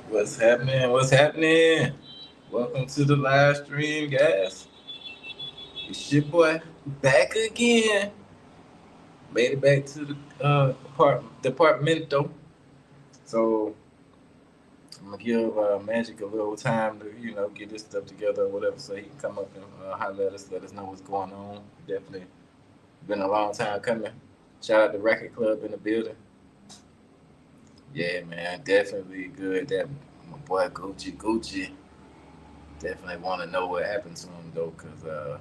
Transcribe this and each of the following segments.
What's happening? What's happening? Welcome to the live stream, guys. It's your boy back again. Made it back to the departmento. So I'm gonna give Magic a little time to get this stuff together or whatever, so he can come up and holler at us, let us know what's going on. Definitely been a long time coming. Shout out to Record Club in the building. Yeah, man, definitely good. That my boy Gucci. Definitely want to know what happened to him though, because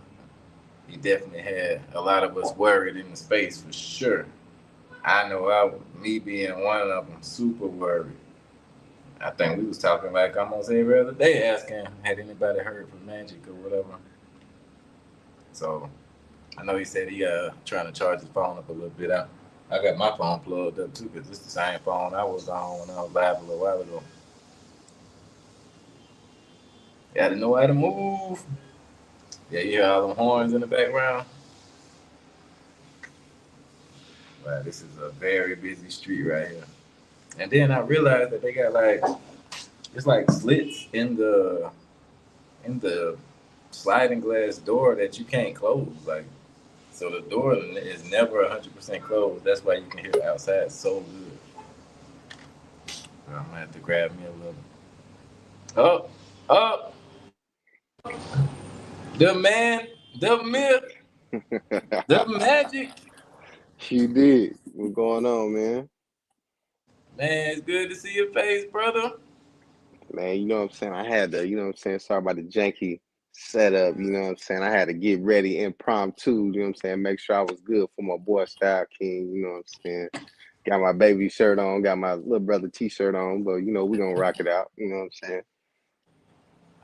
he definitely had a lot of us worried in the space for sure. I know me being one of them, super worried. I think we was talking like almost every other day, asking had anybody heard from Magic or whatever. So I know he said he trying to charge his phone up a little bit. I got my phone plugged up too, because it's the same phone I was on when I was live a little while ago. Got to know how to move. Yeah, you hear all them horns in the background. Wow, this is a very busy street right here. And then I realized that they got like it's like slits in the sliding glass door that you can't close. Like so the door is never 100% closed. That's why you can hear outside so good. So I'm gonna have to grab me a little. Oh, oh, the man, the myth, the magic. She did. What's going on, man? Man, it's good to see your face, brother. Man, you know what I'm saying? I had to, sorry about the janky setup, you know what I'm saying? I had to get ready impromptu, you know what I'm saying? Make sure I was good for my boy Style King, you know what I'm saying? Got my baby shirt on, got my little brother t-shirt on, but we gonna rock it out, you know what I'm saying?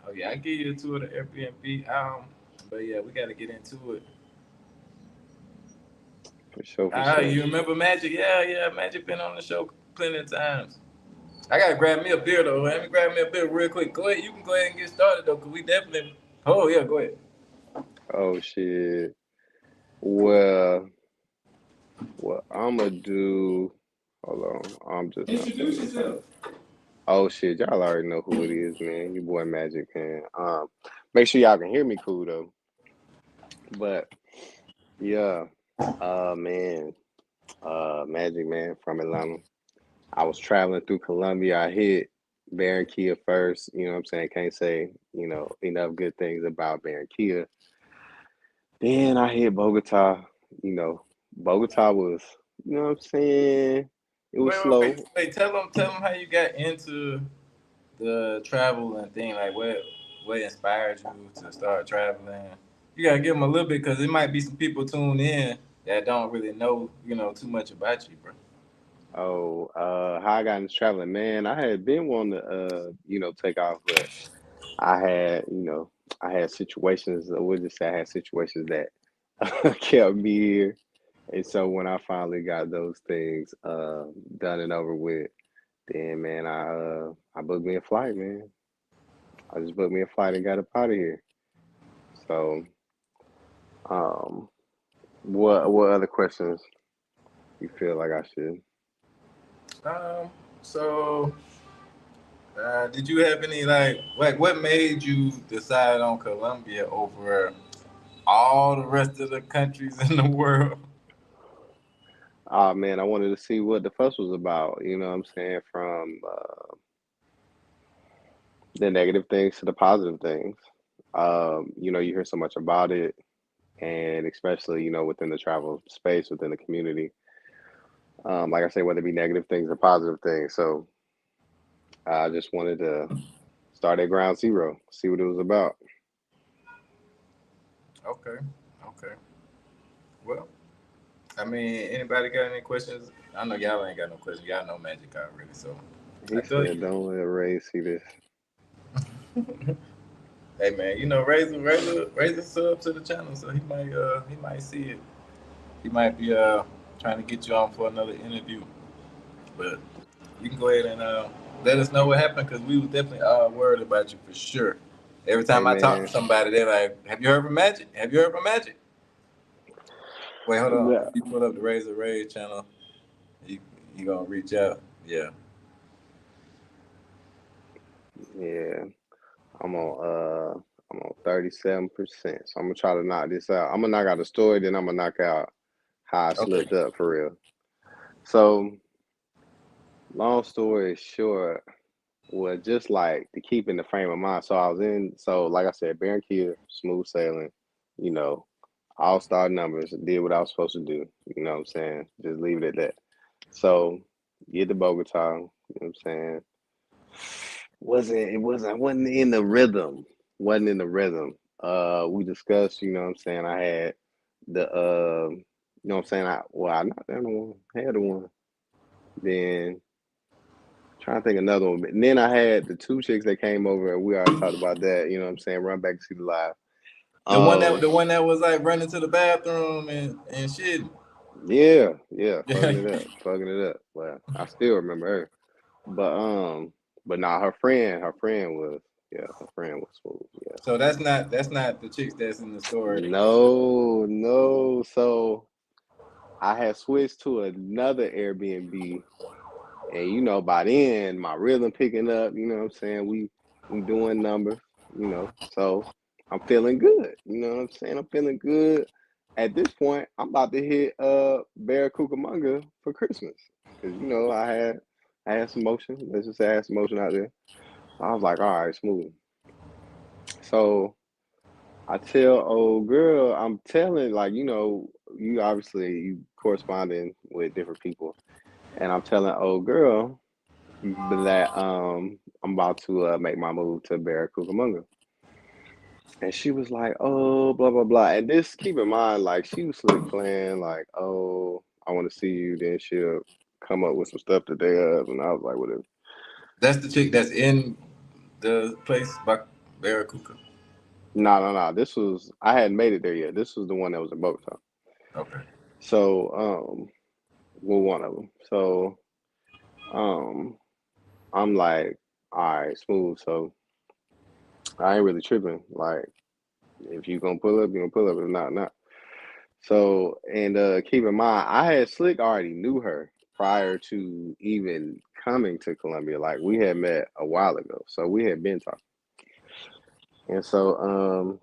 Oh yeah, I give you a tour of the Airbnb. But yeah, we got to get into it. For sure, for Ah, sure. you remember Magic? Yeah, yeah, Magic been on the show plenty of times. I gotta grab me a beer though. Let me grab me a beer real quick. Go ahead, you can go ahead and get started though, cause we definitely. Oh yeah, go ahead. Oh shit. Well, what I'ma do, hold on, I'm just not Introduce finna. yourself. Oh shit, y'all already know who it is, man. Your boy Magic, man. Make sure y'all can hear me cool though. But yeah, man, Magic Man from Atlanta. I was traveling through Colombia. I hit Barranquilla first. You know what I'm saying? Can't say enough good things about Barranquilla. Then I hit Bogota. You know, Bogota was, you know what I'm saying? It was slow. Wait. Tell them how you got into the travel and thing. Like what inspired you to start traveling? You gotta give them a little bit, cause it might be some people tuned in that don't really know too much about you, bro. Oh, how I got into traveling, man. I had been wanting to, take off, but I had, I had situations. I would just say I had situations that kept me here. And so when I finally got those things done and over with, then man, I booked me a flight, man. I just booked me a flight and got up out of here. So, um, what other questions you feel like I should? So did you have any like what made you decide on Colombia over all the rest of the countries in the world? Ah, man, I wanted to see what the fuss was about. You know what I'm saying? From the negative things to the positive things. You hear so much about it, and especially within the travel space, within the community. Like I say, whether it be negative things or positive things. So I just wanted to start at ground zero, see what it was about. Okay, okay. Well, I mean, anybody got any questions? I know y'all ain't got no questions. Y'all know Magic already, so I He thought said, "Don't let Ray see this." you. Hey man, raise a sub to the channel, so he might see it. He might be trying to get you on for another interview. But you can go ahead and let us know what happened, because we was definitely worried about you for sure. Every Hey time I talk to man, somebody, they're like, "Have you heard from Magic? Have you heard from Magic?" Wait, hold on. yeah, If you pull up the Razor Ray channel, you you gonna reach out. Yeah. Yeah, I'm on I'm on 37%. So I'm gonna try to knock this out. I'm gonna knock out the story, then I'm gonna knock out how I Okay. slipped up for real. So long story short, was just like to keep in the frame of mind. So I was in, so like I said, Barranquilla, smooth sailing, you know, all star numbers, did what I was supposed to do. You know what I'm saying? Just leave it at that. So get to Bogota, you know what I'm saying? I wasn't in the rhythm. Wasn't in the rhythm. We discussed, you know what I'm saying? I had the you know what I'm saying? I not the other one, had the one. Then trying to think another one. But then I had the two chicks that came over and we already talked about that, you know what I'm saying? Run back to see the live. The one that was like running to the bathroom and shit. Yeah, yeah, Yeah. fucking it up. Well, I still remember her. But nah, her friend was, yeah, her friend was smooth. Yeah. So that's not the chicks that's in the story. No, no. So I had switched to another Airbnb, and you know, by then my rhythm picking up. You know what I'm saying? We doing numbers. You know, so I'm feeling good. You know what I'm saying? I'm feeling good. At this point, I'm about to hit Barracuda for Christmas because you know I had some motion. Let's just say I had some motion out there. I was like, all right, smooth. So I tell old girl, I'm telling like you know, you obviously you corresponding with different people, and I'm telling old girl that I'm about to make my move to Barracuda, and she was like, oh blah blah blah. And this keep in mind, like she was slick playing, like oh I want to see you. Then she'll come up with some stuff the day of, and I was like whatever. That's the chick that's in the place by Barracuda. No no no. This was I hadn't made it there yet. This was the one that was in Bogota. Okay. So well one of them. So um I'm like all right smooth. So I ain't really tripping. Like if you gonna pull up, you gonna pull up. If not, not. So, and keep in mind, I had Slick already knew her prior to even coming to Columbia. Like we had met a while ago, so we had been talking. And so,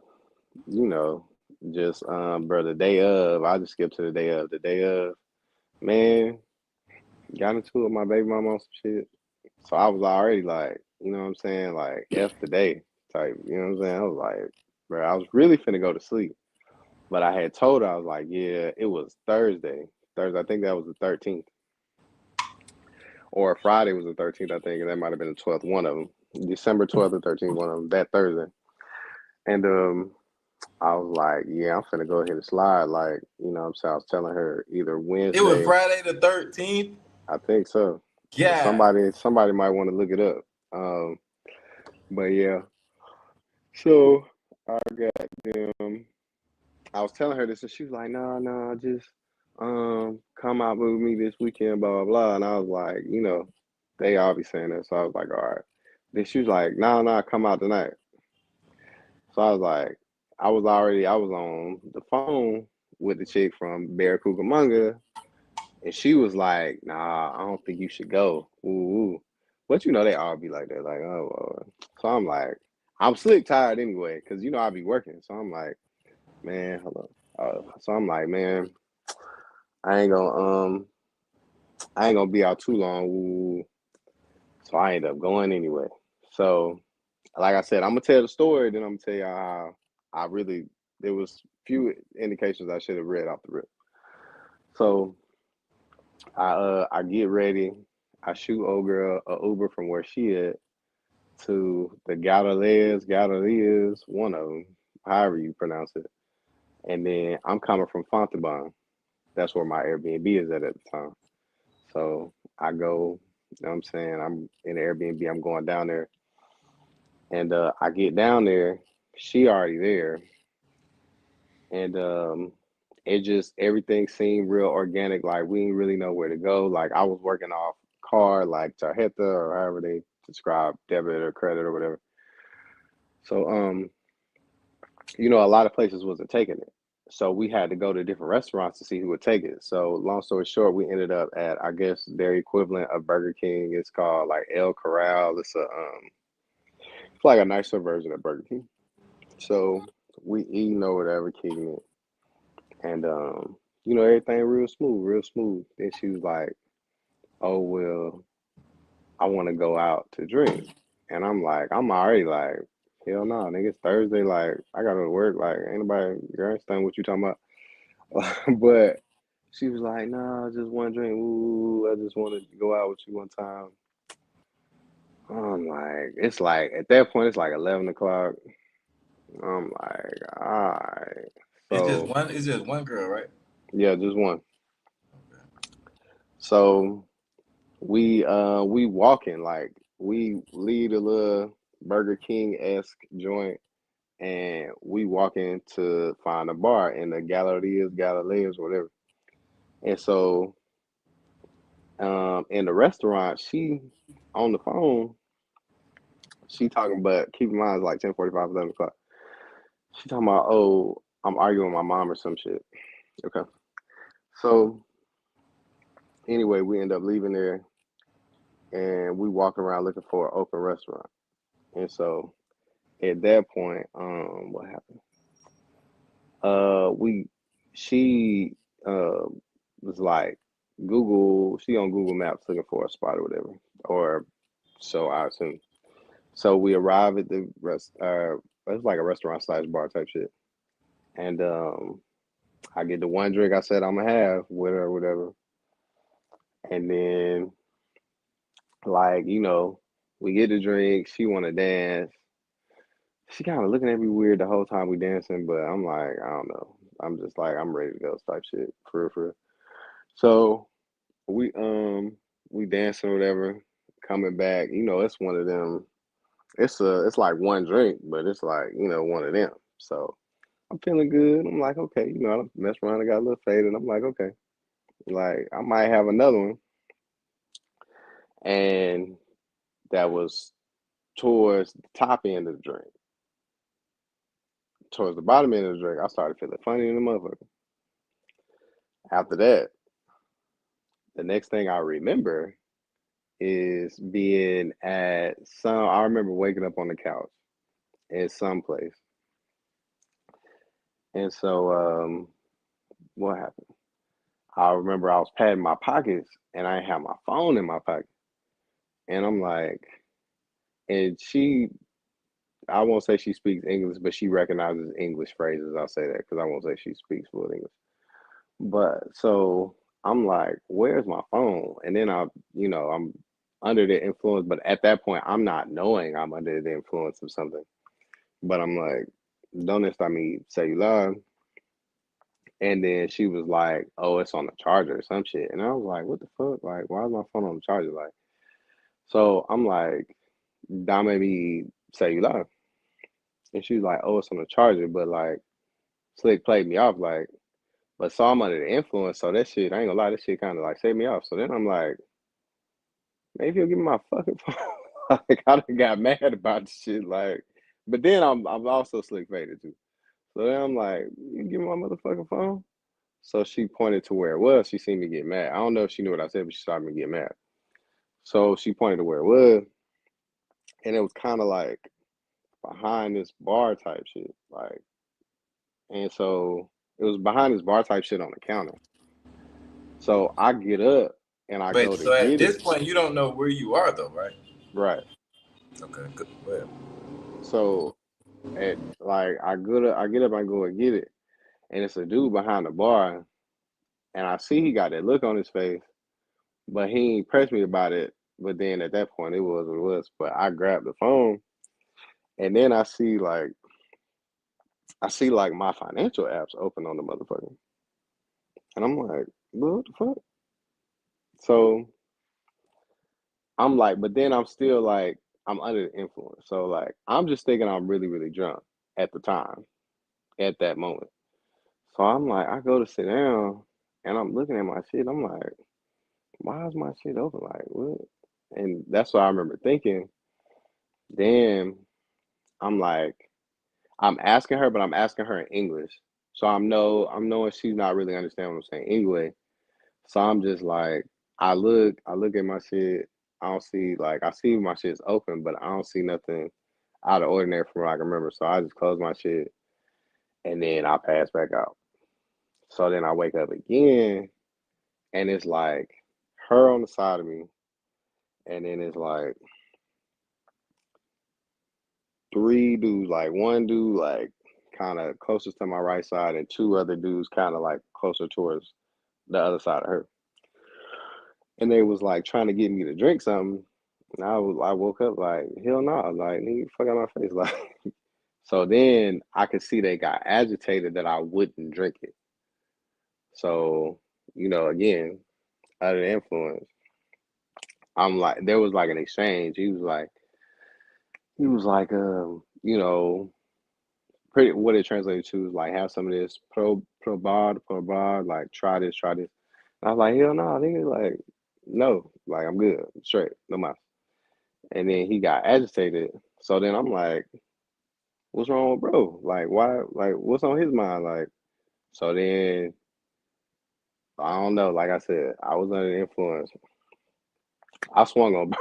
you know, just bro, the day of, I just skipped to the day of. The day of, man, got into it with my baby mama on some shit. So I was already like, you know what I'm saying, like F the day type. You know what I'm saying? I was like, bro, I was really finna go to sleep. But I had told her, I was like, yeah, it was Thursday. Thursday, I think that was the 13th. Or Friday was the 13th, I think, and that might have been the 12th, one of them. December 12th or 13th, one of them, that Thursday. And I was like, yeah, I'm finna go ahead and slide. Like, you know what I'm saying? I was telling her either It was Wednesday, Friday the 13th. I think so. But Yeah. somebody might want to look it up. Um, but yeah. So I got them. I was telling her this, and she was like, "No, no, just come out with me this weekend, blah blah blah." And I was like, you know, they all be saying that, so I was like, "All right." Then she was like, "No, no, come out tonight." So I was like, I was on the phone with the chick from Barracuda, and she was like, "Nah, I don't think you should go." Ooh, ooh. But you know, they all be like that, like, "Oh." So I'm like, I'm slick tired anyway, because you know I be working. So I'm like, man, hold on. So I'm like, man, I ain't gonna I ain't gonna be out too long. Ooh. So I end up going anyway. So like I said, I'm gonna tell the story, then I'm gonna tell you how I really there was few indications I should have read off the rip. So I get ready, I shoot old girl a Uber from where she at to the Galileas, one of them, however you pronounce it. And then I'm coming from Fontauban. That's where my Airbnb is at the time. So I go, you know what I'm saying? I'm in the Airbnb, I'm going down there. And I get down there, she already there. And it just everything seemed real organic. Like we didn't really know where to go. Like I was working off card like tarjeta or however they describe debit or credit or whatever. So you know, a lot of places wasn't taking it. So we had to go to different restaurants to see who would take it. So long story short, we ended up at I guess their equivalent of Burger King. It's called like El Corral. It's a It's like a nicer version of Burger King. So we eating or whatever, kicking it, and everything real smooth, real smooth. Then she was like, "Oh well, I want to go out to drink," and I'm like, I'm already like, hell no, nigga, it's Thursday. Like I gotta go to work. Like ain't nobody, you understand what you talking about? But she was like, "Nah, just one drink. Ooh, I just want to go out with you one time." I'm like, it's like at that point, it's like 11 o'clock. I'm like, all right. So It's just one girl, right? yeah, just one. Okay. So we walking like we leave a little Burger King esque joint, and we walking to find a bar in the Galileas, whatever. And so in the restaurant, she on the phone, she talking, but keep in mind it's like 10:45, 11 o'clock. She talking about, oh, I'm arguing with my mom or some shit. Okay. So anyway, we end up leaving there and we walk around looking for an open restaurant. And so at that point, what happened? We she was like she on Google Maps looking for a spot or whatever. Or so I assume. So we arrive at the it's like a restaurant slash bar type shit. And I get the one drink I said I'm gonna have, whatever, whatever. And then like, we get the drink, she wanna dance. She kind of looking at me weird the whole time we dancing, but I'm like, I don't know. I'm just like, I'm ready to go type shit. For real, for real. So we dancing or whatever, coming back, it's one of them. It's like one drink, but it's like, one of them. So I'm feeling good. I'm like, okay, I messed around and got a little faded. I'm like, okay. Like I might have another one. And that was towards the top end of the drink. Towards the bottom end of the drink, I started feeling funny in the motherfucker. After that, the next thing I remember is being at I remember waking up on the couch at some place. And so, what happened? I remember I was patting my pockets and I had my phone in my pocket. And I'm like, and I won't say she speaks English, but she recognizes English phrases. I'll say that because I won't say she speaks fluent English. But so I'm like, where's my phone? And then I'm under the influence, but at that point, I'm not knowing I'm under the influence of something. But I'm like, ¿Dónde está mi celular? And then she was like, oh, it's on the charger or some shit. And I was like, what the fuck? Like, why is my phone on the charger? Like, so I'm like, dame mi celular. And she's like, oh, it's on the charger. But like, Slick played me off like, but saw I'm under the influence. So that shit, I ain't gonna lie, that shit kind of like saved me off. So then I'm like, maybe he'll give me my fucking phone. Like, I done got mad about the shit. Like, but then I'm also slick faded too. So then I'm like, you give me my motherfucking phone? So she pointed to where it was. She seen me get mad. I don't know if she knew what I said, but she saw me get mad. So she pointed to where it was, and it was kind of like behind this bar type shit. Like, and so it was behind this bar type shit on the counter. So I get up and I Wait, go to so at get this it. point, you don't know where you are, though, right? Right. Okay, good. Well, So at like I get up, I go and get it, and it's a dude behind the bar, and I see he got that look on his face, but he ain't pressed me about it. But then at that point, it was what it was. But I grabbed the phone, and then I see like my financial apps open on the motherfucker, and I'm like, what the fuck? So I'm like, but then I'm still like, I'm under the influence. So like, I'm just thinking I'm really, really drunk at the time, at that moment. So I'm like, I go to sit down and I'm looking at my shit. I'm like, why is my shit open? Like, what? And that's what I remember thinking. Then I'm like, I'm asking her, but I'm asking her in English. So I'm knowing she's not really understanding what I'm saying anyway. So I'm just like, I look at my shit. I don't see like I see my shit's open, but I don't see nothing. out of ordinary from what I can remember. So I just closed my shit and then I passed back out. So then I wake up again and it's like her on the side of me, and then it's like three dudes, like one dude like kind of closest to my right side, and two other dudes kind of like closer towards the other side of her. And they was like trying to get me to drink something. And I woke up like, hell no, like nigga, fuck out my face. Like so then I could see they got agitated that I wouldn't drink it. So, again, under the influence, I'm like there was like an exchange. He was like, pretty what it translated to is like have some of this pro bar, like try this, try this. And I was like, hell no, nigga, like, no, like I'm good, I'm straight, no mas. And then he got agitated. So then I'm like, what's wrong with bro? Like why like what's on his mind? Like so then I don't know, like I said, I was under the influence. I swung on bro.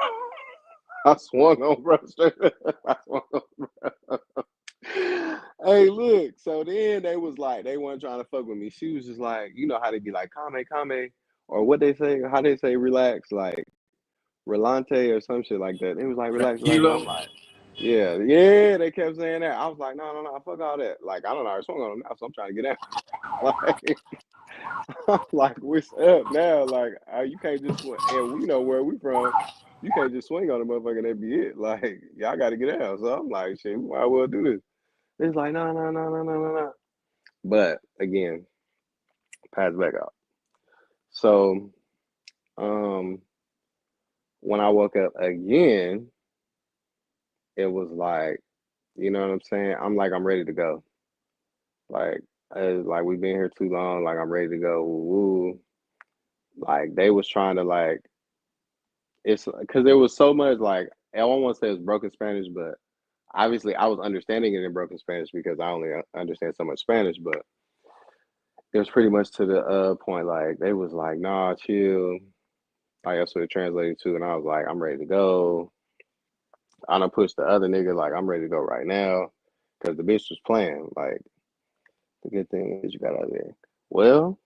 I swung on bro straight up. I swung on bro. Hey, look. So then they was like, they weren't trying to fuck with me. She was just like, you know how they be like, kame, or what they say, how they say, relax, like relante or some shit like that. It was like, relax, relax. And I'm Kilo. like, yeah, yeah. They kept saying that. I was like, no, no, no, fuck all that. Like, I don't know, I swung on them now, so I'm trying to get out. Like, I'm like, what's up now? Like, you can't just swing. And we know where we from. You can't just swing on a motherfucker and that be it. Like, y'all got to get out. So I'm like, shit, we might well do this. It's like, no, no, no, no, no, no, no. But again, pass back out. So um when I woke up again, it was like, you know what I'm saying? I'm like, I'm ready to go. Like, like we've been here too long. Like I'm ready to go. Woo. Like they was trying to like it's because there was so much like I don't want to say it was broken Spanish, but obviously I was understanding it in broken Spanish because I only understand so much Spanish. But it was pretty much to the point like they was like, nah, chill. Like that's what it translated to, and I was like, I'm ready to go. I done pushed the other nigga like I'm ready to go right now, because the bitch was playing. Like the good thing is you got out of there. Well,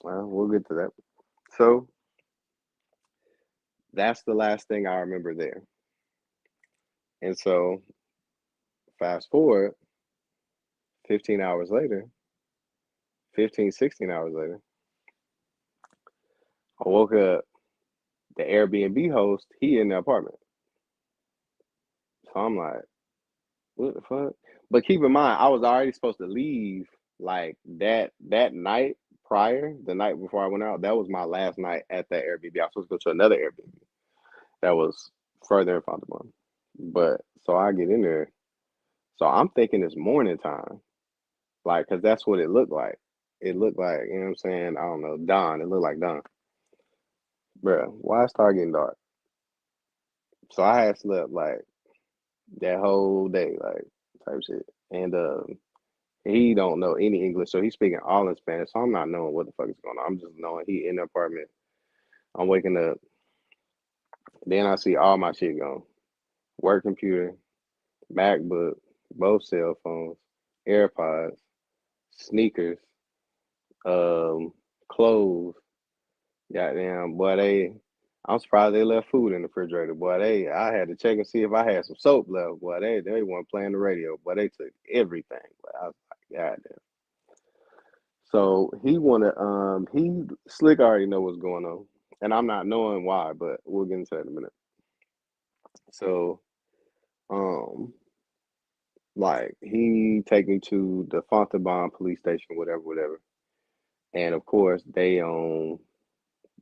we'll get to that. So that's the last thing I remember there. And so fast forward 15 hours later, 15, 16 hours later, I woke up. The Airbnb host, he in the apartment. So I'm like, what the fuck? But keep in mind, I was already supposed to leave like that night prior, the night before I went out. That was my last night at that Airbnb. I was supposed to go to another Airbnb that was further in Fontainebleau. But so I get in there. So I'm thinking it's morning time, like, cause that's what it looked like. It looked like, you know what I'm saying? I don't know, dawn. It looked like dawn, bro. Why it start getting dark? So I had slept like that whole day, like type shit, and he don't know any English, so he's speaking all in Spanish. So I'm not knowing what the fuck is going on. I'm just knowing he in the apartment. I'm waking up. Then I see all my shit gone. Work computer, MacBook, both cell phones, AirPods, sneakers, um, clothes. Goddamn, boy, I'm surprised they left food in the refrigerator. Boy, I had to check and see if I had some soap left. Boy, they weren't playing the radio. Boy, they took everything. Boy, I was like, goddamn. So he Slick already know what's going on, and I'm not knowing why, but we'll get into that in a minute. So, um, like he take me to the Fontainebleau police station, whatever, whatever, and of course they own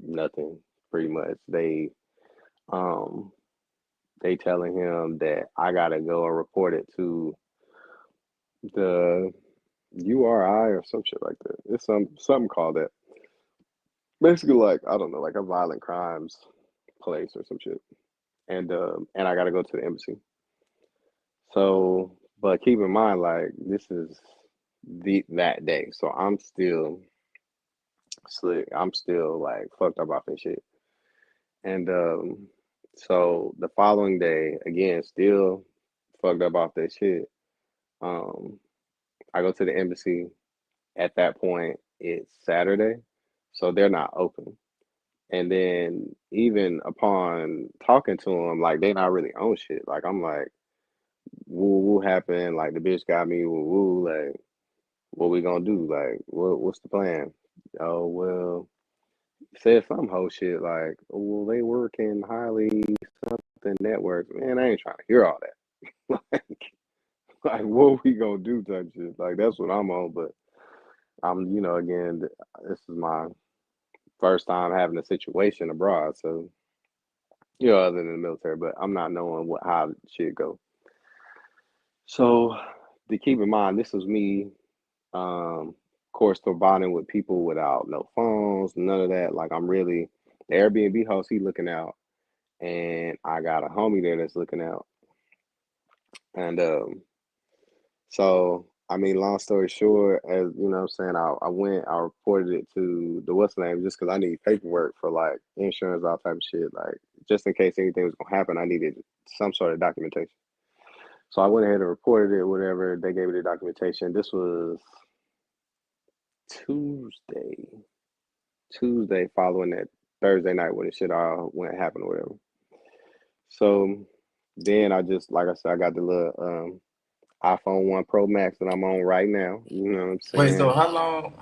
nothing, pretty much. Um, they telling him that I gotta go and report it to the URI or some shit like that. It's something called that. Basically, like I don't know, like a violent crimes place or some shit. And I got to go to the embassy. So, but keep in mind, like this is that day, so I'm still slick. I'm still like fucked up off this shit. And so the following day, again, still fucked up off that shit. Um, I go to the embassy. At that point, it's Saturday, so they're not open. And then even upon talking to them, like they not really on shit. Like I'm like, woo woo happened. Like the bitch got me. Woo woo. Like what we gonna do? Like what's the plan? Oh well, said some whole shit like, oh, well they work in highly something networks. Man, I ain't trying to hear all that. like what we gonna do type shit. Like that's what I'm on. But I'm again this is my first time having a situation abroad. So other than the military, but I'm not knowing how shit go. So to keep in mind, this was me, corresponding with people without no phones, none of that. Like I'm really the Airbnb host, he looking out, and I got a homie there that's looking out, and so I mean, long story short, as you know, what I'm saying I reported it to the what's the name just because I need paperwork for like insurance, all type of shit, like just in case anything was gonna happen, I needed some sort of documentation. So I went ahead and reported it, whatever. They gave me the documentation. This was Tuesday. Tuesday following that Thursday night when the shit all went happen or whatever. So then I just like I said, I got the little iPhone 1 Pro Max that I'm on right now. You know what I'm Wait, so saying?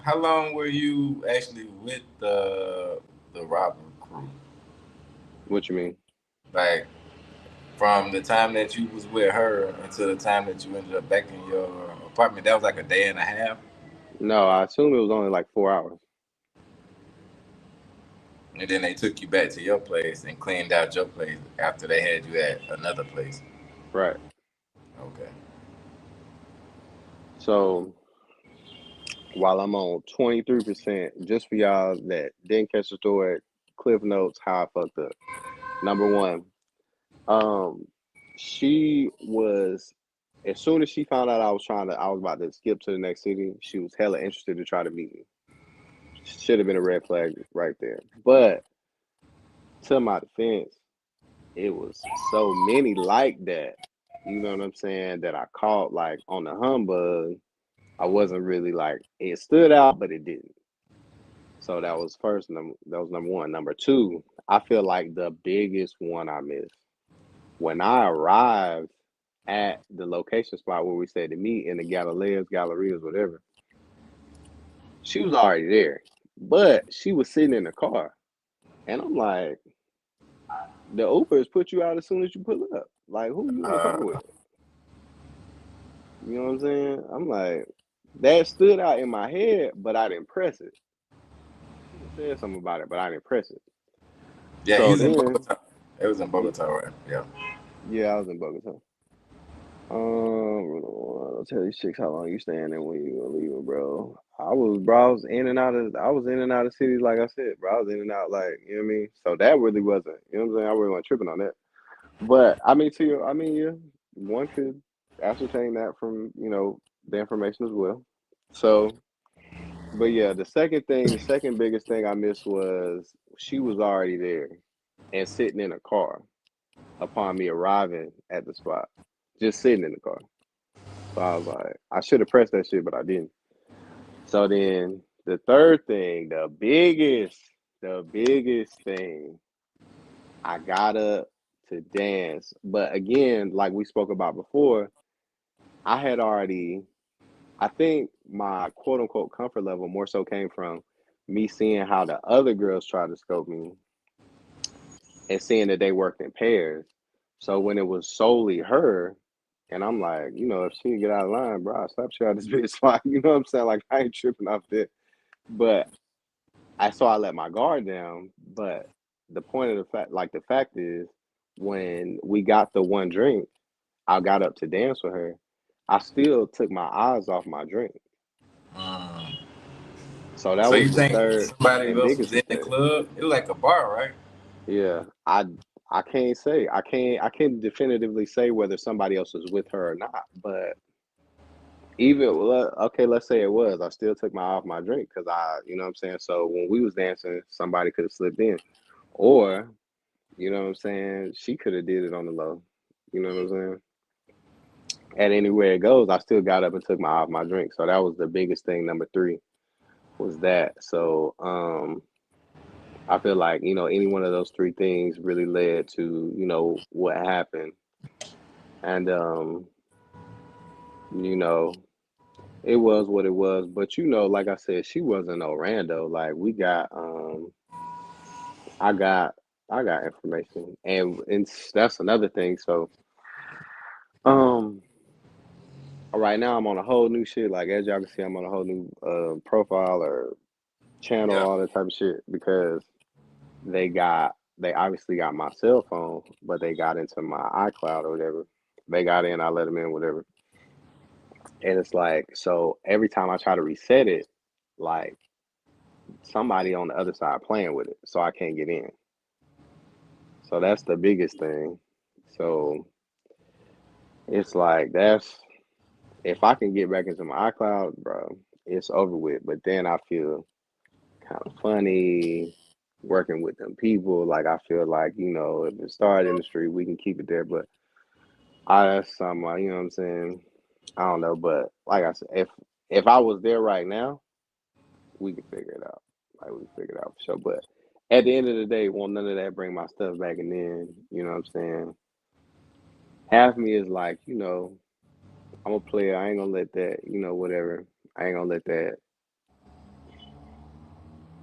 how long were you actually with the robber crew? What you mean? Like from the time that you was with her until the time that you ended up back in your apartment, that was like a day and a half. No, I assume it was only like 4 hours. And then they took you back to your place and cleaned out your place after they had you at another place. Right. Okay. So while I'm on 23%, just for y'all that didn't catch the story, Cliff Notes, how I fucked up. Number one, um, she was as soon as she found out I was about to skip to the next city, she was hella interested to try to meet me. Should have been a red flag right there. But to my defense, it was so many like that. You know what I'm saying? That I caught like on the humbug. I wasn't really like it stood out, but it didn't. So that was that was number one. Number two, I feel like the biggest one I missed when I arrived at the location spot where we said to meet in the Gallerias, whatever. She was already there, but she was sitting in the car, and I'm like, the Ubers put you out as soon as you pull up. Like, who you in the car with? You know what I'm saying? I'm like, that stood out in my head, but I didn't press it. I should have said something about it, but I didn't press it. Yeah, So he's in then, Bogota. It was in Bogota, right? Yeah. yeah, I was in Bogota. I'll tell these chicks how long you staying there when you leaving, bro. I was in and out of cities, like I said, bro. I was in and out, like, you know what I mean? So that really wasn't, you know what I'm saying? I really wasn't tripping on that. But I mean, yeah, one could ascertain that from, the information as well. So, but yeah, the second biggest thing I missed was she was already there and sitting in a car upon me arriving at the spot, just sitting in the car. So I was like, I should have pressed that shit, but I didn't. So then the third thing, the biggest thing, I got up to dance. But again, like we spoke about before, I had already, I think my quote unquote comfort level more so came from me seeing how the other girls tried to scope me and seeing that they worked in pairs. So when it was solely her, and I'm like, if she get out of line, bro, I slap shit out this bitch. Like, you know what I'm saying? Like, I ain't tripping off that. But I let my guard down. But the point of the fact is, when we got the one drink, I got up to dance with her. I still took my eyes off my drink. Mm. So that So was you the think third somebody and else was biggest in the mistake. club? It was like a bar, right? Yeah, I can't say I can't definitively say whether somebody else was with her or not. But okay, let's say it was. I still took my eye off my drink because you know what I'm saying. So when we was dancing, somebody could have slipped in, or you know what I'm saying, she could have did it on the low. You know what I'm saying? And anywhere it goes, I still got up and took my off my drink. So that was the biggest thing. Number three was that. So I feel like, any one of those three things really led to, what happened. And you know, it was what it was. But like I said, she wasn't no rando. Like we got I got I got information. And that's another thing. So um right now I'm on a whole new shit. Like as y'all can see, I'm on a whole new profile or channel, Yeah. all that type of shit because they obviously got my cell phone, but they got into my iCloud or whatever. They got in, I let them in, whatever. And it's like, so every time I try to reset it, like somebody on the other side playing with it, so I can't get in. So that's the biggest thing. So it's like that's if I can get back into my iCloud, bro, it's over with. But then I feel kind of funny working with them people. Like I feel like, if it's started industry, we can keep it there. But that's something, you know what I'm saying? I don't know. But like I said, if I was there right now, we could figure it out. Like we could figure it out for sure. But at the end of the day, won't none of that bring my stuff back, and then you know what I'm saying. Half me is like, I'm a player. I ain't gonna let that, whatever. I ain't gonna let that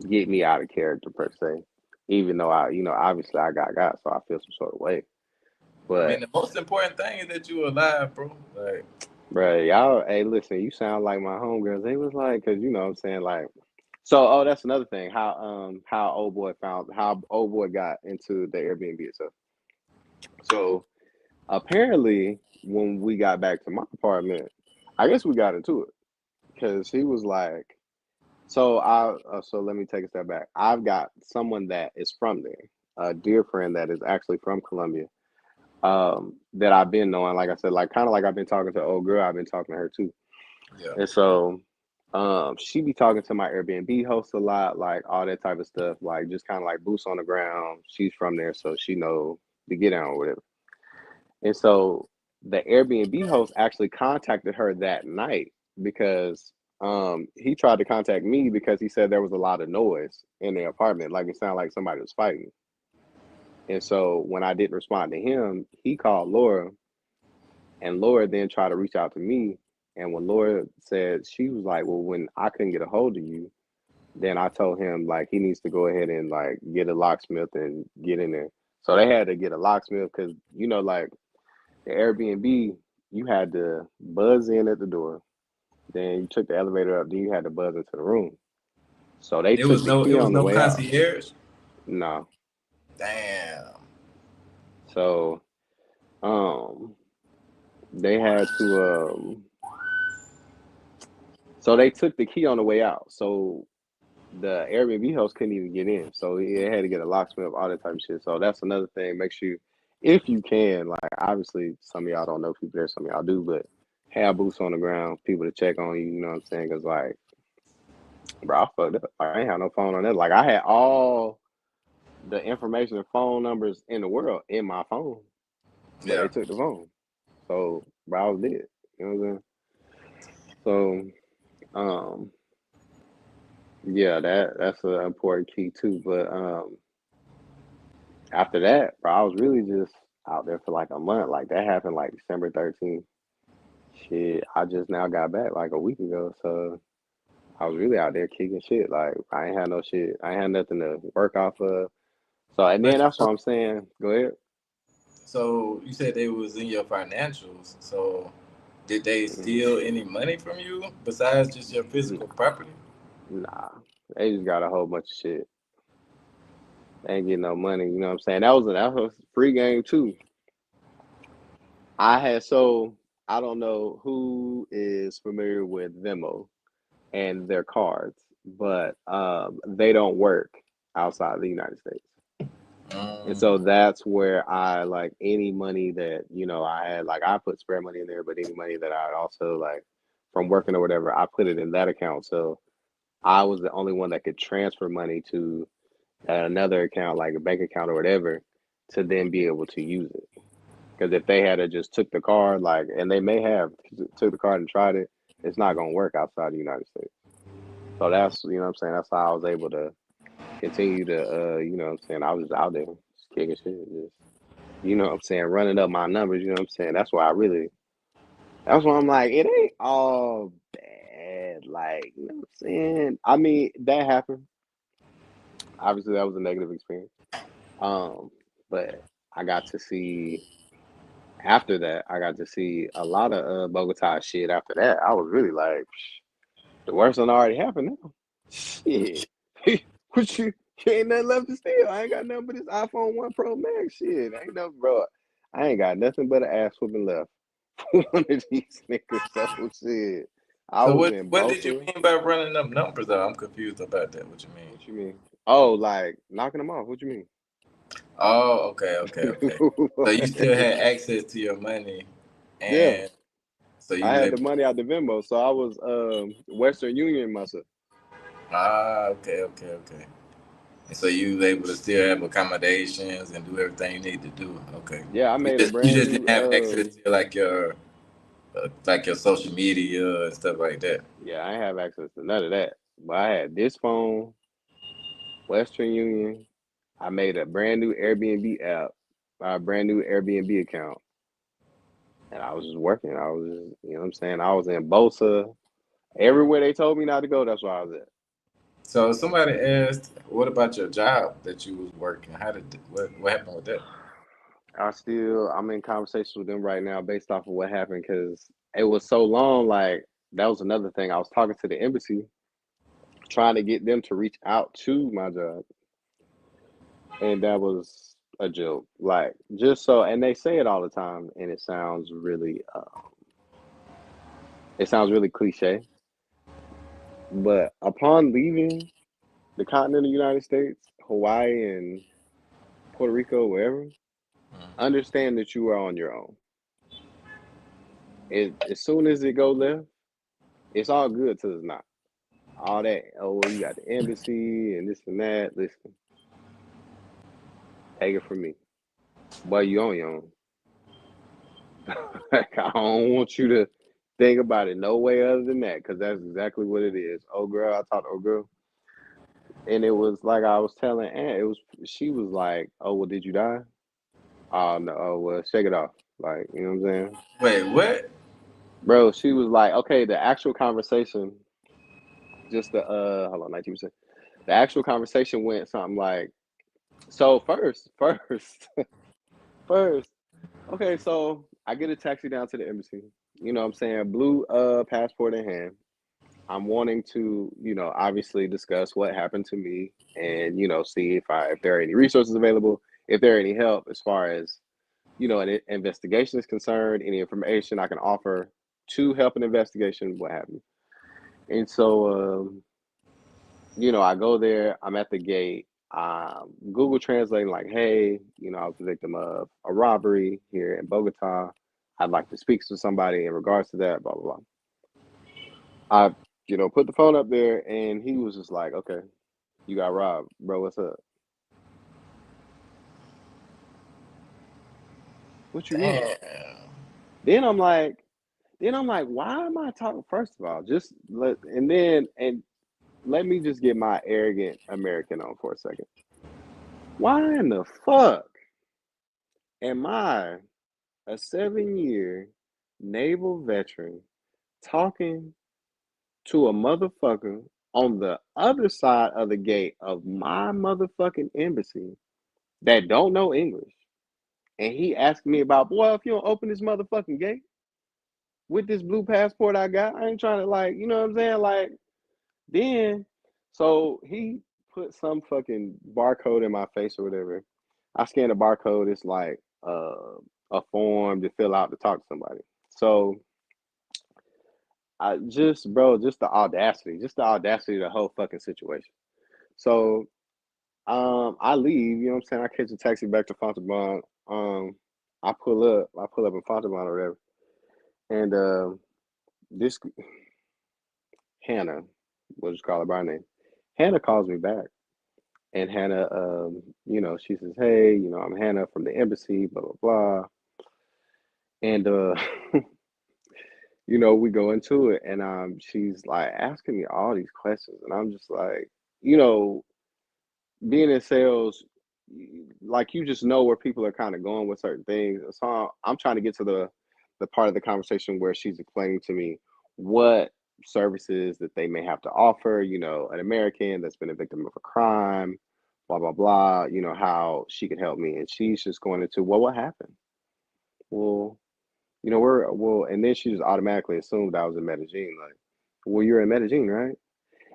get me out of character per se. Even though obviously I got, so I feel some sort of way. I mean, But the most important thing is that you alive, bro. Like, bro, y'all, hey, listen, you sound like my homegirls. They was like, cause you know what I'm saying, like, so that's another thing. How old boy got into the Airbnb itself. So apparently, when we got back to my apartment, I guess we got into it because he was like, so let me take a step back. I've got someone that is from there, a dear friend that is actually from Colombia, that I've been knowing. Like I said, like kind of like I've been talking to old girl, I've been talking to her too. yeah. And so, she be talking to my Airbnb host a lot, like all that type of stuff, like just kind of like boots on the ground. She's from there, so she know the get down or whatever. And so the Airbnb host actually contacted her that night because he tried to contact me because he said there was a lot of noise in the apartment, like it sounded like somebody was fighting. And so when I didn't respond to him, he called Laura, and Laura then tried to reach out to me. And when Laura said, she was like, well, when I couldn't get a hold of you, then I told him like he needs to go ahead and like get a locksmith and get in there. So they had to get a locksmith because like the Airbnb, you had to buzz in at the door. Then you took the elevator up. Then you had to buzz into the room. So they took the It key was on the no way out. concierge. No. Damn. So um they had to so they took the key on the way out. So the Airbnb host couldn't even get in. So he had to get a locksmith, all that type of shit. So that's another thing. Make sure if you can, like obviously some of y'all don't know people there, some of y'all do, but have boots on the ground, people to check on you, you know what I'm saying? Cause like, bro, I fucked up. Like, I ain't had no phone on that. Like I had all the information and phone numbers in the world in my phone, but Yeah. they took the phone. So bro, I was dead. You know what I'm saying? So yeah, that's an important key too. But after that, bro, I was really just out there for like a month. Like that happened like December 13th. Shit, I just now got back like a week ago. So I was really out there kicking shit. Like I ain't had no shit. I ain't had nothing to work off of. So and then But that's what I'm saying. Go ahead. so you said they was in your financials. So did they Mhm. steal any money from you besides just your physical property? Nah, they just got a whole bunch of shit. They ain't getting no money. You know what I'm saying? That was a free game too. I had so I don't know who is familiar with Venmo and their cards, but they don't work outside the United States. And so Mm, that's where I like any money that, I had, like I put spare money in there, but any money that I also like from working or whatever, I put it in that account. So I was the only one that could transfer money to another account, like a bank account or whatever, to then be able to use it. Because if they had just took the card, like, and they may have took the card and tried it, it's not gonna work outside the United States. So that's, you know what I'm saying. That's how I was able to continue to, you know what I'm saying. I was just out there just kicking shit, just, you know what I'm saying, running up my numbers. You know what I'm saying. That's why I really. That's why I'm like, it ain't all bad. Like, you know what I'm saying. I mean, that happened. Obviously, that was a negative experience. Um, but I got to see after that, I got to see a lot of Bogota shit after that. I was really like, the worst one already happened now. Shit. What you ain't nothing left to steal. I ain't got nothing but this iPhone 1 Pro Max. Shit. Ain't nothing, bro. I ain't got nothing but an ass whooping left for one of these niggas. So shit. I So was what in what did you Bosa. mean by running up numbers though? I'm confused about that. What you mean? What you mean? Oh, like knocking them off. What you Oh, okay. mean? So you still had access to your money, Yeah. and so I you had the able. money out the Venmo, so I was Western Union myself. Okay. And so you was able to still have accommodations and do everything you need to do. Okay. Yeah, I You made a just you brand just new didn't have access to like your social media and stuff like that. yeah, I ain't have access to none of that. But I had this phone, Western Union. I made a brand new Airbnb app, a brand new Airbnb account, and I was just working. I was just, you know what I'm saying? I was in Bosa. Everywhere they told me not to go, that's where I was at. So somebody asked, "What about your job that you was working? What happened with that?" I'm in conversations with them right now based off of what happened because it was so long. Like, that was another thing. I was talking to the embassy, trying to get them to reach out to my job. And that was a joke. Like, just so, and they say it all the time, and it sounds really cliche. But upon leaving the continent of the United States, Hawaii and Puerto Rico, wherever, understand that you are on your own. As soon as it go left, it's all good till it's not. All that, oh, well, you got the embassy and this and that. Listen, take it from me. But you on your own. Like, I don't want you to think about it no way other than that, because that's exactly what it is. Oh girl, I talked to old girl, and it was like I was telling Aunt, it was she was like, "Oh well, did you die?" Oh no, oh well, shake it off. Like, you know what I'm saying, Wait, what? bro? She was like, okay, the actual conversation, just the hold on, 19%. The actual conversation went something like, so first, okay, so I get a taxi down to the embassy. You know what I'm saying, blue passport in hand. I'm wanting to, obviously discuss what happened to me and, see if there are any resources available, if there are any help as far as, an investigation is concerned, any information I can offer to help an investigation, what have you. And so, I go there, I'm at the gate, Google translating like, hey, I was the victim of a robbery here in Bogota. I'd like to speak to somebody in regards to that, blah, blah, blah. I, put the phone up there and he was just like, okay, you got robbed, bro. What's up? What you mean? Damn. Then I'm like, why am I talking? First of all, and let me just get my arrogant American on for a second. Why in the fuck am I, a 7-year naval veteran, talking to a motherfucker on the other side of the gate of my motherfucking embassy that don't know English? And he asked me about, boy, if you don't open this motherfucking gate with this blue passport I got, I ain't trying to, like, you know what I'm saying? Like, then, so he put some fucking barcode in my face or whatever. I scanned the barcode. It's like a form to fill out to talk to somebody. So just the audacity of the whole fucking situation. So I leave, you know what I'm saying? I catch a taxi back to Fontalban. I pull up in Fontalban or whatever. And this Hannah, we'll just call her by name. Hannah calls me back. And Hannah, she says, hey, I'm Hannah from the embassy, blah, blah, blah. And we go into it, and she's like asking me all these questions, and I'm just like, you know, being in sales, like you just know where people are kind of going with certain things. So I'm trying to get to the part of the conversation where she's explaining to me what services that they may have to offer. An American that's been a victim of a crime, blah blah blah. How she could help me, and she's just going into, well, what happened? Well, and then she just automatically assumed I was in Medellin. Like, well, you're in Medellin, right?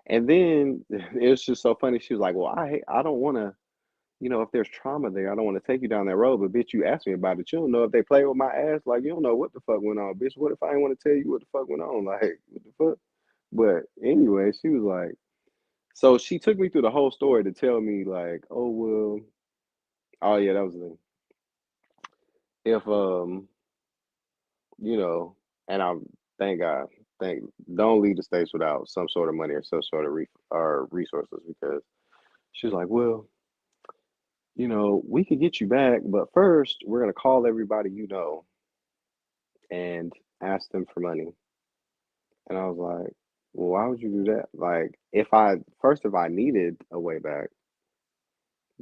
And then it's just so funny. She was like, well, I don't want to, if there's trauma there, I don't want to take you down that road. But bitch, you asked me about it. You don't know if they play with my ass. Like, you don't know what the fuck went on, bitch. What if I didn't want to tell you what the fuck went on? Like, what the fuck? But anyway, she was like, so she took me through the whole story to tell me, like, oh well, oh yeah, that was the thing. If you know, and I'm thank God, thank don't leave the states without some sort of money or some sort of or resources, because she was like, well, we could get you back, but first we're gonna call everybody and ask them for money. And I was like, well, why would you do that? Like, if I needed a way back,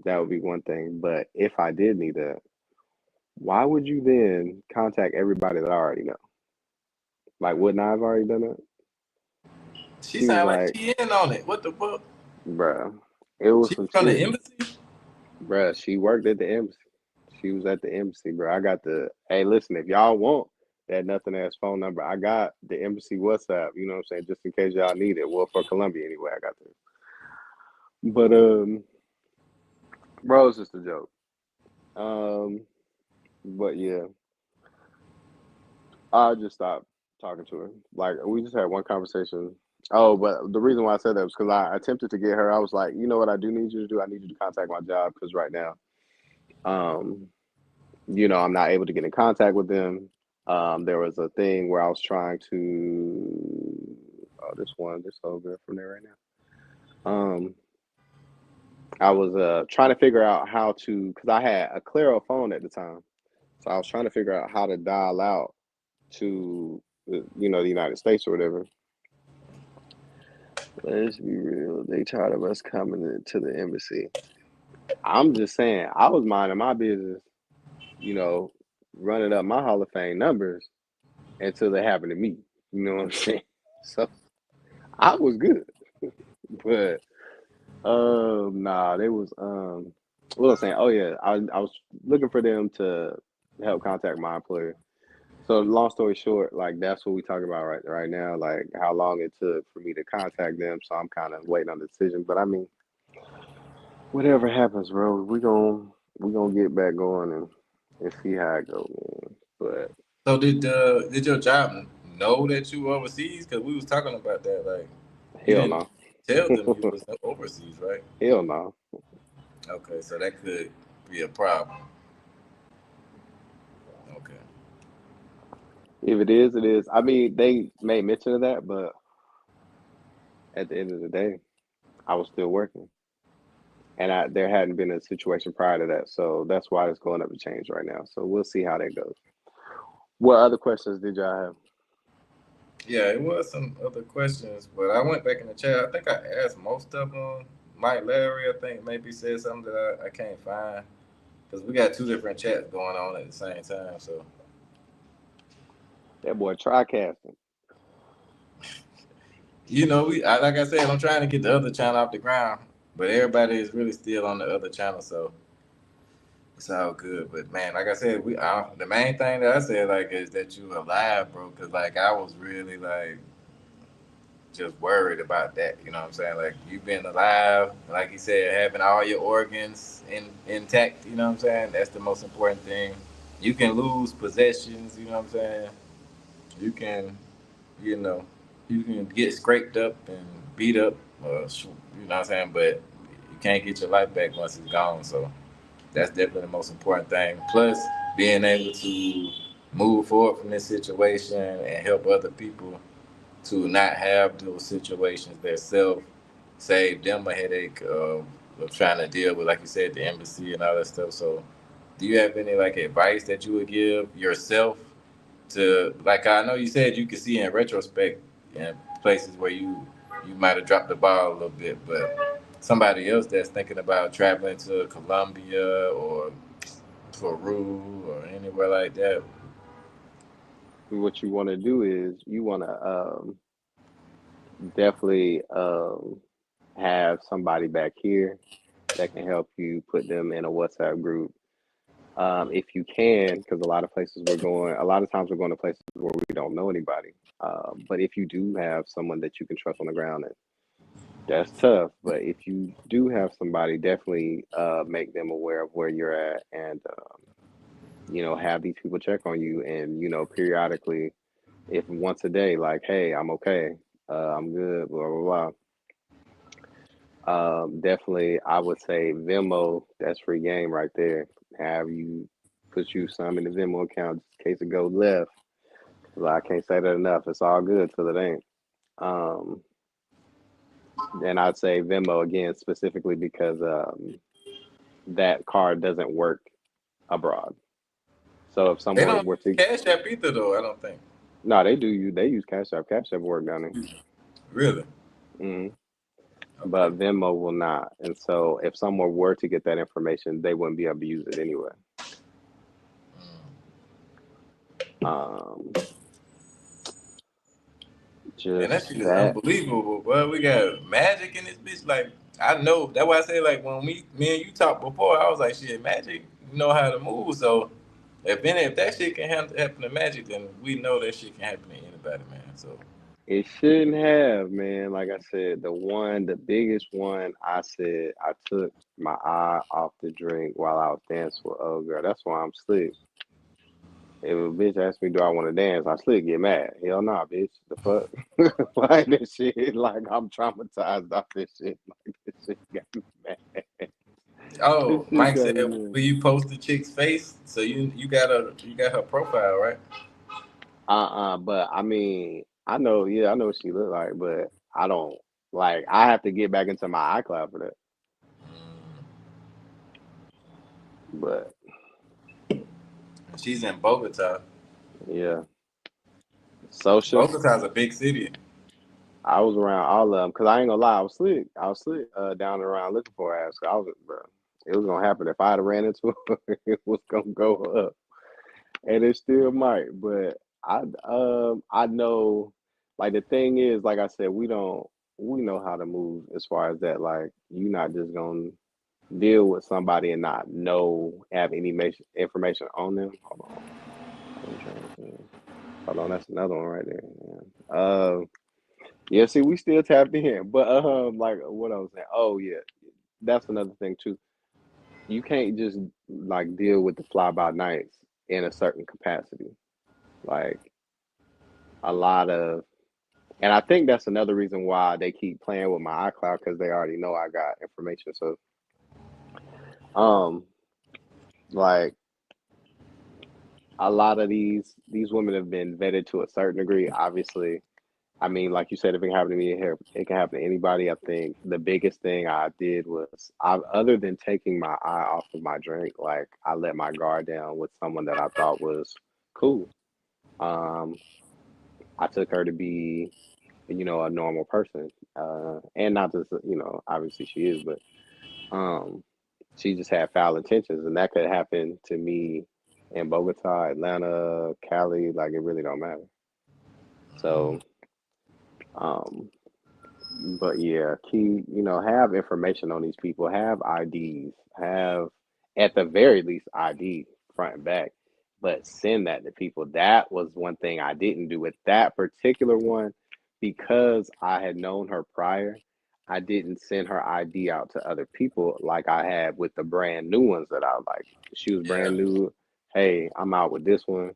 that would be one thing. But if I did need that, why would you then contact everybody that I already know? Like, wouldn't I have already done that? She She was sound like like, she in on it. What the fuck? bruh, it was She some from the shit. embassy? Bruh, she worked at the embassy. She was at the embassy, bro. I got hey, listen, if y'all want that nothing ass phone number, I got the embassy WhatsApp, you know what I'm saying? Just in case y'all need it. Well, for Colombia anyway, I got this. But bro, it's just a joke. Um, but yeah, I just stopped talking to her. Like, we just had one conversation. Oh, but the reason why I said that was because I attempted to get her. I was like, you know what I do need you to do? I need you to contact my job, because right now, um, I'm not able to get in contact with them. There was a thing where I was trying to, oh, this old girl from there right now. I was trying to figure out how to, because I had a Claro phone at the time, so I was trying to figure out how to dial out to the United States or whatever. Let's be real, they tired of us coming to the embassy. I'm just saying, I was minding my business, you know, running up my Hall of Fame numbers until they happened to me. You know what I'm saying? So I was good, but nah, they was what was I saying? Oh yeah, I was looking for them to help contact my employer. So long story short, like that's what we talking about right now, like how long it took for me to contact them. So I'm kind of waiting on the decision. But I mean, whatever happens, bro, we gonna get back going and see how it go, man. But So did your job know that you were overseas? Because we was talking about that. Like, you hell didn't no. tell them you was overseas, right? Hell no. Okay, so that could be a problem. Okay. If it is, it is. I mean, they made mention of that, but at the end of the day, I was still working, and there hadn't been a situation prior to that, so that's why it's going up to change right now. So we'll see how that goes. What other questions did y'all have? Yeah, it was some other questions, but I went back in the chat. I think I asked most of them. Mike Larry, I think maybe said something that I can't find because we got two different chats going on at the same time. So That boy TriCasting. like I said, I'm trying to get the other channel off the ground, but everybody is really still on the other channel, so it's all good. But man, like I said, the main thing that I said like is that you alive, bro. Because like I was really like just worried about that. You know what I'm saying? Like you being alive, like you said, having all your organs intact. You know what I'm saying? That's the most important thing. You can lose possessions. You know what I'm saying? You can, you know, you can get scraped up and beat up. You know what I'm saying? But you can't get your life back once it's gone. So that's definitely the most important thing. Plus, being able to move forward from this situation and help other people to not have those situations that self save them a headache of trying to deal with, like you said, the embassy and all that stuff. So, do you have any like advice that you would give yourself to like I know you said you could see in retrospect in places where you might have dropped the ball a little bit, but somebody else that's thinking about traveling to Colombia or Peru or anywhere like that. What you want to do is you want to definitely have somebody back here that can help you put them in a WhatsApp group. If you can, because a lot of times we're going to places where we don't know anybody. But if you do have someone that you can trust on the ground, and that's tough. But if you do have somebody, definitely make them aware of where you're at, and have these people check on you, and periodically, if once a day, like, hey, I'm okay, I'm good, blah blah blah. Definitely, I would say Venmo. That's free game right there. Have you put you some in the Venmo account just in case it goes left. 'Cause I can't say that enough. It's all good till it ain't. Um, and I'd say Venmo again specifically because that card doesn't work abroad. So if They someone don't were use to, Cash App either, though. I don't think. no, they do. They use Cash App. Cash App work down there. Really? Hmm. Okay. But Venmo will not. And so if someone were to get that information, they wouldn't be able to use it anyway. Um, Man, that just shit is that. unbelievable. Well, we got magic in this bitch. Like I know that's why I say like when me and you talked before, I was like, shit, magic know how to move. So if that shit can happen to magic, then we know that shit can happen to anybody, man. So It shouldn't have, man. Like I said, the biggest one, I said I took my eye off the drink while I was dancing with old girl. That's why I'm slick. If a bitch asks me, do I want to dance? I slick get mad. Hell nah, bitch. The fuck? Like this shit, like I'm traumatized off this shit. Like this shit got me mad. This oh, shit Mike got said, me mad. will you post the chick's face? So you got her profile, right? But I mean, I know, yeah, I know what she look like, but I don't like. I have to get back into my iCloud for that. But She's in Bogota. yeah, social. Bogota's a big city. I was around all of them because I ain't gonna lie, I was slick. I was slick down and around looking for her ass. I was, bro. It was gonna happen if I'd have ran into her. It was gonna go up, and it still might. But I know. Like the thing is, like I said, we know how to move as far as that. Like you're not just gonna deal with somebody and not have any information on them. Hold on, I'm trying to think. Hold on, that's another one right there. Yeah. Yeah, see, we still tapped in, but like what I was saying. Oh yeah, that's another thing too. You can't just like deal with the fly by nights in a certain capacity. Like a lot of, and I think that's another reason why they keep playing with my iCloud because they already know I got information. So, um, like a lot of these women have been vetted to a certain degree. Obviously, I mean, like you said, if it can happen to me here, it can happen to anybody. I think the biggest thing I did was, other than taking my eye off of my drink, like I let my guard down with someone that I thought was cool. Um, I took her to be, a normal person, and not just, obviously she is, but um, she just had foul intentions, and that could happen to me in Bogota, Atlanta, Cali. Like it really don't matter. So, um, but yeah, have information on these people, have IDs, have at the very least ID front and back, but send that to people. That was one thing I didn't do with that particular one because I had known her prior. I didn't send her ID out to other people like I had with the brand new ones that I like. She was Yeah. brand new. Hey, I'm out with this one.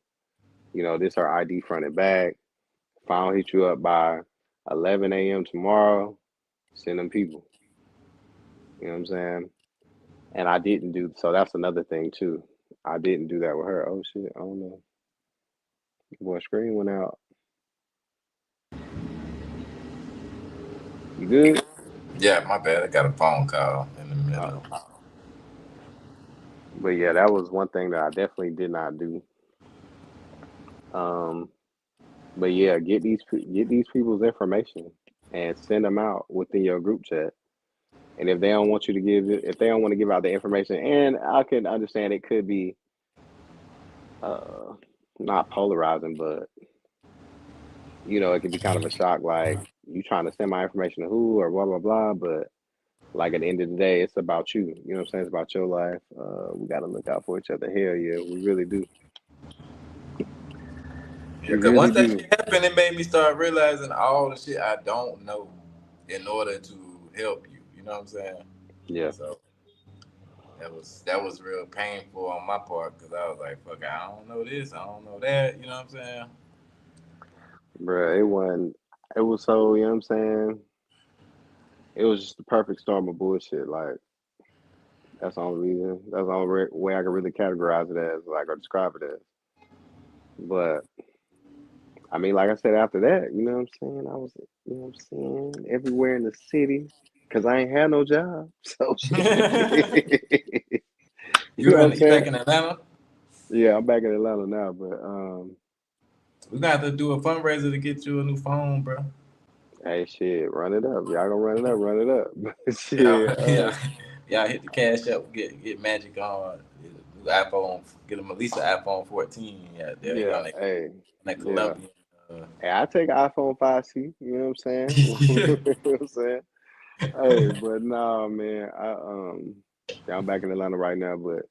This her ID front and back. If I don't hit you up by 11 a.m. tomorrow, send them people. You know what I'm saying? And I didn't do so. That's another thing too. I didn't do that with her. Oh shit! I don't know. Boy, screen went out. You good? Yeah, my bad. I got a phone call in the middle. Oh, but yeah, that was one thing that I definitely did not do. Um, but yeah, get these people's information and send them out within your group chat. And if they don't want you to give it, if they don't want to give out the information, and I can understand it could be uh not polarizing, but it could be kind of a shock, like you trying to send my information to who or blah blah blah. But like at the end of the day, it's about you. You know what I'm saying? It's about your life. We got to look out for each other. Hell yeah, we really do. Yeah, We because really once that do. shit happened, it made me start realizing all the shit I don't know in order to help you. You know what I'm saying? Yeah, So that was real painful on my part because I was like, fuck, I don't know this, I don't know that. You know what I'm saying? bro. It wasn't. It was so. You know what I'm saying? It was just the perfect storm of bullshit. Like that's the only reason. That's the only way I could really categorize it as, like, or describe it as. But I mean, like I said, after that, you know what I'm saying? I was, you know what I'm saying, everywhere in the city because I ain't had no job. So shit. You know what I'm You back saying? in Atlanta? Yeah, I'm back in Atlanta now, but We got to do a fundraiser to get you a new phone, bro. hey, shit, run it up. Y'all gonna run it up. Yeah, Shit, yeah, yeah. Hit the cash up, get Magic on, get a new iPhone, get them at least an iPhone 14. Yeah, there you go. yeah, hey, That yeah. Colombian. Uh, Hey, I take an iPhone 5C. You know what I'm saying? You know what I'm saying? Hey, but nah, man. Yeah, I'm back in Atlanta right now, but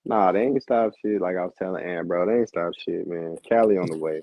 nah, they ain't stop shit. Like I was telling Ann, bro, they ain't stop shit, man. Cali on the way.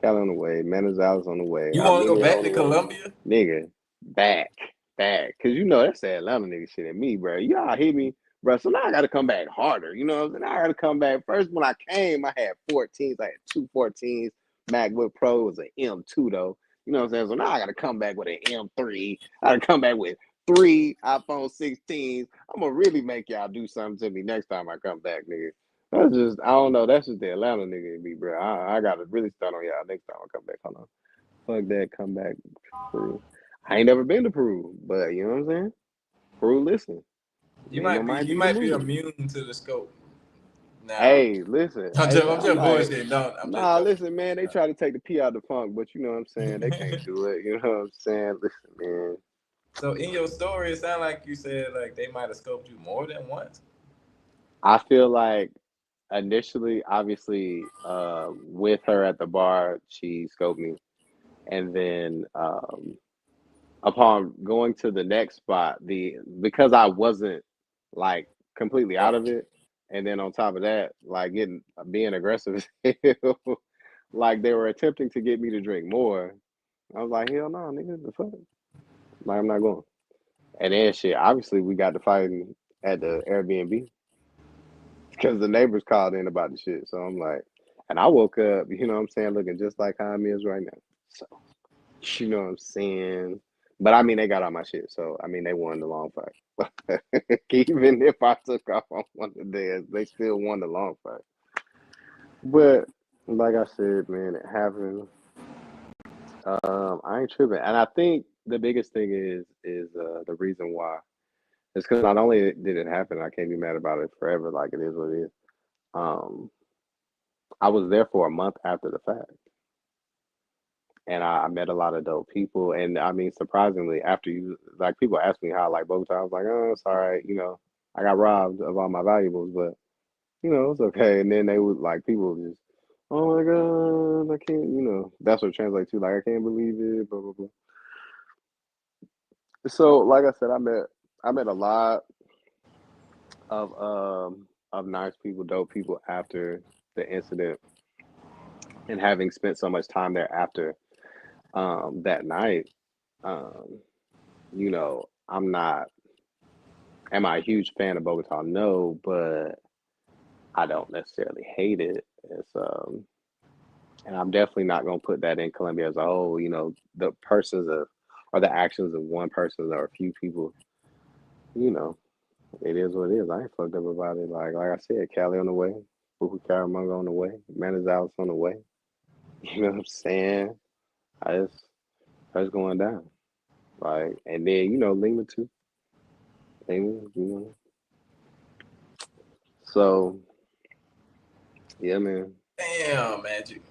Cali on the way. Manizales on the way. you want to go Armenia back on to the way. Colombia? Nigga, back, back. Cause that's that Atlanta nigga shit at me, bro. Y'all hit me, bro. So now I gotta come back harder. You know what I'm saying? I gotta come back. First, when I came, I had 14s. I had two 14s. MacBook Pro was an M2 though. You know what I'm saying? So now I gotta come back with an M3. I gotta come back with three iPhone 16s. I'm gonna really make y'all do something to me next time I come back, nigga. That's just, I don't know. That's just the Atlanta nigga in me, bro. I gotta really start on y'all next time I come back. Hold on. Fuck that, come back, Peru. I ain't never been to Peru, but you know what I'm saying? Peru, listen, may no might You be the might be move. immune to the scope. Now, Hey, listen, I'm I'm just like, bullshitting. No, I'm just nah, joking. listen, man, they try to take the P out the funk, but you know what I'm saying? They can't do it. You know what I'm saying? Listen, man. So in your story, it sounded like you said like they might have scoped you more than once. I feel like initially, obviously, with her at the bar, she scoped me. And then upon going to the next spot, because I wasn't like completely out of it, and then on top of that, like being aggressive, as hell, like they were attempting to get me to drink more. I was like, hell no, nigga, the fuck, like I'm not going. And then shit, obviously we got to fighting at the Airbnb because the neighbors called in about the shit. So I'm like, and I woke up, you know what I'm saying, looking just like how I'm is right now. So you know what I'm saying? But I mean, they got all my shit, so I mean, they won the long fight. Even if I took off on one of theirs, they still won the long fight. But like I said, man, it happened. I ain't tripping, and I think the biggest thing is the reason why. It's because not only did it happen, I can't be mad about it forever. Like it is what it is. Um, I was there for a month after the fact. And I met a lot of dope people. And I mean, surprisingly, after like, people ask me how I like Bogota, I was like, oh, it's all right. I got robbed of all my valuables, but it's okay. And then they would, like, people just, oh my God, I can't, that's what it translates to. Like, I can't believe it, blah, blah, blah. So, like I said, I met a lot of nice people, dope people after the incident, and having spent so much time there after that night, um, I'm not. Am I a huge fan of Bogota? No, but I don't necessarily hate it. And I'm definitely not gonna put that in Colombia as a whole. The persons of or the actions of one person or a few people. You know, it is what it is. I ain't fucked up about it. Like I said, Cali on the way, Bucaramanga on the way, Manizales on the way. You know what I'm saying? I just that's going down. Like, and then Lima too. Lima. So yeah, man. Damn, Magic.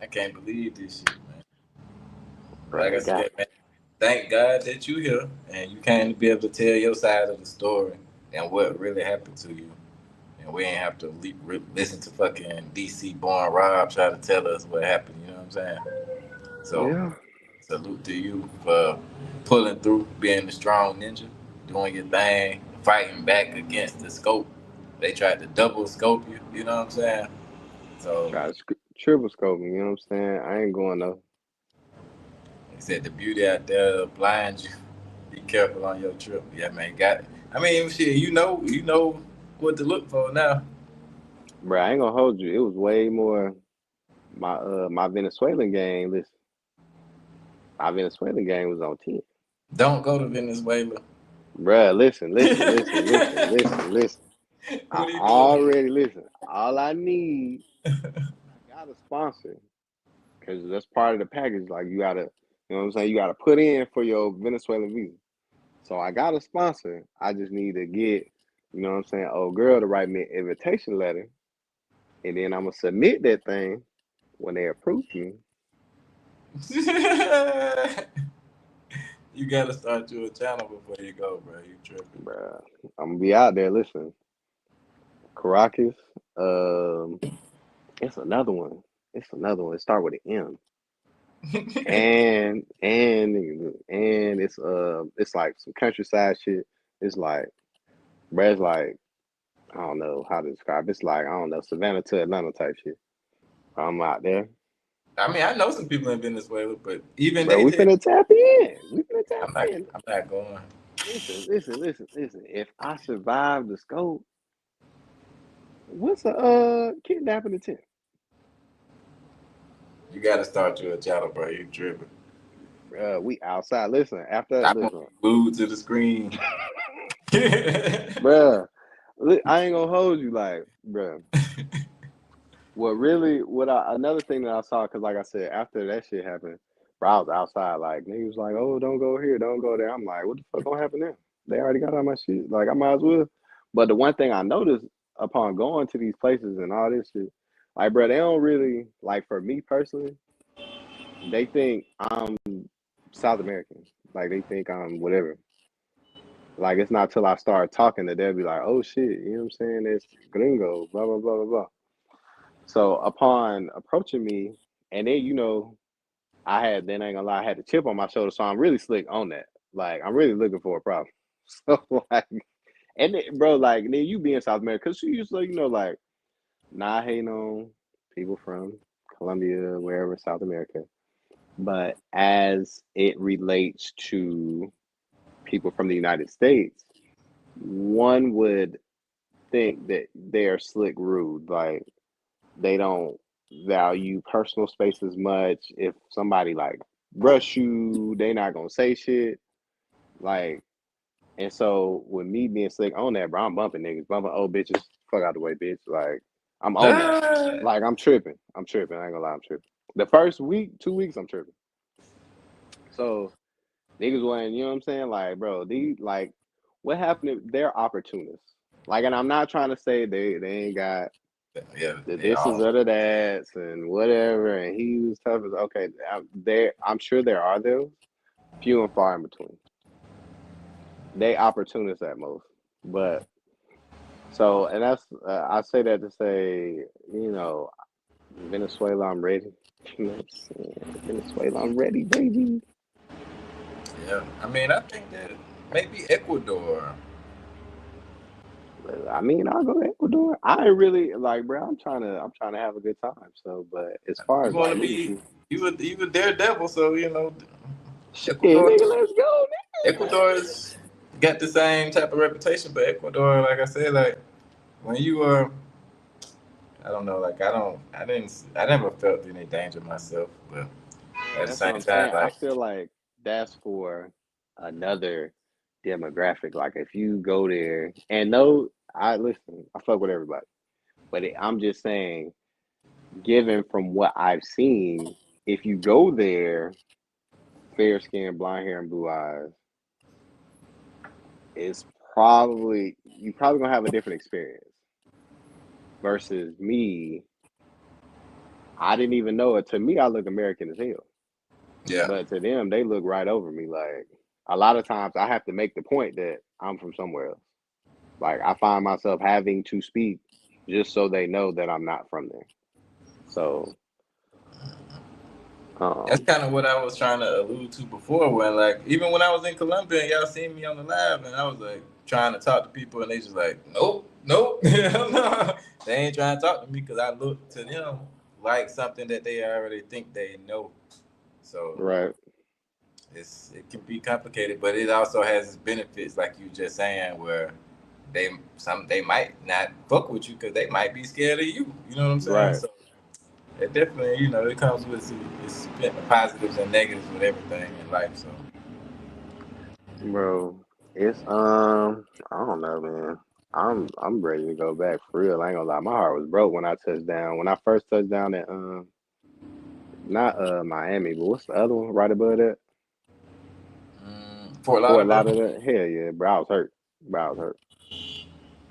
I can't believe this shit, man. But like Bro, I it got said, man, thank God that you here and you came to be able to tell your side of the story and what really happened to you. And we ain't have to listen to fucking DC Born Rob try to tell us what happened. You know what I'm saying? So yeah. salute to you for pulling through, being the strong ninja, doing your thing, fighting back against the scope. They tried to double scope you. You know what I'm saying? So Try to triple scope me, you know what I'm saying? I ain't going though. he said the beauty out there blinds you. Be careful on your trip. Yeah, man. Got it. I mean, shit. You know what to look for now. Bro, I ain't gonna hold you. It was way more my Venezuelan game. Listen, my Venezuelan game was on 10. Don't go to Venezuela. Bruh, listen. I What are you doing? already listen. All I need, I got a sponsor because that's part of the package. Like you gotta, you know what I'm saying? You gotta put in for your Venezuelan visa. So I got a sponsor. I just need to get, you know what I'm saying, old girl to write me an invitation letter, and then I'm gonna submit that thing when they approve me. You gotta start your channel before you go, bro. You tripping. Bruh, I'm gonna be out there. Listen, Caracas. Um, it's another one. It's another one. It start with an M. And it's like some countryside shit. It's like, bruh, it's like I don't know how to describe it. It's like I don't know, Savannah to Atlanta type shit. I'm out there. I mean, I know some people in Venezuela, but even Bro, they we tell finna tap in. We finna tap I'm not. in. I'm not going. Listen. If I survive the scope, what's a kidnapping attempt? You gotta start your channel, bro. You tripping. We outside. Listen, after I want listen, glued to the screen. bruh. I ain't gonna hold you like, bruh. Another thing that I saw, because like I said, after that shit happened, bro, I was outside, like, niggas was like, oh, don't go here, don't go there. I'm like, what the fuck gonna happen now? They already got all my shit. Like, I might as well. But the one thing I noticed upon going to these places and all this shit, like, bro, they don't really, like, for me personally, they think I'm South American. Like, they think I'm whatever. Like, it's not till I start talking that they'll be like, oh shit, you know what I'm saying? It's gringo, blah, blah, blah, blah, blah. So upon approaching me, and then then I ain't gonna lie, I had the chip on my shoulder, so I'm really slick on that. Like I'm really looking for a problem. So like, and then, bro, like then you be in South America, cause you usually like not hating on people from Colombia, wherever South America, but as it relates to people from the United States, one would think that they are slick rude, like they don't value personal space as much. If somebody like rush you, they not gonna say shit. Like, and so with me being slick on that, bro, I'm bumping niggas, bumping old bitches, fuck out the way, bitch. Like, I'm on that. Ah, Like, I'm tripping. I'm tripping. I ain't gonna lie, I'm tripping. The first week, 2 weeks, I'm tripping. So niggas wasn't, you know what I'm saying? Like, bro, these like what happened if they're opportunists. Like, and I'm not trying to say they ain't got yeah, the they this is all. other dads and whatever, and he was tough as okay. I'm sure there are those, few and far in between. They opportunists at most, but so and that's I say that to say, Venezuela, I'm ready. You know what I'm saying? Venezuela, I'm ready, baby. Yeah, I mean, I think that maybe Ecuador. I mean, I'll go to Ecuador. I ain't really like, bro. I'm trying to have a good time. So, but as far You as want like to niggas, be you a daredevil, so shit, Ecuador. nigga, let's go, Ecuador's got the same type of reputation, but Ecuador, like I said, like when you are, I don't know, like I never felt any danger myself, but man. at the That's what same I'm time, saying. I like feel like that's for another demographic. Like if you go there and no, I listen. I fuck with everybody, but I'm just saying, given from what I've seen, if you go there, fair skin, blonde hair, and blue eyes, it's probably you probably gonna have a different experience versus me. I didn't even know it. To me, I look American as hell. Yeah. But to them, they look right over me. Like a lot of times I have to make the point that I'm from somewhere else. Like I find myself having to speak just so they know that I'm not from there. So That's um kind of what I was trying to allude to before. When like even when I was in Colombia, and y'all seen me on the live, and I was like trying to talk to people, and they just like, nope, nope, no. They ain't trying to talk to me because I look to them like something that they already think they know. So right, it can be complicated, but it also has its benefits, like you just saying, where they might not fuck with you because they might be scared of you. You know what I'm saying? right, So it definitely, it comes with its positives and negatives with everything in life. So bro. It's I don't know, man. I'm ready to go back for real. I ain't gonna lie. My heart was broke when I touched down. When I first touched down at not Miami, but what's the other one right above that? Fort Fort Lauderdale. Lauderdale. Hell yeah, bro. I was hurt. Bro, I was hurt.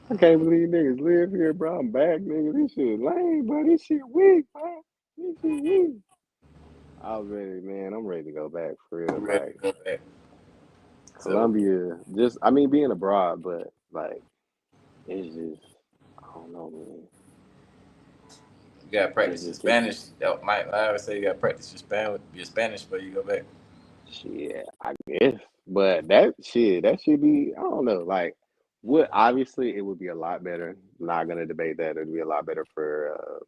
I can't believe niggas live here, bro. I'm back, nigga. This shit lame, bro. This shit weak, bro. This shit weak. I was ready, man. I'm ready to go back for real. I'm ready to Like go back. So Colombia, just I mean being abroad, but like it's just I don't know, man. you gotta It's practice your just Spanish. That might I always say you gotta practice your Spanish before you go back. shit, I guess. But that should be I don't know, like what obviously it would be a lot better. Not gonna debate that. It'd be a lot better for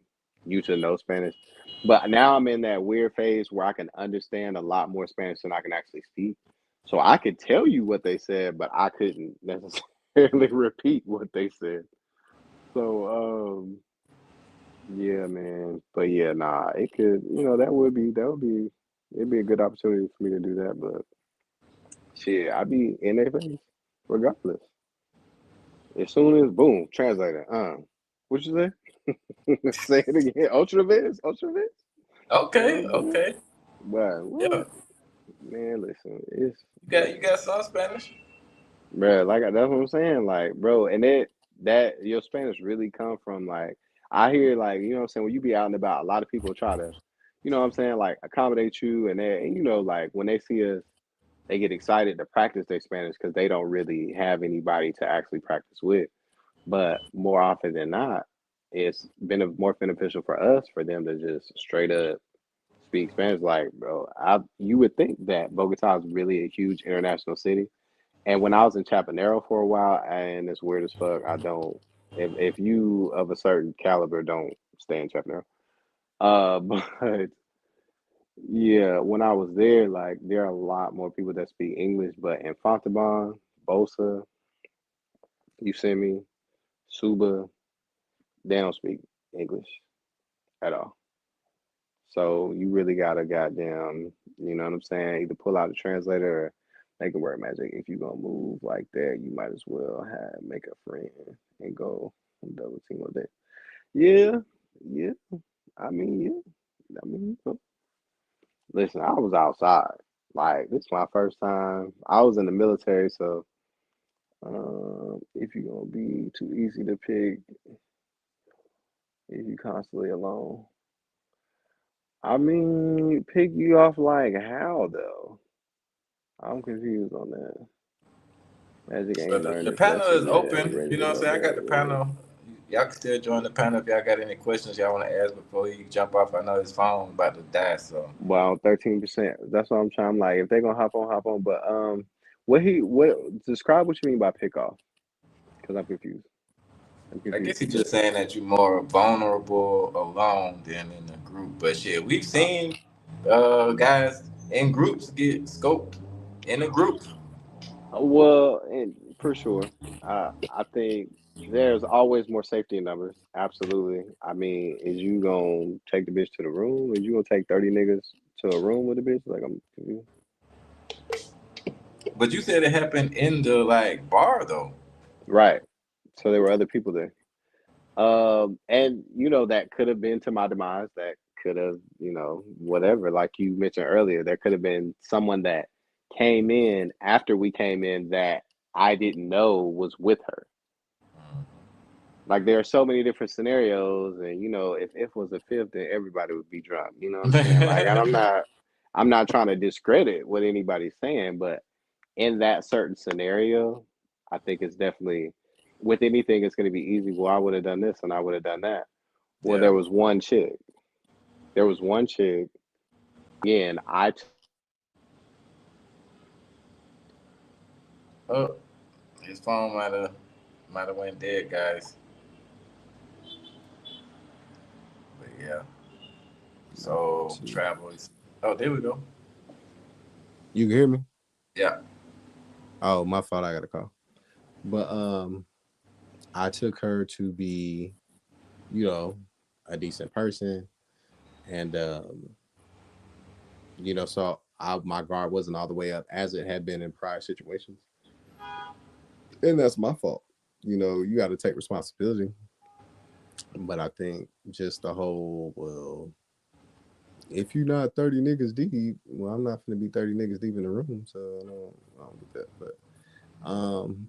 you to know Spanish. But now I'm in that weird phase where I can understand a lot more Spanish than I can actually speak. So I could tell you what they said, but I couldn't necessarily repeat what they said. So yeah, man. But yeah, nah, it could, it'd be a good opportunity for me to do that. But shit, I'd be in their face regardless. As soon as boom, translator. What you say? Say it again. Ultravis, Ultravis. Okay, Man, okay. but Yeah. what? Man, listen, it's You got man, some Spanish? bro. Like that's what I'm saying. Like, bro, and that your Spanish really come from like I hear like you know what I'm saying when you be out and about, a lot of people try to, you know what I'm saying, like accommodate you, and like when they see us, they get excited to practice their Spanish because they don't really have anybody to actually practice with. But more often than not, it's been more beneficial for us for them to just straight up speak Spanish. Like, bro, you would think that Bogota is really a huge international city. And when I was in Chapanero for a while, and it's weird as fuck, I don't. If you of a certain caliber don't stay in Chapanero. But yeah, when I was there, like there are a lot more people that speak English. But in Fontabon, Bosa, you see me, Suba, they don't speak English at all. So you really gotta goddamn, you know what I'm saying? Either pull out a translator or make it work magic. If you gonna move like that, you might as well make a friend and go double team with it. Yeah, yeah. I mean, yeah. I mean, listen, I was outside. Like this is my first time. I was in the military, so if you're gonna be too easy to pick, if you constantly alone. I mean, pick you off like how though? I'm confused on that. Magic So ain't the learned its panel lesson is yet. open. Ready You to know what I'm go saying? I got back. the Yeah. panel. Y'all can still join the panel if y'all got any questions y'all want to ask before he jump off. I know his phone about to die, so Well, 13%. That's what I'm trying. I'm like, if they're gonna hop on, hop on. But what describe what you mean by pick off? Because I'm confused. I'm I confused guess he's as just shit. saying that you're more vulnerable alone than in a group. But shit, we've Uh, seen guys in groups get scoped in a group. well, and for sure. I think there's always more safety in numbers. Absolutely. I mean, is you gonna take the bitch to the room? Is you gonna take 30 niggas to a room with a bitch? Like I'm confused. But you said it happened in the like bar though. Right. So there were other people there. And that could have been to my demise. That could have, whatever. Like you mentioned earlier, there could have been someone that came in after we came in that I didn't know was with her. like there are so many different scenarios, and if was a fifth, then everybody would be drunk. You know what I'm saying? Like, and I'm not trying to discredit what anybody's saying, but in that certain scenario, I think it's definitely with anything, it's going to be easy. Well, I would have done this and I would have done that. Well, Yeah. there was one chick. There was one chick. Yeah, and Oh, his phone might have went dead, guys. But yeah. So See. travels. Oh, there we go. You can hear me? Yeah. Oh, my fault. I got a call. But I took her to be, you know, a decent person, and so my guard wasn't all the way up as it had been in prior situations, and that's my fault. You got to take responsibility. But I think just the whole, well, if you're not 30 niggas deep, well, I'm not gonna be 30 niggas deep in the room, so I don't get that. But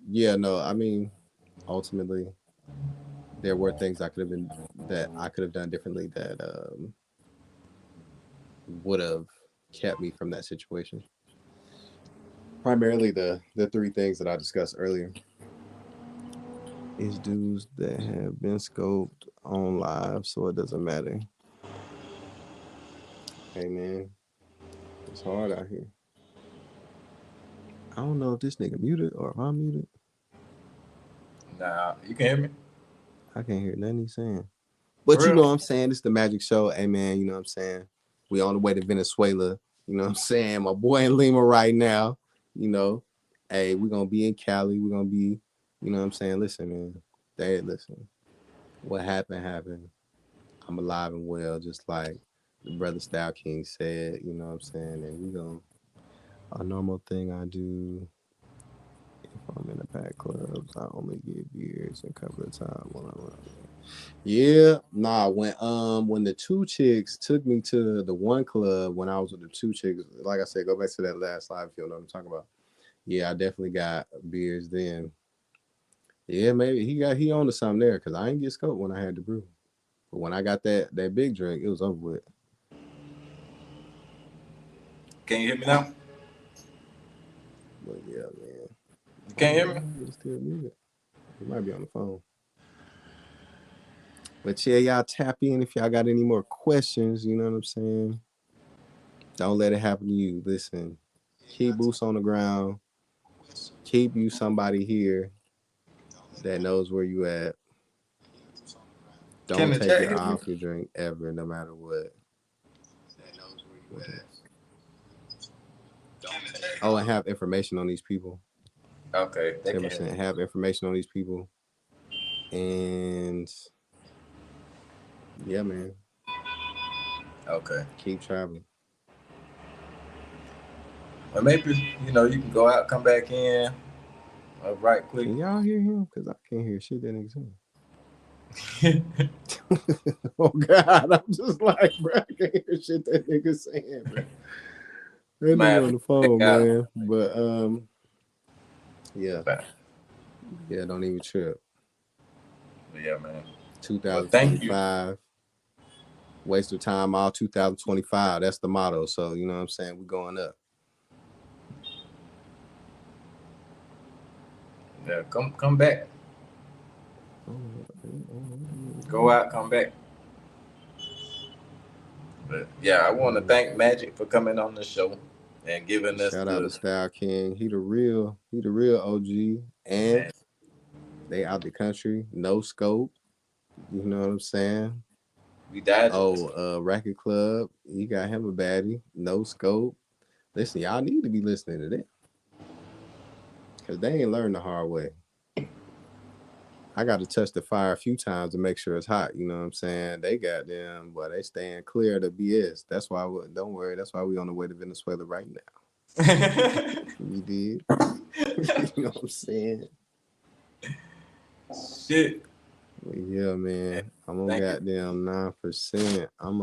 yeah, no, I mean, ultimately, there were things I could have done differently that would have kept me from that situation. Primarily the three things that I discussed earlier is dudes that have been scoped on live, so it doesn't matter. Hey man, it's hard out here. I don't know if this nigga muted or if I'm muted. Nah, you can hear me? I can't hear nothing he's saying. For But you know real? what I'm saying? It's the magic show. Hey man, you know what I'm saying? We on the way to Venezuela. You know what I'm saying? My boy in Lima right now. You know, hey, we're gonna be in Cali. We're gonna be, you know what I'm saying? Listen, man. Listen. What happened. I'm alive and well, just like the brother Style King said, you know what I'm saying? And we gonna a normal thing I do if I'm in the pack clubs, I only get beers and cover the time when I'm around. Yeah, nah. When the two chicks took me to the one club when I was with the two chicks, like I said, go back to that last slide if you know what I'm talking about. Yeah, I definitely got beers then. Yeah, maybe he owned to something there because I ain't get scoped when I had the brew. But when I got that big drink, it was over with. Can you hear me now? But yeah, man. You I can't don't hear know me? how he's still muted. He might be on the phone. But yeah, y'all tap in if y'all got any more questions. You know what I'm saying? Don't let it happen to you. Listen, keep boots on the ground. Keep you somebody here that knows where you at. Can Don't the take chat your hear eye me? off your drink ever, no matter what. What else? Oh, and have information on these people. Okay, they can hear me. 10% have information on these people. And yeah, man, Okay. keep traveling. Well, maybe, you can go out, come back in, right quick. Can y'all hear him? Because I can't hear shit that nigga saying. Oh God, I'm just like, bro, I can't hear shit that nigga saying, bro. That Might nigga have on to the check phone, out. man. But yeah, But don't even trip. yeah, man. Well, thank you. 2025, waste of time all 2025. That's the motto. So you know what I'm saying? We're going up. Yeah, come back. Go out, come back. But yeah, I want to thank Magic for coming on the show and giving us Shout out to the Style King. He the real OG. And man. they out the country. No scope. You know what I'm saying? We died. Oh, Racket Club. He got him a baddie. No scope. Listen, y'all need to be listening to them. Cause they ain't learned the hard way. I got to touch the fire a few times to make sure it's hot. You know what I'm saying? They got them, but they staying clear of the BS. That's why don't worry. That's why we on the way to Venezuela right now. You did. You know what I'm saying? Shit. But yeah, man. I'm on Thank you. goddamn 9%. I'm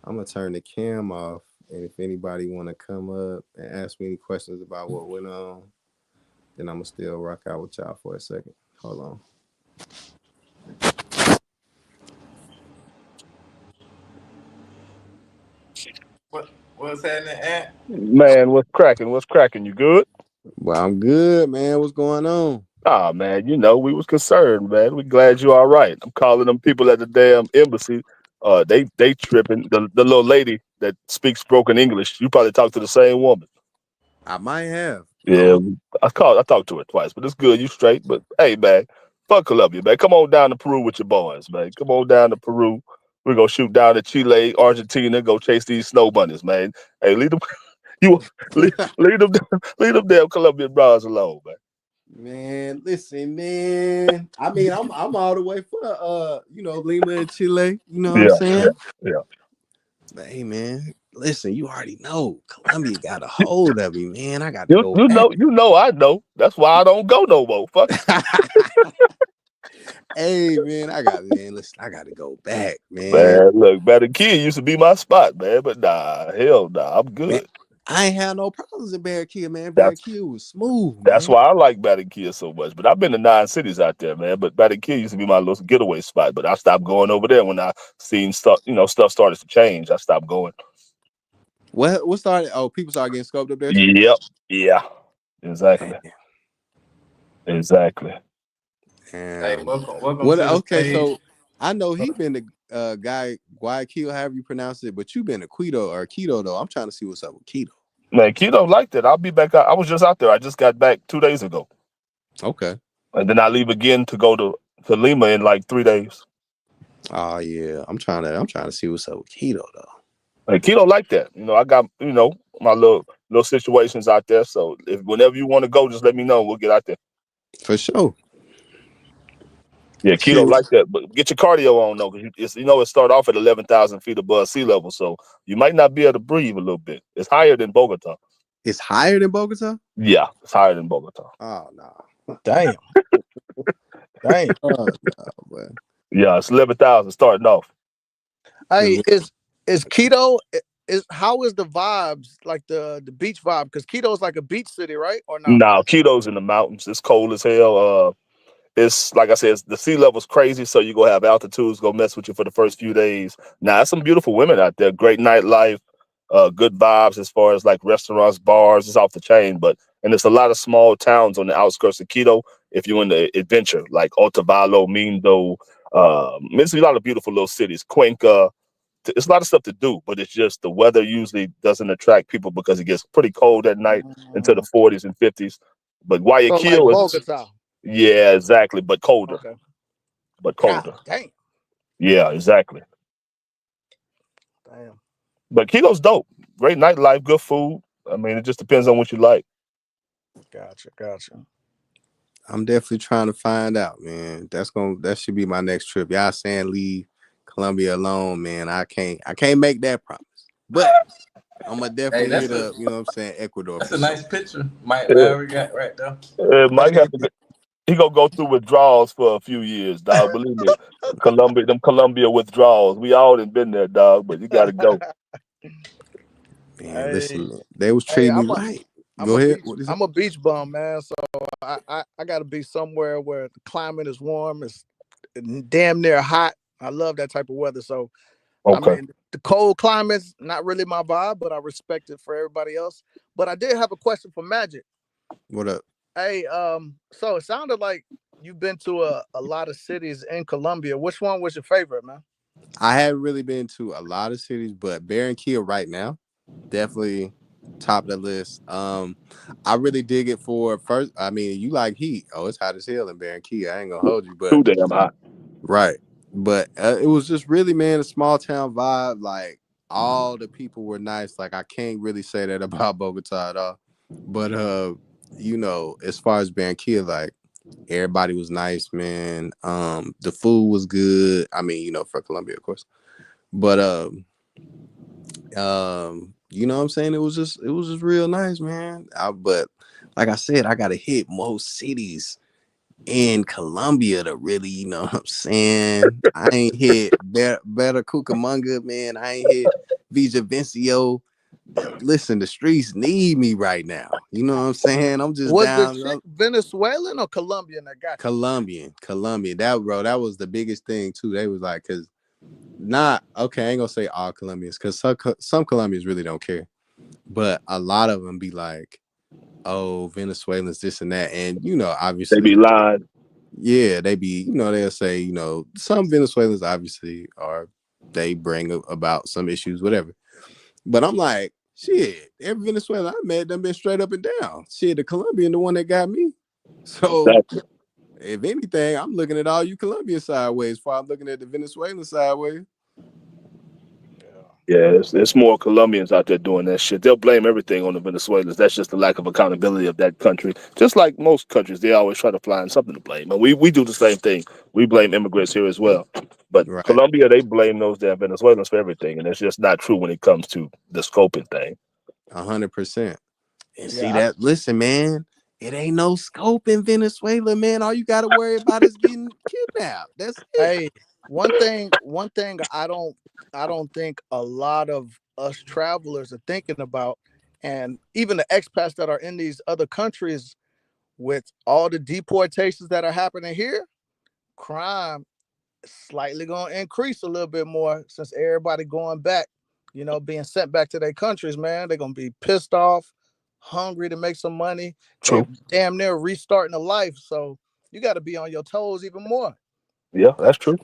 gonna turn the cam off, and if anybody want to come up and ask me any questions about what went on, then I'm gonna still rock out with y'all for a second. Hold on. What's happening, Ant? Man, what's cracking? What's cracking? You good? Well, I'm good, man. What's going on? Ah, man, we was concerned, man. We glad you all right. I'm calling them people at the damn embassy. They tripping. The little lady that speaks broken English. You probably talked to the same woman. I might have. Yeah, I talked to her twice, but it's good. You straight. But hey, man, fuck Colombia, man. Come on down to Peru with your boys, man. Come on down to Peru. We're gonna shoot down to Chile, Argentina, go chase these snow bunnies, man. Hey, leave them you leave them leave them damn Colombian bras alone, man. Man, listen, man. I mean, I'm all the way for Lima and Chile. You know what I'm Yeah, saying? yeah. But hey, man, listen. You already know Colombia got a hold of me, man. I got to You go you back. know I know. That's why I don't go no more. Fuck. Hey, man, listen. I got to go back, man. Man, look, Barranquilla used to be my spot, man. But nah, hell nah, I'm Man, good. I ain't had no problems in Barranquilla, man. That's Barranquilla was smooth, that's man. why I like Barranquilla so much. But I've been to 9 cities out there, man. But Barranquilla used to be my little getaway spot. But I stopped going over there when I seen stuff started to change. I stopped going. What started? Oh, people started getting scoped up there too. Yep. Yeah. Exactly. Damn. Exactly. Hey, welcome What? to the Okay, stage. so I know he been the guy Guayaquil, however you pronounce it, but you been to Quito or Quito though. I'm trying to see what's up with Quito. Man, Keto liked it. I'll be back out. I was just out there. I just got back 2 days ago. Okay. And then I leave again to go to Lima in like 3 days. Oh yeah, I'm trying to see what's up with Quito though. Like Keto like that. I got my little situations out there. So if whenever you want to go, just let me know. We'll get out there. For sure. Yeah, Keto Shit. like that. But get your cardio on though, because it start off at 11,000 feet above sea level, so you might not be able to breathe a little bit. It's higher than Bogota. It's higher than Bogota? Yeah, it's higher than Bogota. Oh no. Damn. Damn. Oh no, man. Yeah, it's 11,000 starting off. Hey, is Quito how is the vibes like the beach vibe? Because Quito is like a beach city, right? Or not? No, Quito's in the mountains. It's cold as hell. It's like I said, the sea level's crazy, so you're gonna have altitudes go mess with you for the first few days. Now, there's some beautiful women out there, great nightlife, good vibes as far as like restaurants, bars. It's off the chain, and there's a lot of small towns on the outskirts of Quito. If you're into adventure, like Otavalo, Mindo, there's a lot of beautiful little cities. Cuenca, it's a lot of stuff to do, but it's just the weather usually doesn't attract people because it gets pretty cold at night into the 40s and 50s. But So like Guayaquil is. Bogota. Yeah, exactly, but colder. Okay. But God colder. damn. Yeah, exactly. Damn. But Quito's dope. Great nightlife, good food. I mean, it just depends on what you like. Gotcha. I'm definitely trying to find out, man. That should be my next trip. Y'all saying leave Colombia alone, man. I can't make that promise. But I'm gonna definitely hit up, you know what I'm saying, Ecuador. That's for a nice sure. picture Mike Lowry got right there. Mike have to. He gonna go through withdrawals for a few years, dog. Believe me, Colombia withdrawals. We all done been there, dog. But you gotta go. Man, listen, they was treating me right. I'm Go ahead. I'm a beach bum, man. So I gotta be somewhere where the climate is warm, it's damn near hot. I love that type of weather. So Okay. I mean, the cold climate's not really my vibe, but I respect it for everybody else. But I did have a question for Magic. What up? Hey, so it sounded like you've been to a lot of cities in Colombia. Which one was your favorite, man? I haven't really been to a lot of cities, but Barranquilla right now, definitely top of the list. I really dig it for first. I mean, you like heat. Oh, it's hot as hell in Barranquilla. I ain't gonna hold you, but Too damn hot. right. But it was just really, man, a small town vibe. Like all the people were nice. Like I can't really say that about Bogota at all. But as far as Barranquilla, like everybody was nice, man. The food was good. I mean, for Colombia, of course. But you know what I'm saying? It was just real nice, man. But like I said, I gotta hit most cities in Colombia to really, you know what I'm saying? I ain't hit better Cucamonga, man. I ain't hit Villavicencio. listen, the streets need me right now. You know what I'm saying? I'm just Was the down. chick Venezuelan or Colombian that got you? Colombian. That was the biggest thing too. They was like, cause not okay. I ain't gonna say all Colombians, cause some Colombians really don't care, but a lot of them be like, oh, Venezuelans, this and that, and They be obviously, lying. yeah, they be, they'll say, some Venezuelans obviously they bring about some issues, whatever. But I'm like, shit, every Venezuelan I met done been straight up and down. Shit, the Colombian, the one that got me. So Exactly. if anything, I'm looking at all you Colombian sideways before I'm looking at the Venezuelan sideways. Yeah, it's more Colombians out there doing that shit. They'll blame everything on the Venezuelans. That's just the lack of accountability of that country. Just like most countries, they always try to find something to blame. And we do the same thing. We blame immigrants here as well. But Right. Colombia, they blame those damn Venezuelans for everything. And it's just not true when it comes to the scoping thing. 100%. And see Yeah, that, listen, man, it ain't no scope in Venezuela, man. All you got to worry about is getting kidnapped. That's it. hey, one thing I don't think a lot of us travelers are thinking about, and even the expats that are in these other countries, with all the deportations that are happening here, crime is slightly going to increase a little bit more since everybody going back, being sent back to their countries, man. They're going to be pissed off, hungry to make some money. They True. damn near restarting a life. So you got to be on your toes even more. Yeah, that's true.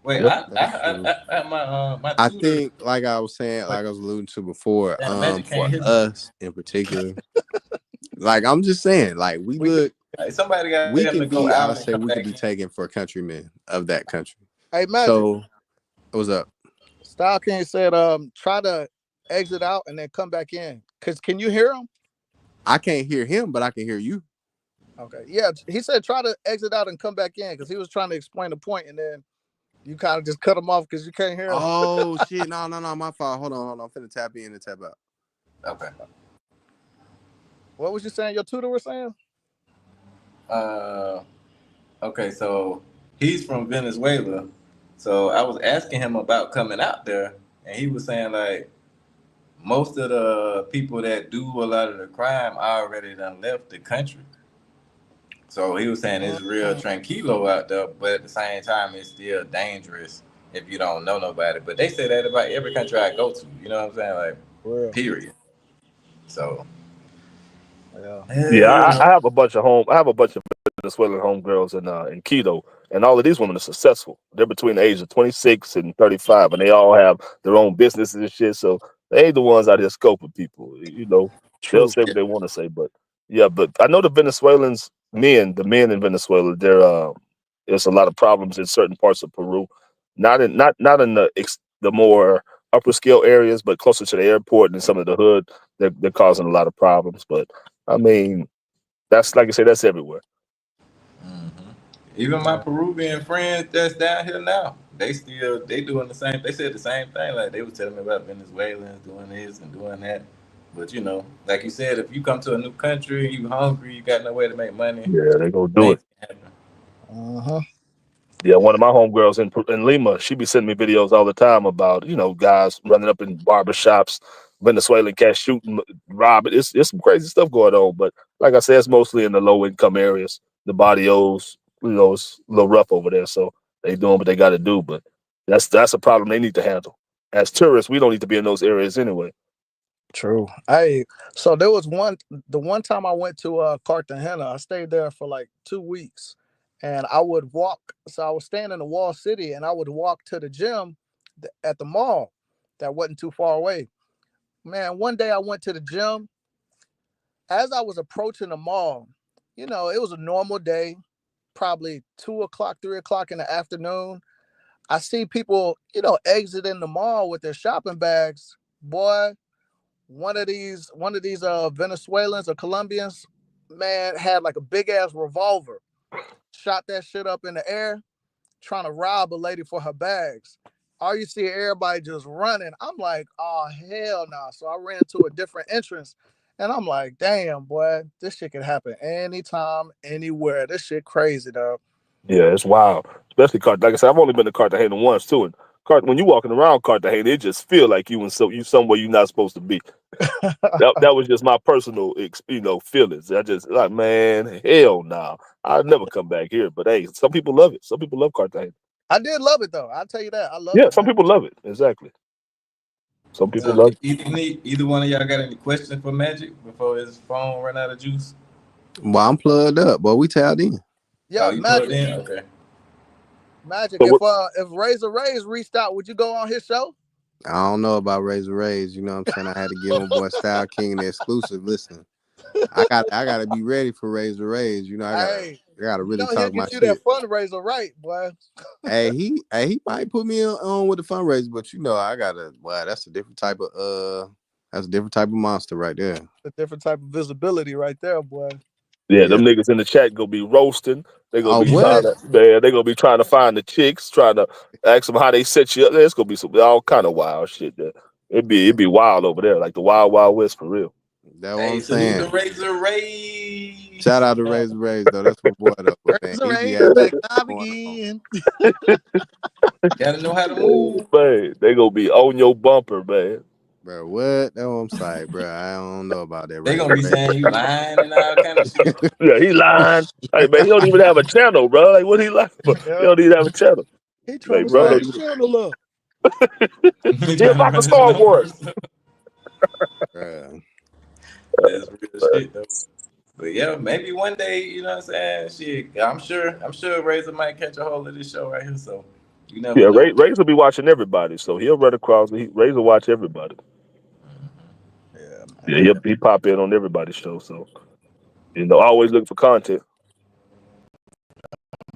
Wait, Yep. my I tutor. think, like I was saying, like I was alluding to before, Damn, Magic for can't hear me. us in particular, like I'm just saying, like we look, Like, somebody got we him can to go be, out I'll and say come we can back be in. taken for countrymen of that country. Hey, Magic, So what's up? Style King said, try to exit out and then come back in. Can you hear him? I can't hear him, but I can hear you. Okay. Yeah, he said try to exit out and come back in because he was trying to explain the point, and then you kind of just cut him off because you can't hear him. Oh shit! No, my fault. Hold on. I'm finna tap in and tap out. Okay. What was you saying? Your tutor was saying? Okay, so he's from Venezuela. So I was asking him about coming out there, and he was saying like most of the people that do a lot of the crime already done left the country. So he was saying it's real tranquilo out there, but at the same time, it's still dangerous if you don't know nobody. But they say that about every country I go to. You know what I'm saying? Like, Real. period. So, Yeah, I have a bunch of Venezuelan homegirls in Quito, and all of these women are successful. They're between the age of 26 and 35, and they all have their own businesses and shit. So they ain't the ones out here scoping people. They'll say what they want to say, but yeah. But I know the Venezuelans, the men in Venezuela, there's a lot of problems in certain parts of Peru, not in the more upper scale areas, but closer to the airport and some of the hood. They're causing a lot of problems, but I mean, that's like I said, that's everywhere. Even my Peruvian friends that's down here now, they doing the same. They said the same thing. Like they was telling me about Venezuelans doing this and doing that. But like you said, if you come to a new country, you hungry, you got no way to make money. Yeah, they gonna do it. Uh-huh. Yeah, one of my homegirls in Lima, she be sending me videos all the time about guys running up in barbershops, Venezuelan cats shooting, robbing. It's some crazy stuff going on. But like I said, it's mostly in the low income areas. The barrios, it's a little rough over there. So they doing what they got to do. But that's a problem they need to handle. As tourists, we don't need to be in those areas anyway. True. So there was the one time I went to Cartagena, I stayed there for like 2 weeks, and I would walk. So I was staying in the wall city, and I would walk to the gym at the mall that wasn't too far away. Man, one day I went to the gym. As I was approaching the mall, it was a normal day, probably 2 o'clock, 3 o'clock in the afternoon. I see people, exiting the mall with their shopping bags. Boy, one of these Venezuelans or Colombians, man, had like a big ass revolver, shot that shit up in the air, trying to rob a lady for her bags. All you see everybody just running. I'm like, oh hell no. So I ran to a different entrance, and I'm like, damn boy, this shit can happen anytime, anywhere. This shit crazy, dog. Yeah, it's wild. Especially like I said, I've only been to Cartagena once too, and When you walking around Cartagena, it just feel like you somewhere you're not supposed to be. That was just my personal, feelings. I just like, man, hell no, I'll never come back here. But hey, some people love it. Some people love Cartagena. I did love it though. I'll tell you that. I loved Yeah, it, some man. people love it. Exactly. Some people So love it. either one of y'all got any questions for Magic before his phone run out of juice? Well, I'm plugged up, but we tapped in. Yo, You plugged Magic. in? Okay. Magic. So If Razor Ray's reached out, would you go on his show? I don't know about Razor Rays. You know what I'm saying? I had to give my boy Style King the exclusive. Listen, I gotta be ready for Razor Rays. You know, I gotta really he'll talk my get you shit. that fundraiser right, boy. Hey, he might put me on with the fundraiser, but you know, I gotta. Well, that's a different type of monster right there. A different type of visibility right there, boy. Yeah, them niggas in the chat gonna be roasting. They gonna Oh, be what? they gonna be trying to find the chicks, trying to ask them how they set you up. There's gonna be all kind of wild shit there. It'd be wild over there, like the Wild Wild West for real. That's what Hey, I'm salute the saying. Razor Ray. Shout out to Razor Rays though. That's my boy though. Man, Razor he Ray be is having back shit live going on. again. Gotta know how to move. Man, they gonna be on your bumper, man. Bro, what? That's what I'm saying, bro. I don't know about that. They Razor gonna be Rays. saying you lying and all kind of shit. Yeah, he lying. Hey man, he don't even have a channel, bro. Like what he lying for? He don't even have a channel. He trying Like, to bro, start don't his even... channel up. He about to Star Wars. Bruh. That's real shit though. But yeah, maybe one day, you know what I'm saying? Shit, I'm sure Razor might catch a hold of this show right here. So you never Yeah, know. Razor be watching everybody, so he'll run across. Razor watch everybody. Yeah, man. Yeah, he pop in on everybody's show, so always look for content.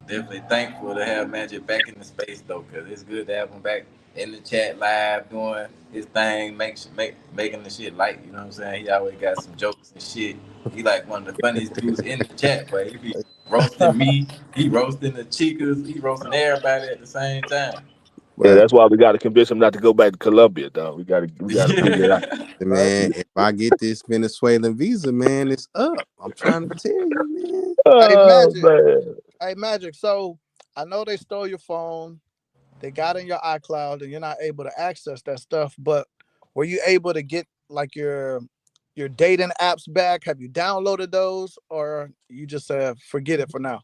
Definitely thankful to have Magic back in the space though, because it's good to have him back in the chat live doing his thing, making the shit light. You know what I'm saying? He always got some jokes and shit. He like one of the funniest dudes in the chat, but he be roasting me, he roasting the chicas, he roasting everybody at the same time. Yeah, that's why we got to convince him not to go back to Colombia, dog. We got to figure it out. Man, if I get this Venezuelan visa, man, it's up. I'm trying to tell you, man. Hey, Oh, Magic. man. Hey, Magic. So I know they stole your phone. They got in your iCloud, and you're not able to access that stuff. But were you able to get like your dating apps back? Have you downloaded those, or you just forget it for now?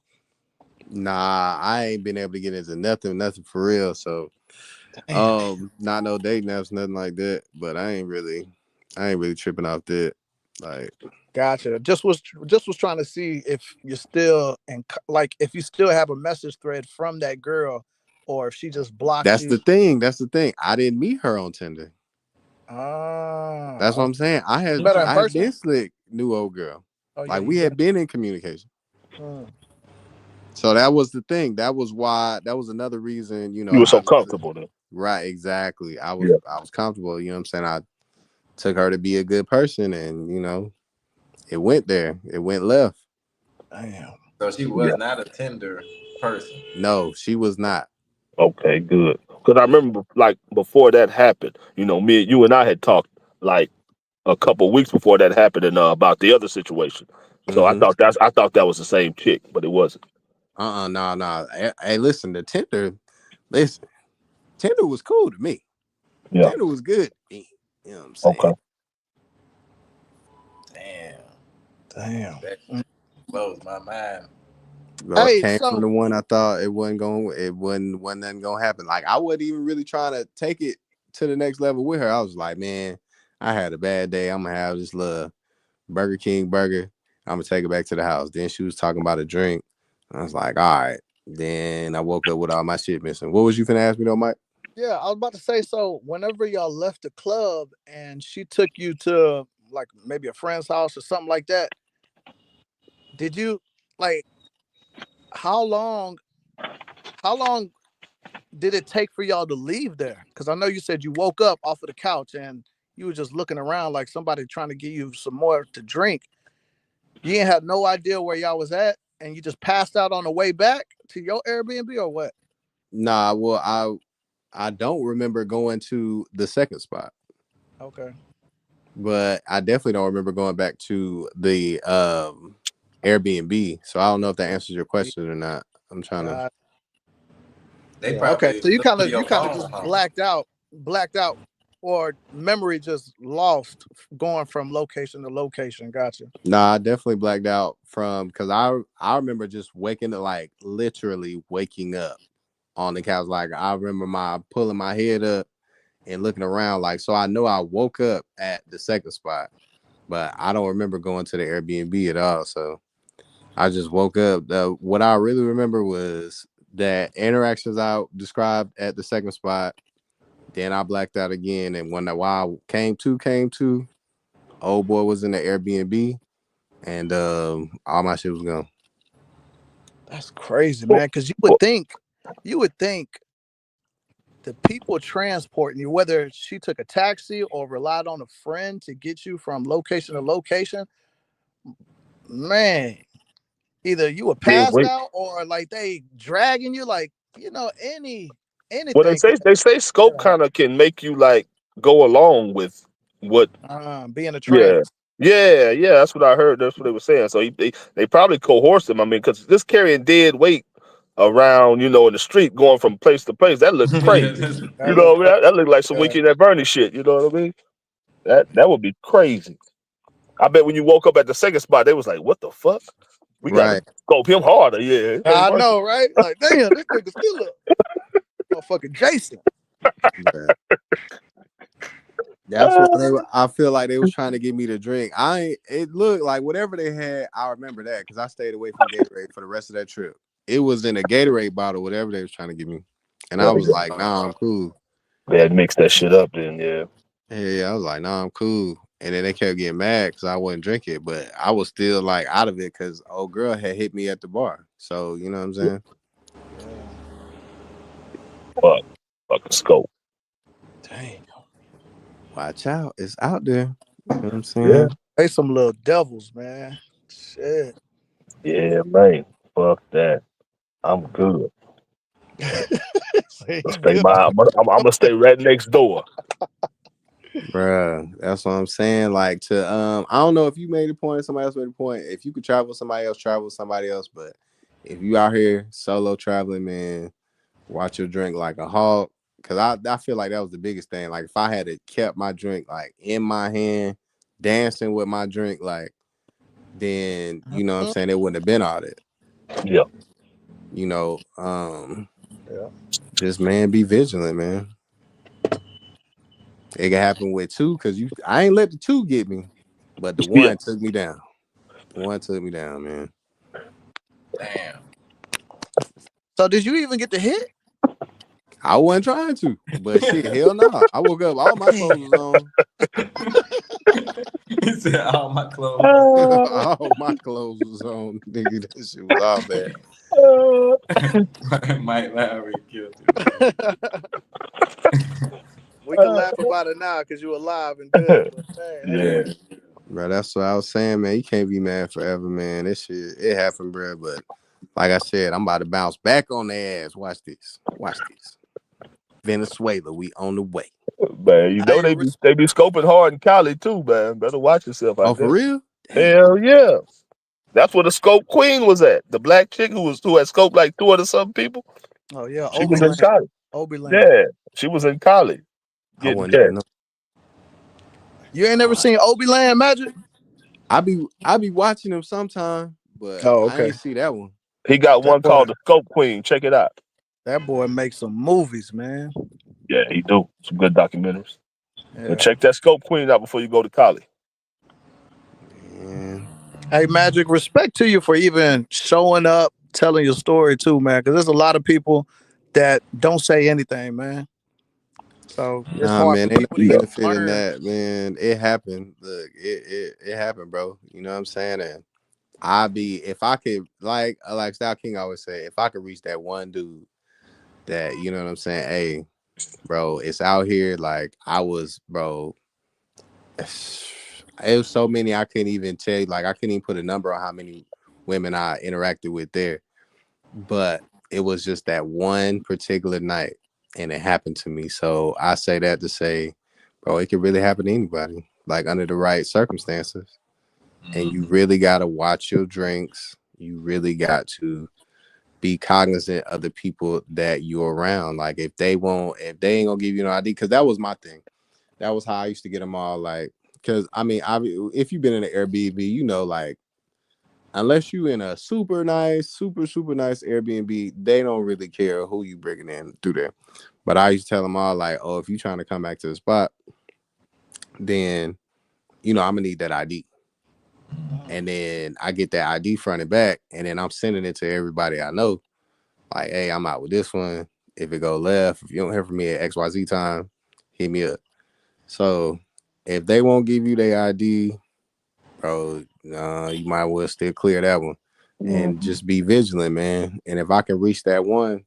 Nah, I ain't been able to get into nothing for real. So, not no dating apps, nothing like that. But I ain't really tripping off that. Like, Gotcha. Just was trying to see if you're still if you still have a message thread from that girl, or if she just blocked that's you. the thing. That's the thing. I didn't meet her on Tinder. That's what Okay. I'm saying. I had been slick, new old girl. Oh, like yeah, we had been in communication. So that was the thing. That was another reason, you were so comfortable then. Right, exactly. I was comfortable. You know what I'm saying? I took her to be a good person, and it went there. It went left. Damn. So she was not a Tinder person. No, she was not. Okay, good. Because I remember, like, before that happened, you and I had talked, like, a couple weeks before that happened, and about the other situation. So I thought that was the same chick, but it wasn't. No. Hey, listen, Tinder was cool to me. Yeah. Tinder was good to me. You know what I'm saying? Okay. Damn. That blows my mind. Bro, it came from the one I thought it wasn't nothing gonna happen. Like I wasn't even really trying to take it to the next level with her. I was like, man, I had a bad day. I'm gonna have this little Burger King burger. I'm gonna take it back to the house. Then she was talking about a drink. I was like, all right. Then I woke up with all my shit missing. What was you finna ask me though, Mike? Yeah, I was about to say, so whenever y'all left the club and she took you to like maybe a friend's house or something like that, did you how long did it take for y'all to leave there? Because I know you said you woke up off of the couch and you were just looking around like somebody trying to give you some more to drink. You didn't have no idea where y'all was at, and you just passed out on the way back to your Airbnb, or what? Nah, well, I don't remember going to the second spot. Okay. But I definitely don't remember going back to the Airbnb. So I don't know if that answers your question or not. I'm trying to. They Yeah. Okay. probably So you look kind through of your phone. just Huh? blacked out, or memory just lost going from location to location. Gotcha. Nah, I definitely blacked out from because I remember just waking up, like literally waking up on the couch. Like I remember pulling my head up and looking around. Like so, I know I woke up at the second spot, but I don't remember going to the Airbnb at all. So I just woke up. What I really remember was that interactions I described at the second spot. Then I blacked out again, and when while came to, old boy was in the Airbnb, and all my shit was gone. That's crazy, Well, man. Because you well, would think the people transporting you, whether she took a taxi or relied on a friend to get you from location to location, man, either you were yeah, passed wait. out or like they dragging you, like Well, anything could they say scope happen. kind of can make you like go along with what. Being a Yeah, trance. yeah. That's what I heard. That's what they were saying. So they probably coerced him. I mean, because this carrying dead weight around, in the street, going from place to place, that looked Yeah, crazy. that's- That look crazy. That looked like some Yeah. Weekend at Bernie shit. You know what I mean? That would be crazy. I bet when you woke up at the second spot, they was like, "What the fuck? We got to Right. scope him harder." Yeah, it ain't I working. know, right? Like, damn, this nigga still a motherfucking Jason. Yeah. That's why I feel like they was trying to get me to drink. It looked like whatever they had, I remember that because I stayed away from Gatorade for the rest of that trip. It was in a Gatorade bottle, whatever they was trying to give me. And I was like, nah, I'm cool. They had mixed that shit up then, yeah. Yeah, I was like, nah, I'm cool. And then they kept getting mad because I wouldn't drink it, but I was still like out of it because old girl had hit me at the bar. So you know what I'm saying? Fucking scope. Dang. Watch out, it's out there. You know what I'm saying? Yeah. They some little devils, man. Shit. Yeah, man. Fuck that. I'm good. Say Stay good. I'm gonna stay right next door. Bruh, that's what I'm saying. Like I don't know if you made a point, somebody else made a point. If you could travel with somebody else, travel with somebody else. But if you out here solo traveling, man, watch your drink like a hawk. Cause I feel like that was the biggest thing. Like if I had kept my drink like in my hand, dancing with my drink, like then you know what I'm saying, it wouldn't have been all that. Yeah. Just man, be vigilant, man. It can happen with two, cause I ain't let the two get me, but the one took me down. The one took me down, man. Damn. So did you even get the hit? I wasn't trying to, but shit, hell no. I woke up, all my clothes was on. He said all my clothes. All my clothes was on. Nigga, that shit was all bad. Mike Lowry killed him. We can laugh about it now because you're alive and good. But Yeah. Bro, that's what I was saying, man. You can't be mad forever, man. This shit, it happened, bro. But like I said, I'm about to bounce back on their ass. Watch this. Venezuela, we on the way. Man, they be scoping hard in Cali too, man. Better watch yourself out there. For real? Hell yeah. That's where the scope queen was at. The black chick who had scoped like 200 something people. Oh yeah, she was in Cali. Obi-Land. Yeah, she was in Cali. I wouldn't even know. You ain't never seen Obi-Land, Magic? I be watching him sometime, but I ain't see that one. He got one called the Scope Queen. Check it out. That boy makes some movies, man. Yeah, he do some good documentaries. Yeah. But check that Scope Queen out before you go to Cali. Man. Hey, Magic, respect to you for even showing up, telling your story too, man. Because there's a lot of people that don't say anything, man. So it's hard man, for ain't people no to benefit in learn. that, man. It happened. Look, it happened, bro. You know what I'm saying? And if I could, like Style King always say, if I could reach that one dude that, you know what I'm saying, hey, bro, it's out here. Like I was, bro. It was so many I couldn't even tell you. Like I couldn't even put a number on how many women I interacted with there. But it was just that one particular night, and it happened to me. So I say that to say, bro, it could really happen to anybody, like under the right circumstances. And you really got to watch your drinks. You really got to be cognizant of the people that you're around. Like if they ain't gonna give you no ID, because that was my thing. That was how I used to get them all. Like, because I mean, if you've been in an Airbnb, you know, like unless you in a super nice Airbnb, they don't really care who you bringing in through there. But I used to tell them all like, oh, if you trying to come back to the spot, then I'm gonna need that ID. And then I get that ID front and back, and then I'm sending it to everybody I know. Like, hey, I'm out with this one. If it go left, if you don't hear from me at XYZ time, hit me up. So if they won't give you their ID, bro, you might well still clear that one. And just be vigilant, man. And if I can reach that one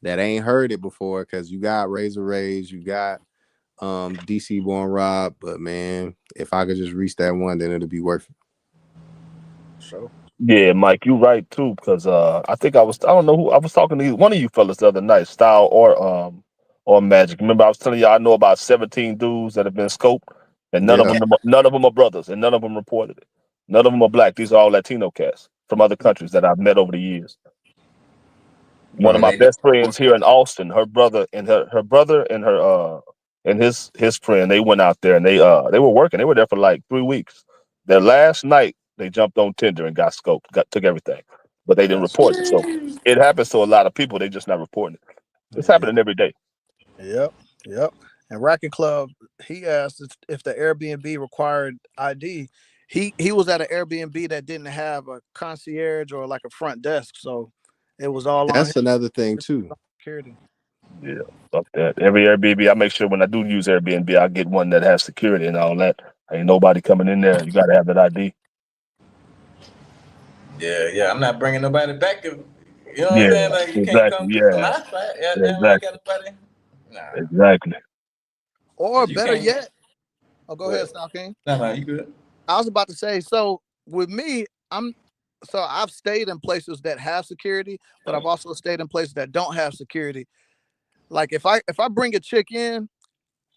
that ain't heard it before, because you got Razor Rays, you got DC Born Rob, but man, if I could just reach that one, then it'll be worth it. Sure. Yeah, Mike, you right too, because I don't know who I was talking to, one of you fellas the other night, Style or Magic. Remember I was telling you I know about 17 dudes that have been scoped, and none of them are brothers, and none of them reported it. None of them are black. These are all Latino cats from other countries that I've met over the years. One of my best friends here in Austin, her brother and his friend, they went out there and they were working. They were there for like 3 weeks. Their last night they jumped on Tinder and got scoped, took everything, but they didn't report it. So it happens to a lot of people. They just not reporting it. It's happening every day. Yep. And Racket Club, he asked if the Airbnb required ID. He was at an Airbnb that didn't have a concierge or like a front desk, so it was all on That's another thing too. security. Yeah, fuck that. Every Airbnb, I make sure when I do use Airbnb, I get one that has security and all that. Ain't nobody coming in there. You got to have that ID. Yeah. I'm not bringing nobody back. You know what I'm saying? Like you can't come to my spot. Yeah, exactly. I got nobody. Nah. Exactly. Or better yet, go ahead, Star King. No, you good. I was about to say, so with me, I've stayed in places that have security, but I've also stayed in places that don't have security. Like if I bring a chick in,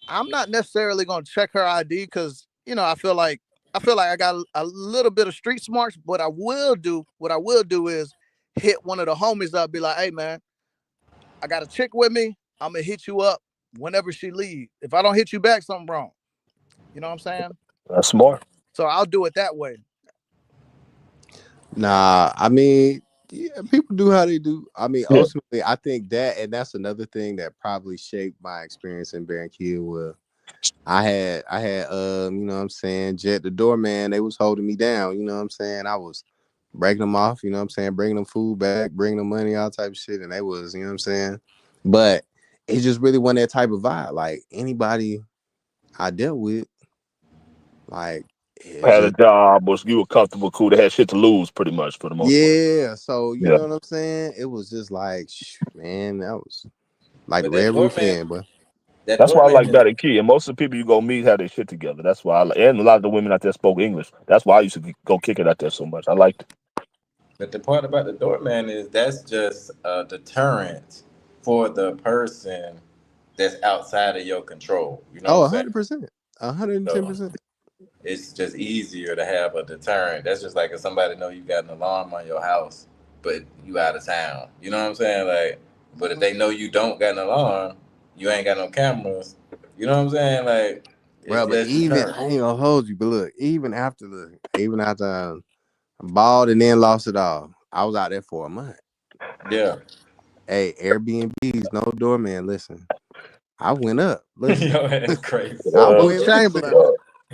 I'm not necessarily gonna check her ID because I feel like I got a little bit of street smarts. What I will do is hit one of the homies up, be like, hey man, I got a chick with me. I'm gonna hit you up whenever she leaves. If I don't hit you back, something wrong. You know what I'm saying? That's smart. So I'll do it that way. Nah, I mean, yeah, people do how they do. I mean, ultimately, I think that's another thing that probably shaped my experience in Barranquilla. Where I had, you know what I'm saying, Jet the doorman, they was holding me down. You know what I'm saying? I was breaking them off. You know what I'm saying, bringing them food back, bringing them money, all type of shit, and they was, you know what I'm saying. But it just really wasn't that type of vibe. Like anybody I dealt with, like. Had a job, was you were comfortable, cool. They had shit to lose, pretty much for the most part. Yeah, so you know what I'm saying. It was just like, man, that was like Red Roof Inn, but that's why I like Barranquilla. And most of the people you go meet have their shit together. That's why and a lot of the women out there spoke English. That's why I used to go kick it out there so much. I liked it. But the part about the doorman is that's just a deterrent for the person that's outside of your control. You know what I'm saying? 100%, 110%. It's just easier to have a deterrent. That's just like if somebody know you got an alarm on your house, but you out of town. You know what I'm saying? Like, but if they know you don't got an alarm, you ain't got no cameras. You know what I'm saying? Like, well, but even I ain't gonna hold you, but look, even after I balled and then lost it all, I was out there for a month. Yeah. Hey, Airbnbs, no doorman. Listen, I went up. Listen, yo, that's crazy.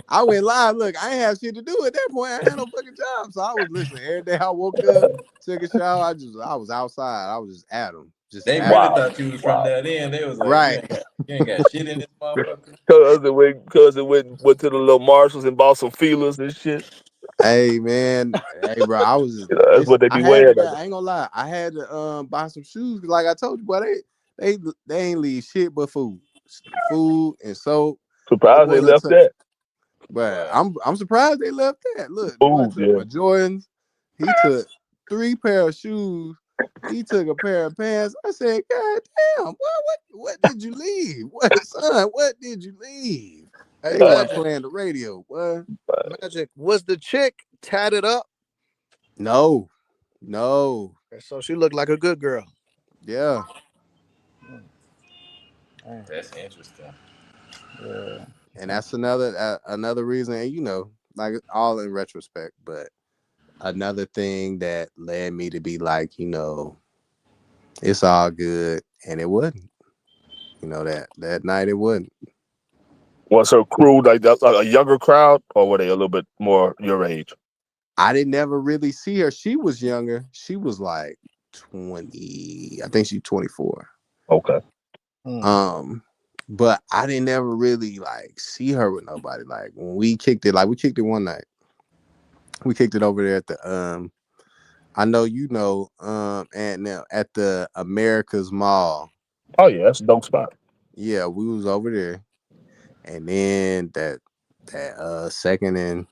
I went live. Look, I ain't have shit to do at that point. I had no fucking job, so I was listening every day. I woke up, took a shower. I was outside. I was just at them. They really thought you was from that end. They was like, right. You ain't got shit in this motherfucker. Cause it went to the little Marshalls and bought some feelers and shit. Hey man, hey bro, I was. That's what they be wearing. I ain't gonna lie. I had to buy some shoes because, like I told you, boy, they ain't leave shit but food and soap. Surprised they left that. But I'm surprised they left that. Look, boy took my Jordans. He took 3 pair of shoes. He took a pair of pants. I said, God damn, boy, what did you leave? What did you leave? They weren't playing the radio. What? Magic, was the chick tatted up? No. So she looked like a good girl. Yeah, Mm, dang, That's interesting. yeah. and that's another reason. And like all in retrospect, but another thing that led me to be like, it's all good, and it wasn't. That night it wasn't. Was her crew like that's a younger crowd, or were they a little bit more your age? I didn't never really see her. She was younger. She was like 20. I think she's 24. Okay. Mm. But I didn't ever really like see her with nobody. Like when we kicked it one night. We kicked it over there at the I know and now at the America's Mall. Oh yeah, that's a dope spot. Yeah, we was over there. And then that second and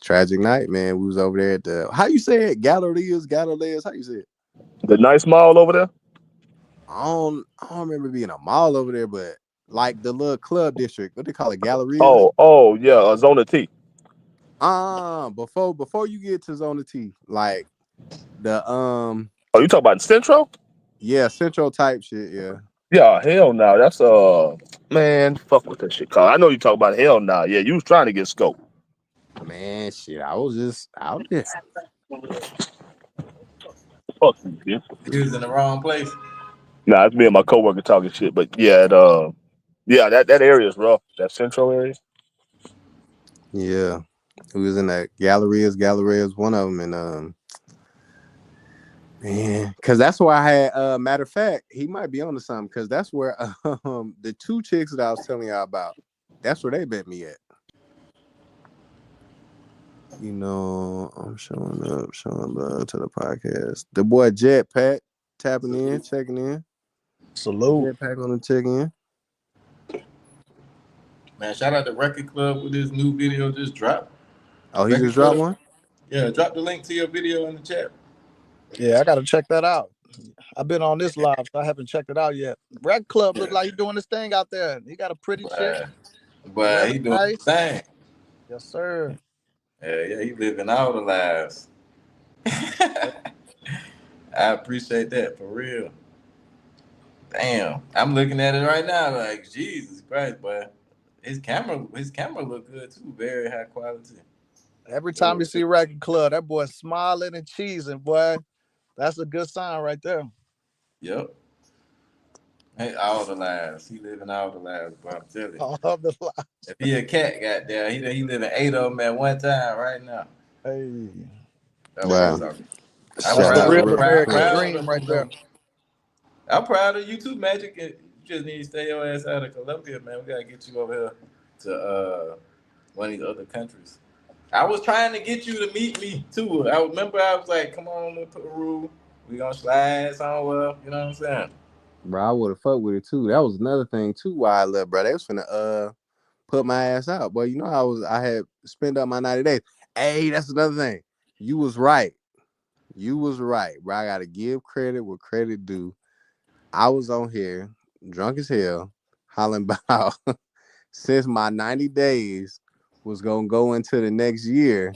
tragic night, man, we was over there at the how you say it? Galileas, how you say it? The nice mall over there. I don't remember being a mall over there, but like the little club district, what they call it, Gallerias. Oh yeah, Zona T. Before you get to Zona T, like the Oh, you talking about Central? yeah, Central type shit, yeah. Yeah, hell no. That's man, fuck with that shit. Call. I know you talk about hell no. Yeah, you was trying to get scope. Man, shit, I was just out there. Fuck you, kid. He was in the wrong place. Nah, it's me and my coworker talking shit. But yeah, yeah, that area is rough. That Central area. Yeah, we was in that Gallerias, one of them, and man, because that's where I had. Matter of fact, he might be onto something. Because that's where the two chicks that I was telling y'all about. That's where they met me at. I'm showing love to the podcast. The boy Jetpack tapping in, checking in. Salute. Jetpack on the check in. Man, shout out to Record Club with this new video just dropped. Oh, he Record just dropped Club. one? Yeah, drop the link to your video in the chat. Yeah, I got to check that out. I've been on this live, so I haven't checked it out yet. Rec Club look like he's doing this thing out there. He got a pretty chick. But he doing Nice. the thing. Yes, sir. Yeah, he living all the lives. I appreciate that for real. Damn, I'm looking at it right now like Jesus Christ, boy. His camera look good too, very high quality. Every time you see Record Club, that boy smiling and cheesing, boy. That's a good sign right there. Yep. Hey, all the lives. He living all the lives, bro. I'm telling you. All of the lives. If he a cat, goddamn, he living 8 of them at one time right now. Hey. That's wow. That's the real American dream right there. I'm proud of you too, Magic. You just need to stay your ass out of Colombia, man. We gotta get you over here to one of these other countries. I was trying to get you to meet me too. I remember I was like, come on to Peru. We gonna slide somewhere. You know what I'm saying? Bro, I would have fucked with it too. That was another thing too why I left, bro. They was finna put my ass out. But I had spent up my 90 days. Hey, that's another thing. You was right. Bro. I gotta give credit where credit due. I was on here, drunk as hell, hollering about since my 90 days was gonna go into the next year,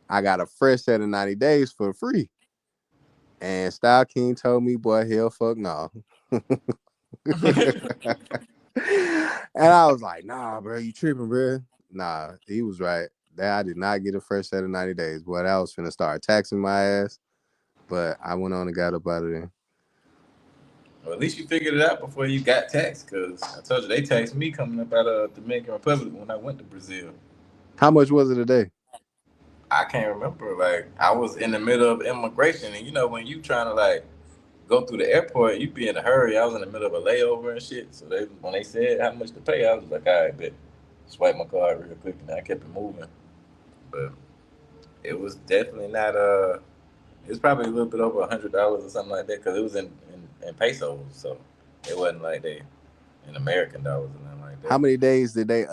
I got a fresh set of 90 days for free. And Style King told me, boy, hell fuck no. And I was like, nah, bro, you tripping, bro. Nah, he was right. That I did not get a fresh set of 90 days. Boy, that was finna start taxing my ass. But I went on and got up out of there. Well, at least you figured it out before you got taxed, because I told you they taxed me coming up out of Dominican Republic when I went to Brazil. How much was it a day? I can't remember. Like, I was in the middle of immigration, and when you trying to like go through the airport, you be in a hurry. I was in the middle of a layover and shit. So when they said how much to pay, I was like, all right, bet. Swipe my card real quick, and I kept it moving. But it was definitely not it was probably a little bit over $100 or something like that, because it was in pesos, so it wasn't like they in American dollars or nothing like that. How many days did they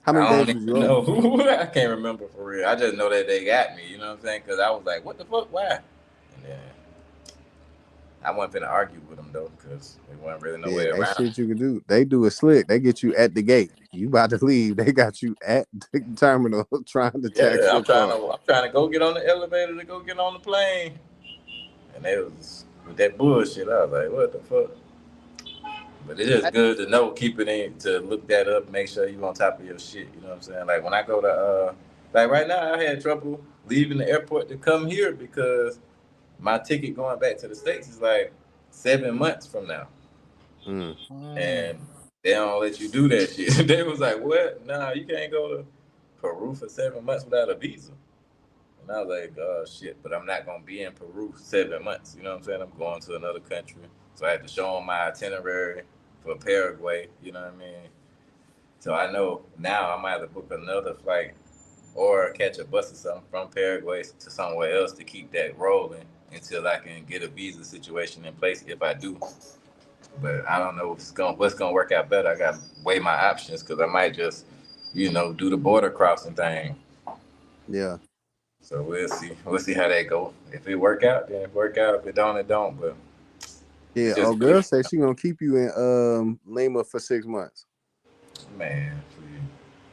how many days was you on? I can't remember for real. I just know that they got me, you know what I'm saying? Because I was like, what the fuck, why? And then I wasn't finna argue with them though, because there wasn't really no way around. Shit you can do. They do it slick. They get you at the gate. You about to leave. They got you at the terminal trying to tax your car. I'm trying to go get on the elevator to go get on the plane. and they was with that bullshit. I was like, what the fuck? But it's just good to know, keep it in, to look that up, make sure you on top of your shit. You know what I'm saying? Like when I go to, like right now, I had trouble leaving the airport to come here because my ticket going back to the States is like 7 months from now. Mm. And they don't let you do that shit. They was like, what? Nah, you can't go to Peru for 7 months without a visa. And I was like, oh shit, but I'm not gonna be in Peru 7 months. You know what I'm saying? I'm going to another country. So I had to show them my itinerary for Paraguay, you know what I mean? So I know now I might have to book another flight or catch a bus or something from Paraguay to somewhere else to keep that rolling until I can get a visa situation in place if I do. But I don't know what's gonna work out better. I got to weigh my options because I might just, do the border crossing thing. Yeah. So we'll see. We'll see how that go. If it work out, then it work out. If it don't, it don't. But Yeah. just Oh, girl said she gonna keep you in Lima for 6 months. man,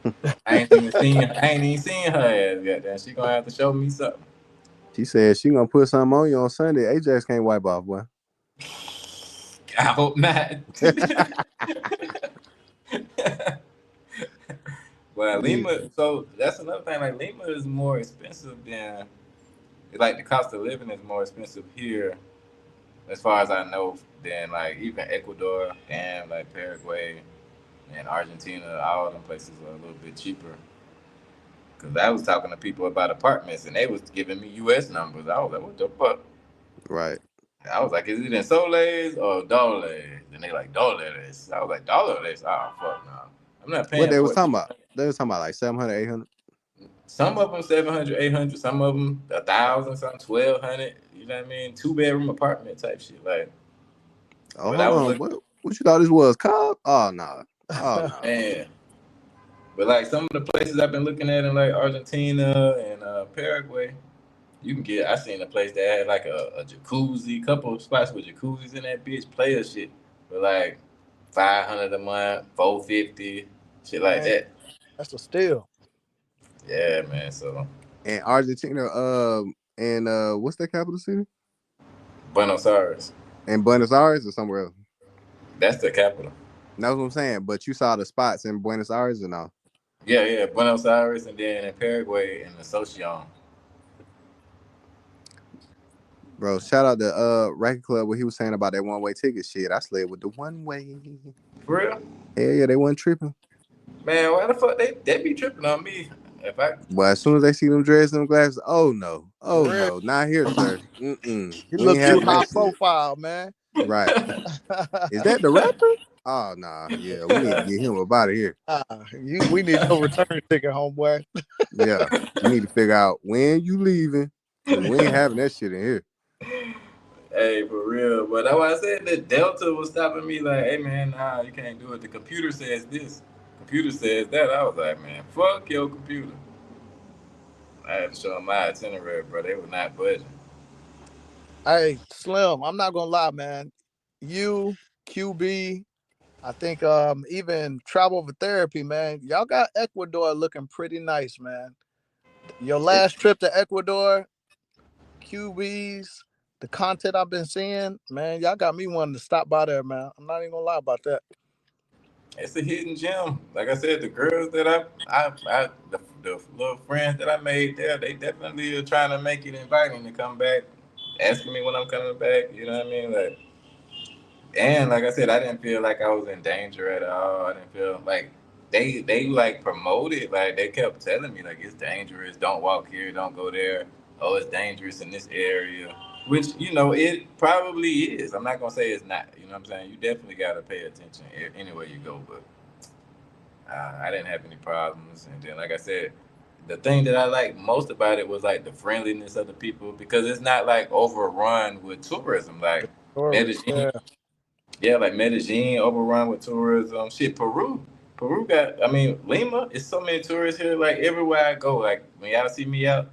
please. I ain't even seen her ass yet. Then she gonna have to show me something. She said she gonna put something on you on Sunday. Ajax can't wipe off, boy. I hope not. Well, Lima. So that's another thing. Like Lima is more expensive than. Like the cost of living is more expensive here, as far as I know, than like even Ecuador and like Paraguay and Argentina. All of them places are a little bit cheaper. Cause I was talking to people about apartments and they was giving me U.S. numbers. I was like, what the fuck? Right. I was like, is it in soles or dollars? And they like dollars. I was like, dollars? Oh fuck no, I'm not paying What they was 14. talking about? They was talking about like 700, 800. Some of them 700, 800. Some of them 1,000, some 1,200. You know what I mean? 2-bedroom apartment type shit. Like, Oh, but hold I was on. looking, What you thought this was? Cobb? Oh no. Oh no. man. But like some of the places I've been looking at in like Argentina and Paraguay, you can get. I seen a place that had like a jacuzzi, couple of spots with jacuzzis in that bitch, player shit, for like 500 a month, 450, shit like Man, that. that's a steal. Yeah, man. So And Argentina, and what's the capital city? Buenos Aires, And Buenos Aires or somewhere else? that's the capital. That's what I'm saying. But you saw the spots in Buenos Aires or no? Yeah, Buenos Aires, and then in Paraguay in Asunción. Bro, shout out to Record Club what he was saying about that one-way ticket shit. I slid with the one way. For real? Hell yeah, they wasn't tripping. Man, why the fuck they be tripping on me? If I But as soon as they see them dreads and them glasses, oh no, For real. not here, sir. We You ain't look too having high that shit. profile, man. Right? Is that the rapper? Oh nah, yeah, we need to get him up out of here. We need your return ticket, homeboy. Yeah, we need to figure out when you leaving, because we ain't having that shit in here. Hey, for real. But that's why I said that Delta was stopping me like, hey man, nah, you can't do it. The computer says this. Computer says that. I was like, man, fuck your computer. I had to show them my itinerary, bro. They were not budging. Hey, Slim, I'm not gonna lie, man. You, QB, I think even Travel for Therapy, man. Y'all got Ecuador looking pretty nice, man. Your last trip to Ecuador, QBs, the content I've been seeing, man, y'all got me wanting to stop by there, man. I'm not even gonna lie about that. It's a hidden gem. Like I said, the girls that the little friends that I made there, they definitely are trying to make it inviting to come back, asking me when I'm coming back. You know what I mean? Like, and like I said, I didn't feel like I was in danger at all. I didn't feel like they like promoted, like they kept telling me like it's dangerous, don't walk here, don't go there. Oh, it's dangerous in this area. Which, it probably is. I'm not gonna say it's not. You know what I'm saying? You definitely gotta pay attention anywhere you go, but I didn't have any problems. And then like I said, the thing that I liked most about it was like the friendliness of the people because it's not like overrun with tourism. Like Medellin, Yeah. yeah, like Medellin overrun with tourism. Shit, Peru got. I mean, Lima. It's so many tourists here. Like everywhere I go, like when y'all see me out,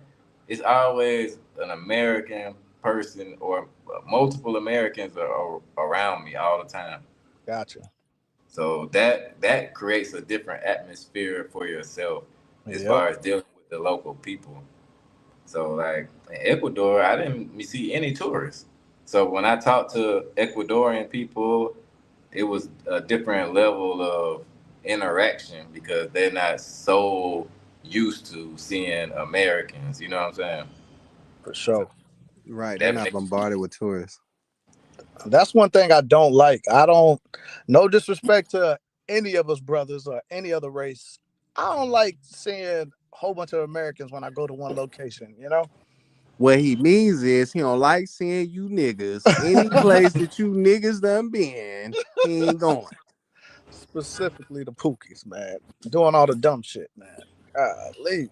it's always an American person or multiple Americans are around me all the time. Gotcha. So that creates a different atmosphere for yourself as Yep. far as dealing with the local people. So like in Ecuador, I didn't see any tourists. So when I talked to Ecuadorian people, it was a different level of interaction because they're not so used to seeing Americans. You know what I'm saying? For So sure. Right. They're that not makes bombarded with tourists. That's one thing I don't like. I don't, no disrespect to any of us brothers or any other race. I don't like seeing a whole bunch of Americans when I go to one location, you know? What he means is he don't like seeing you niggas. Any place that you niggas done been, he ain't going. Specifically the Pookies, man. Doing all the dumb shit, man. Golly.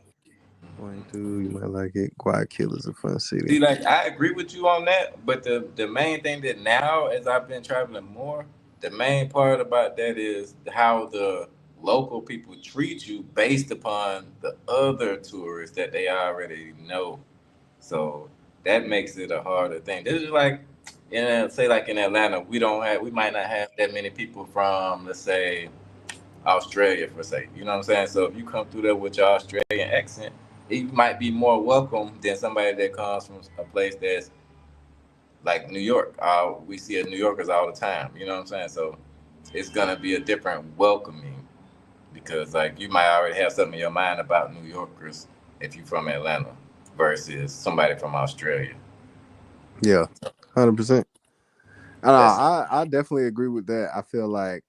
Point two, you might like it. Guayaquil is a fun See, city. like I agree with you on that, but the main thing that now, as I've been traveling more, the main part about that is how the local people treat you based upon the other tourists that they already know. So that makes it a harder thing. This is like, say like in Atlanta, we might not have that many people from, let's say, Australia for say. You know what I'm saying? So if you come through there with your Australian accent, it might be more welcome than somebody that comes from a place that's like New York. We see New Yorkers all the time. You know what I'm saying? So it's gonna be a different welcoming because like you might already have something in your mind about New Yorkers if you're from Atlanta versus somebody from Australia. Yeah, 100%. That's I definitely agree with that. I feel like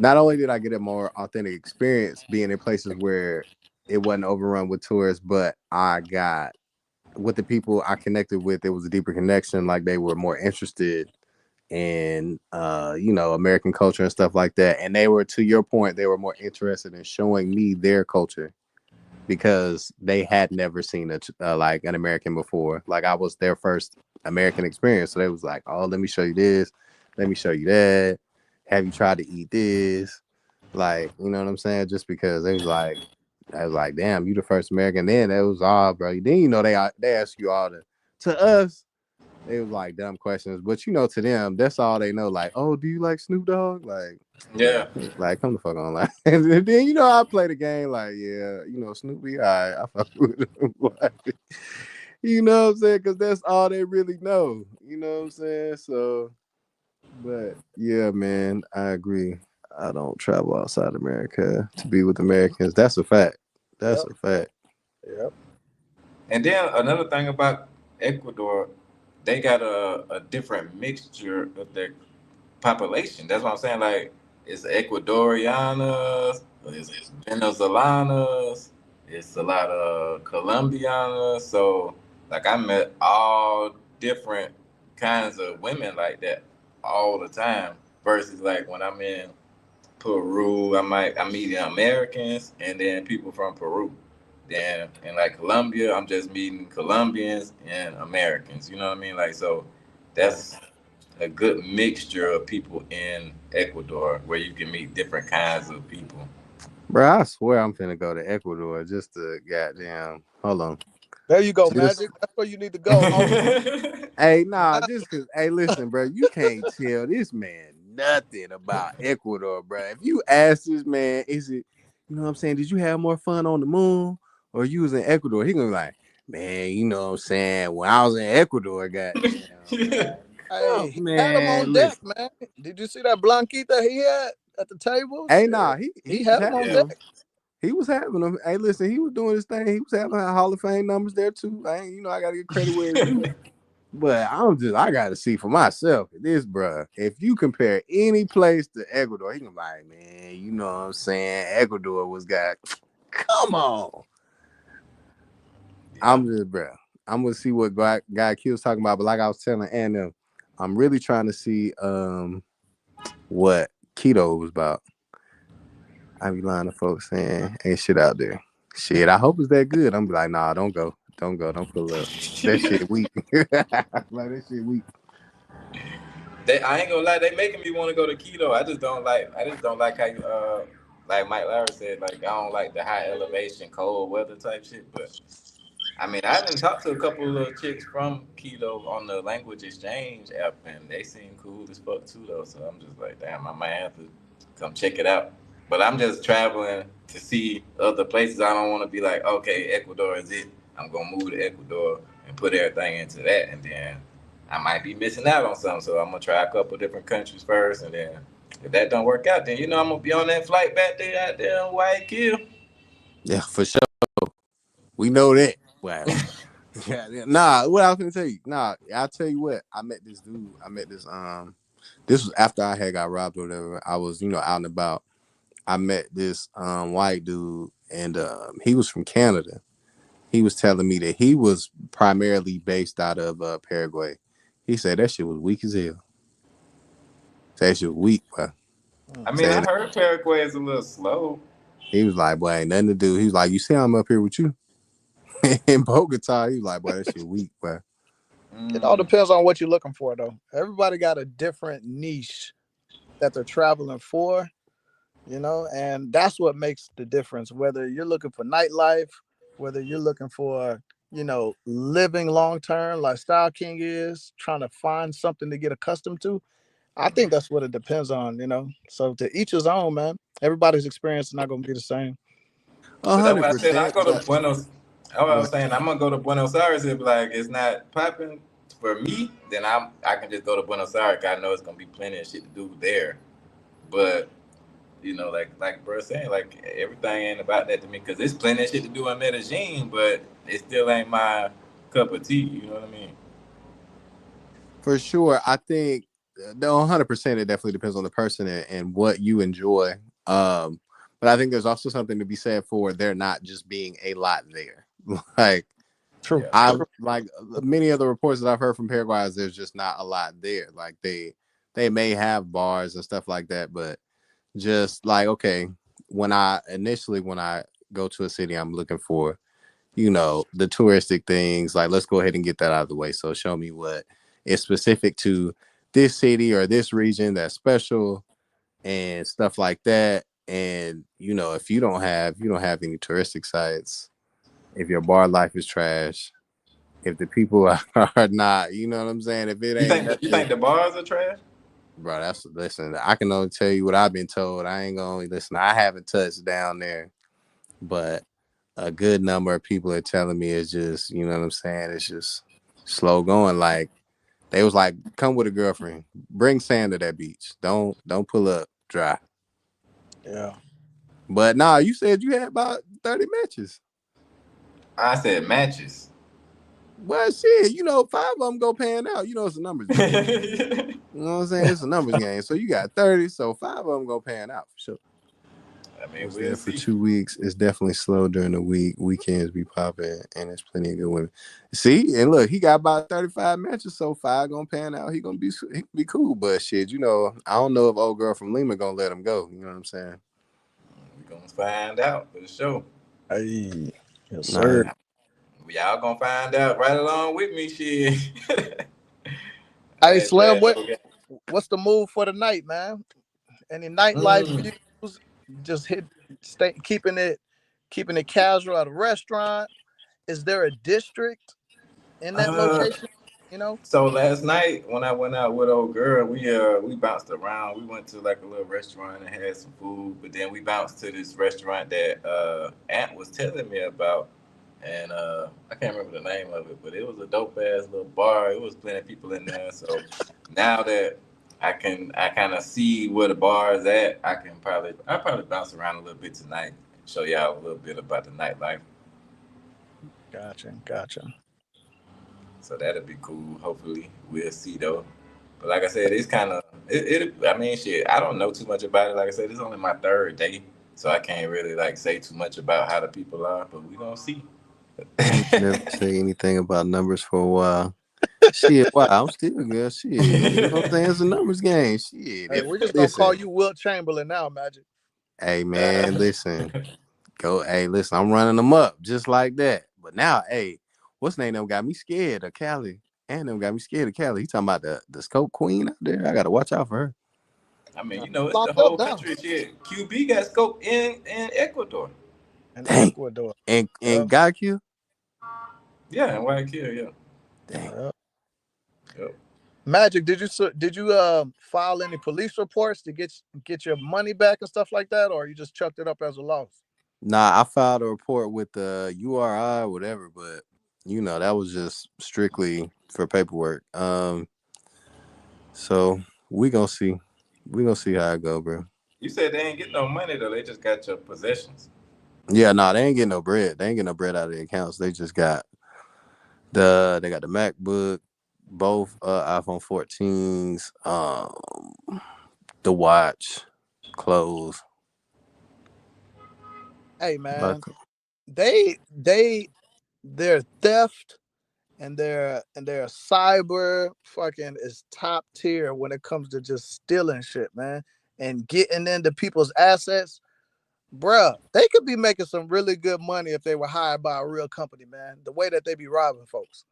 not only did I get a more authentic experience being in places where it wasn't overrun with tourists, but I got with the people I connected with, it was a deeper connection. Like they were more interested in American culture and stuff like that. And they were, to your point, they were more interested in showing me their culture because they had never seen like an American before. Like I was their first American experience. So they was like, oh, let me show you this. Let me show you that. Have you tried to eat this? Like, you know what I'm saying? Just because they was like, I was like, damn, you the first American. Then it was all, bro. Then they ask you all to us. They was like dumb questions, but to them, that's all they know. Like, oh, do you like Snoop Dogg? yeah. Like, come the fuck on, like. And then I play the game, like, yeah, Snoopy, I fuck with him, like, you know what I'm saying? Because that's all they really know. You know what I'm saying? So, but yeah, man, I agree. I don't travel outside America to be with Americans. That's a fact. That's Yep. a fact. Yep. And then another thing about Ecuador, they got a different mixture of their population. That's what I'm saying. Like, it's Ecuadorianas, it's Venezolanas, it's a lot of Colombianas. So, like, I met all different kinds of women like that all the time. Versus, like, when I'm in Peru, I'm meeting Americans and then people from Peru. Then in like Colombia, I'm just meeting Colombians and Americans. You know what I mean? Like so, that's a good mixture of people in Ecuador where you can meet different kinds of people. Bro, I swear I'm finna go to Ecuador just to goddamn. Hold on. There you go, Just Magic. That's where you need to go, homie. hey, nah, just cause hey, listen, bro, you can't tell this man nothing about Ecuador, bro. If you ask this man, is it, you know what I'm saying, did you have more fun on the moon or you was in Ecuador? He gonna be like, man, you know what I'm saying? When I was in Ecuador, goddamn. Hey, Oh, he had him on man, deck, listen. man. Did you see that Blanquita he had at the table? Hey, Shit. nah, He he was had him on having Yeah. them. deck. He was having them. Hey, listen, he was doing his thing. He was having Hall of Fame numbers there too. I gotta give credit where it's due. But I gotta see for myself. This, bruh, if you compare any place to Ecuador, he can be like, man, you know what I'm saying? Ecuador was got. Come on. Yeah. Bruh. I'm gonna see what guy Q was talking about. But like I was telling Anna, I'm really trying to see what keto was about. I be lying to folks saying ain't shit out there. Shit, I hope it's that good. I'm be like, nah, don't go. Don't go. Don't pull up. That shit weak. Like that shit weak. I ain't gonna lie, they making me want to go to keto. I just don't like how you like Mike Larry said, like I don't like the high elevation, cold weather type shit. But I mean, I didn't talk to a couple of chicks from keto on the language exchange app, and they seem cool as fuck too, though. So I'm just like, damn, I might have to come check it out. But I'm just traveling to see other places. I don't want to be like, okay, Ecuador is it. I'm gonna move to Ecuador and put everything into that, and then I might be missing out on something. So I'm gonna try a couple different countries first, and then if that don't work out, then I'm gonna be on that flight back there out there in Guayaquil. Yeah, for sure. We know that. Wow. Yeah. Nah, what I was gonna tell you. Nah, I'll tell you what. I met this dude. This was after I had got robbed or whatever. I was, out and about. I met this white dude, and he was from Canada. He was telling me that he was primarily based out of Paraguay. He said that shit was weak as hell. That shit was weak, bro. I mean, I Said heard Paraguay is a little slow. he was like, boy, ain't nothing to do. He was like, you see, I'm up here with you in Bogota. He was like, boy, that shit weak, bro. It all depends on what you're looking for, though. Everybody got a different niche that they're traveling for, and that's what makes the difference. Whether you're looking for nightlife, whether you're looking for, living long term, like Style King is, trying to find something to get accustomed to. I think that's what it depends on, So to each his own, man. Everybody's experience is not going to be the same. So that's why I said I 100%. go to Buenos. That's what I was But saying. I'm gonna go to Buenos Aires if like it's not popping for me. Then I can just go to Buenos Aires. 'Cause I know it's gonna be plenty of shit to do there. But like bro saying, like everything ain't about that to me because there's plenty of shit to do in Medellin, but it still ain't my cup of tea. You know what I mean? for sure, I think 100% it definitely depends on the person and what you enjoy. But I think there's also something to be said for there not just being a lot there. Like True. Yeah. I like many of the reports that I've heard from Paraguay is there's just not a lot there. Like they may have bars and stuff like that, but just like okay, when I go to a city, I'm looking for the touristic things. Like let's go ahead and get that out of the way. So show me what is specific to this city or this region that's special and stuff like that. And if you don't have any touristic sites, if your bar life is trash, if the people are not, you know what I'm saying? If it You ain't think nothing, you think the bars are trash? bro, listen, I can only tell you what I've been told. I ain't gonna listen. I haven't touched down there, but a good number of people are telling me it's just, you know what I'm saying? It's just slow going. Like they was like, come with a girlfriend, bring sand to that beach. Don't pull up dry. Yeah. But nah, you said you had about 30 matches. I said matches. Well, shit, 5 of them go pan out. It's a numbers game. You know what I'm saying? It's a numbers game. So you got 30, so 5 of them go pan out for sure. I I mean, was we'll there for see. 2 weeks. It's definitely slow during the week. Weekends be popping, and there's plenty of good women. See, and look, he got about 35 matches, so 5 gonna pan out. He gonna be cool. But shit, I don't know if old girl from Lima gonna let him go. You know what I'm saying? We're gonna find out for sure. Hey, yes, Nah, sir. Y'all gonna find out right along with me, shit. I Hey, ain't Slim, playing no game. what's the move for the night, man? Any nightlife views? Just keeping it casual at a restaurant. Is there a district in that Uh, location? so last night when I went out with old girl, we bounced around. We went to like a little restaurant and had some food, but then we bounced to this restaurant that Aunt was telling me about, and I can't remember the name of it, but it was a dope ass little bar. It was plenty of people in there. So now that I kind of see where the bar is at, I'll probably bounce around a little bit tonight, show y'all a little bit about the nightlife. Gotcha. So that'll be cool. Hopefully, we'll see though. But like I said, it's kind of I mean, shit. I don't know too much about it. Like I said, it's only my third day, so I can't really like say too much about how the people are. But we gonna see. never say anything about numbers for a while. Shit, wow, I'm still good. Shit, you know what I'm saying? It's a numbers game. Shit, Hey, we're just gonna call you Wilt Chamberlain now, Magic. hey man, listen. Listen, I'm running them up just like that. But now, hey, what's name them got me scared of Cali. And them got me scared of Cali. He talking about the Scope Queen out there. I gotta watch out for her. I mean, it's the Locked up whole now country. Shit, QB got scope in Ecuador. in Dang. Ecuador. And Yeah. Gaku? Yeah, in Guayaquil. Yeah. Dang. Yeah. Yep. Magic, did you file any police reports to get your money back and stuff like that, or you just chucked it up as a loss? Nah, I filed a report with the URI or whatever, but you know, that was just strictly for paperwork. So we gonna see. We gonna see how it go, bro. You said they ain't get no money though. They just got your possessions. Yeah, nah, they ain't getting no bread. They ain't getting no bread out of the accounts. They just got they got the MacBook, both iPhone 14s, the watch, clothes. Hey Like, man, their theft and their cyber fucking is top tier when it comes to just stealing shit, man, and getting into people's assets. Bruh, they could be making some really good money if they were hired by a real company, man. The way that they be robbing folks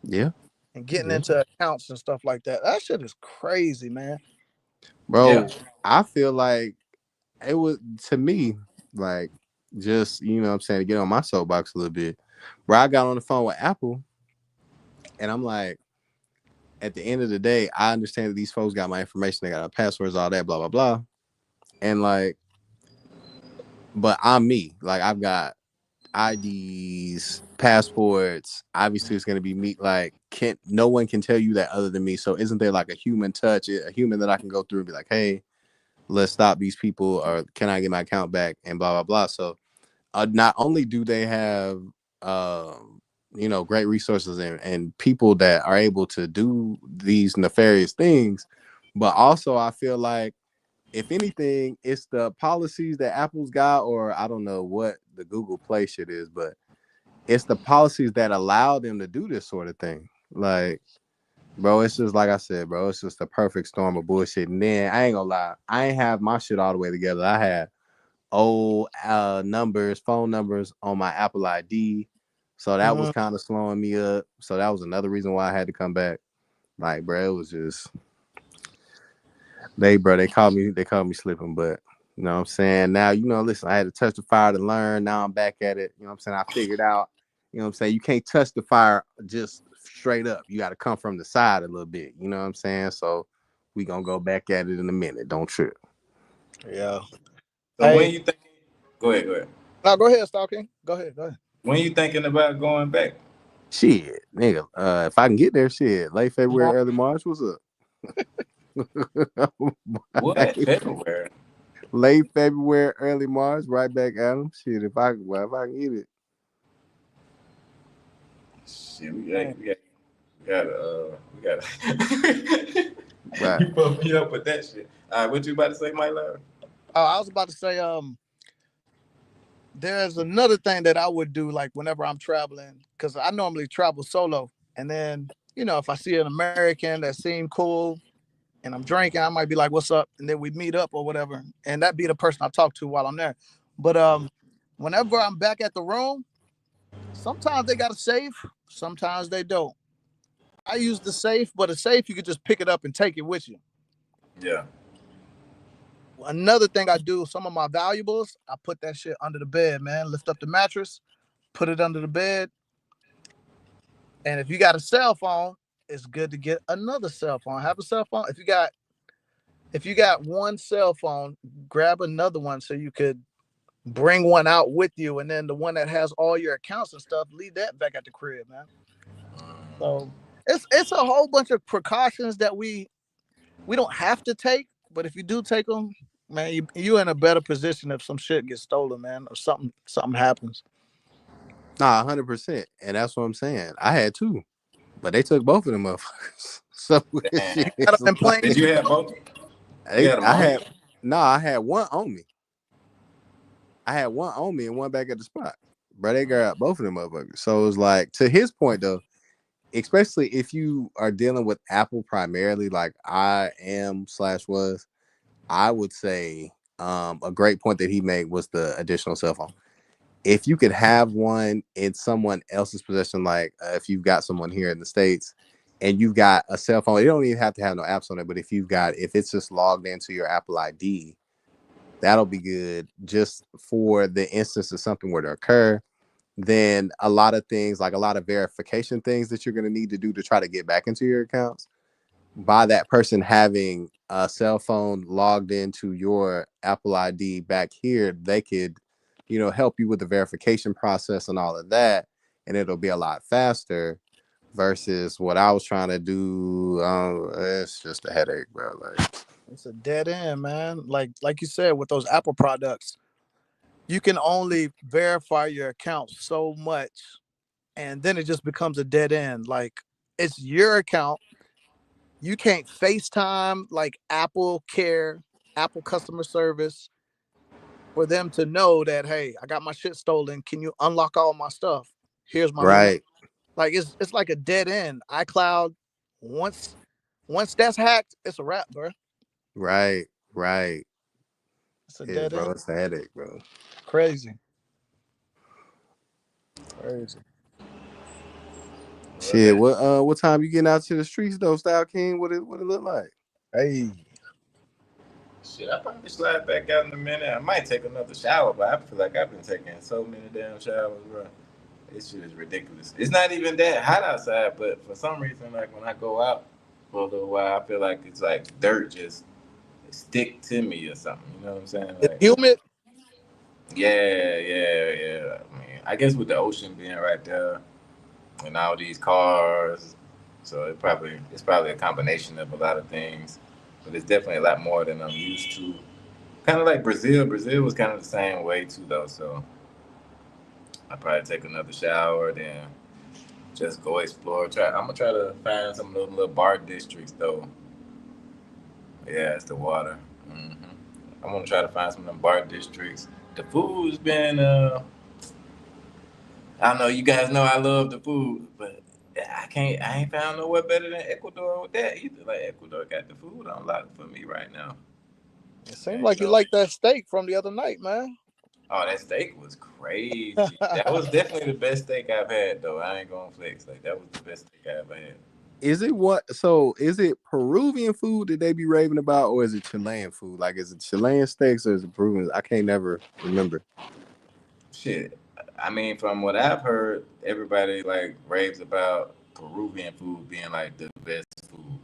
yeah, and getting yeah. into accounts and stuff like that. That shit is crazy, man. Yeah. Bro, I feel like it was to me, like just you know what I'm saying, to get on my soapbox a little bit. Bro, I got on the phone with Apple and I'm like, at the end of the day, I understand that these folks got my information, they got my passwords, all that, blah, blah, blah. And like, but I'm me. Like I've got IDs, passports. Obviously, it's gonna be me. Like, can't no one can tell you that other than me. So, isn't there like a human touch, a human that I can go through and be like, hey, let's stop these people, or can I get my account back? And blah blah blah. So, not only do they have, you know, great resources and people that are able to do these nefarious things, but also I feel like if anything, it's the policies that Apple's got, or I don't know what the Google Play shit is, but it's the policies that allow them to do this sort of thing. Like, bro, it's just like I said, bro, it's just a perfect storm of bullshit. And then I ain't gonna lie, I ain't have my shit all the way together. I had old numbers, phone numbers on my Apple ID. So that was kind of slowing me up. So that was another reason why I had to come back. Like, bro, it was just they called me slipping, but you know what I'm saying? Now, you know, listen, I had to touch the fire to learn. Now I'm back at it. You know what I'm saying? I figured out, you know what I'm saying? You can't touch the fire just straight up. You got to come from the side a little bit. You know what I'm saying? So we gonna go back at it in a minute. Don't trip. Yeah. So Hey, when you thinking? Go ahead. Go ahead. no, go ahead, Stalking. Go ahead. Go ahead. When you thinking about going back? Shit, nigga. If I can get there, shit. Late February, early March. What's up? What February? Late February, early March, right back at them. Shit, if I can get it. Shit, we gotta. Right. You put me up with that shit. All right, what you about to say, Mike Larry? Oh, I was about to say, there's another thing that I would do, like whenever I'm traveling, because I normally travel solo. And then, you know, if I see an American that seemed cool and I'm drinking, I might be like, what's up? And then we meet up or whatever. And that'd be the person I talk to while I'm there. But whenever I'm back at the room, sometimes they got a safe, sometimes they don't. I use the safe, but a safe, you could just pick it up and take it with you. Yeah. Another thing I do, some of my valuables, I put that shit under the bed, man. Lift up the mattress, put it under the bed. And if you got a cell phone, it's good to get another cell phone. Have a cell phone. If you got one cell phone, grab another one so you could bring one out with you. And then the one that has all your accounts and stuff, leave that back at the crib, man. So it's a whole bunch of precautions that we don't have to take, but if you do take them, man, you're in a better position if some shit gets stolen, man, or something happens. Nah, 100%. And that's what I'm saying. I had two, but they took both of them motherfuckers. So shit, Got them in plain Did you have both? You had them I on had you? I had one on me. I had one on me and one back at the spot. Bro, they got both of them motherfuckers. So it was like, to his point though, especially if you are dealing with Apple primarily, like I am / was, I would say a great point that he made was the additional cell phone. If you could have one in someone else's possession, like if you've got someone here in the States and you've got a cell phone, you don't even have to have no apps on it, but if it's just logged into your Apple ID, that'll be good just for the instance of something were to occur. Then a lot of things, like a lot of verification things that you're going to need to do to try to get back into your accounts, by that person having a cell phone logged into your Apple ID back here, they could, you know, help you with the verification process and all of that. and it'll be a lot faster versus what I was trying to do. It's just a headache, bro. Like, It's a dead end, man. Like you said, with those Apple products, you can only verify your account so much, and then it just becomes a dead end. Like, it's your account. You can't FaceTime like Apple Care, Apple customer service for them to know that, hey, I got my shit stolen. Can you unlock all my stuff? Here's my new name. right, Like, it's like a dead end. iCloud, once that's hacked, it's a wrap, bro. right, right. It's a Yeah, dead bro, end. it's a headache, bro. Crazy. Shit, what time you getting out to the streets though, Style King? What it look like? Hey, Shit, I probably slide back out in a minute. I might take another shower, but I feel like I've been taking so many damn showers, bro. This shit is ridiculous. It's not even that hot outside, but for some reason, like when I go out for a little while, I feel like it's like dirt just stick to me or something. You know what I'm saying? it's Like, humid. yeah. I mean, I guess with the ocean being right there and all these cars, so it's probably a combination of a lot of things, but it's definitely a lot more than I'm used to. Kind of like Brazil. Brazil was kind of the same way too, though. So I probably take another shower, then just go explore. I'm gonna try to find some of those little bar districts, though. Yeah, it's the water. I'm gonna try to find some of them bar districts. The food's been, I don't know. You guys know I love the food, but I can't. I ain't found nowhere better than Ecuador with that either. Like Ecuador got the food on lock for me right now. It seemed And you like you know, liked that steak from the other night, man. oh, that steak was crazy. That was definitely the best steak I've had, though. I ain't gonna flex. Like that was the best steak I ever had. Is it what? So is it Peruvian food that they be raving about, or is it Chilean food? Like, is it Chilean steaks or is it Peruvian? I can't never remember. Shit. I mean, from what I've heard, everybody like raves about Peruvian food being like the best food.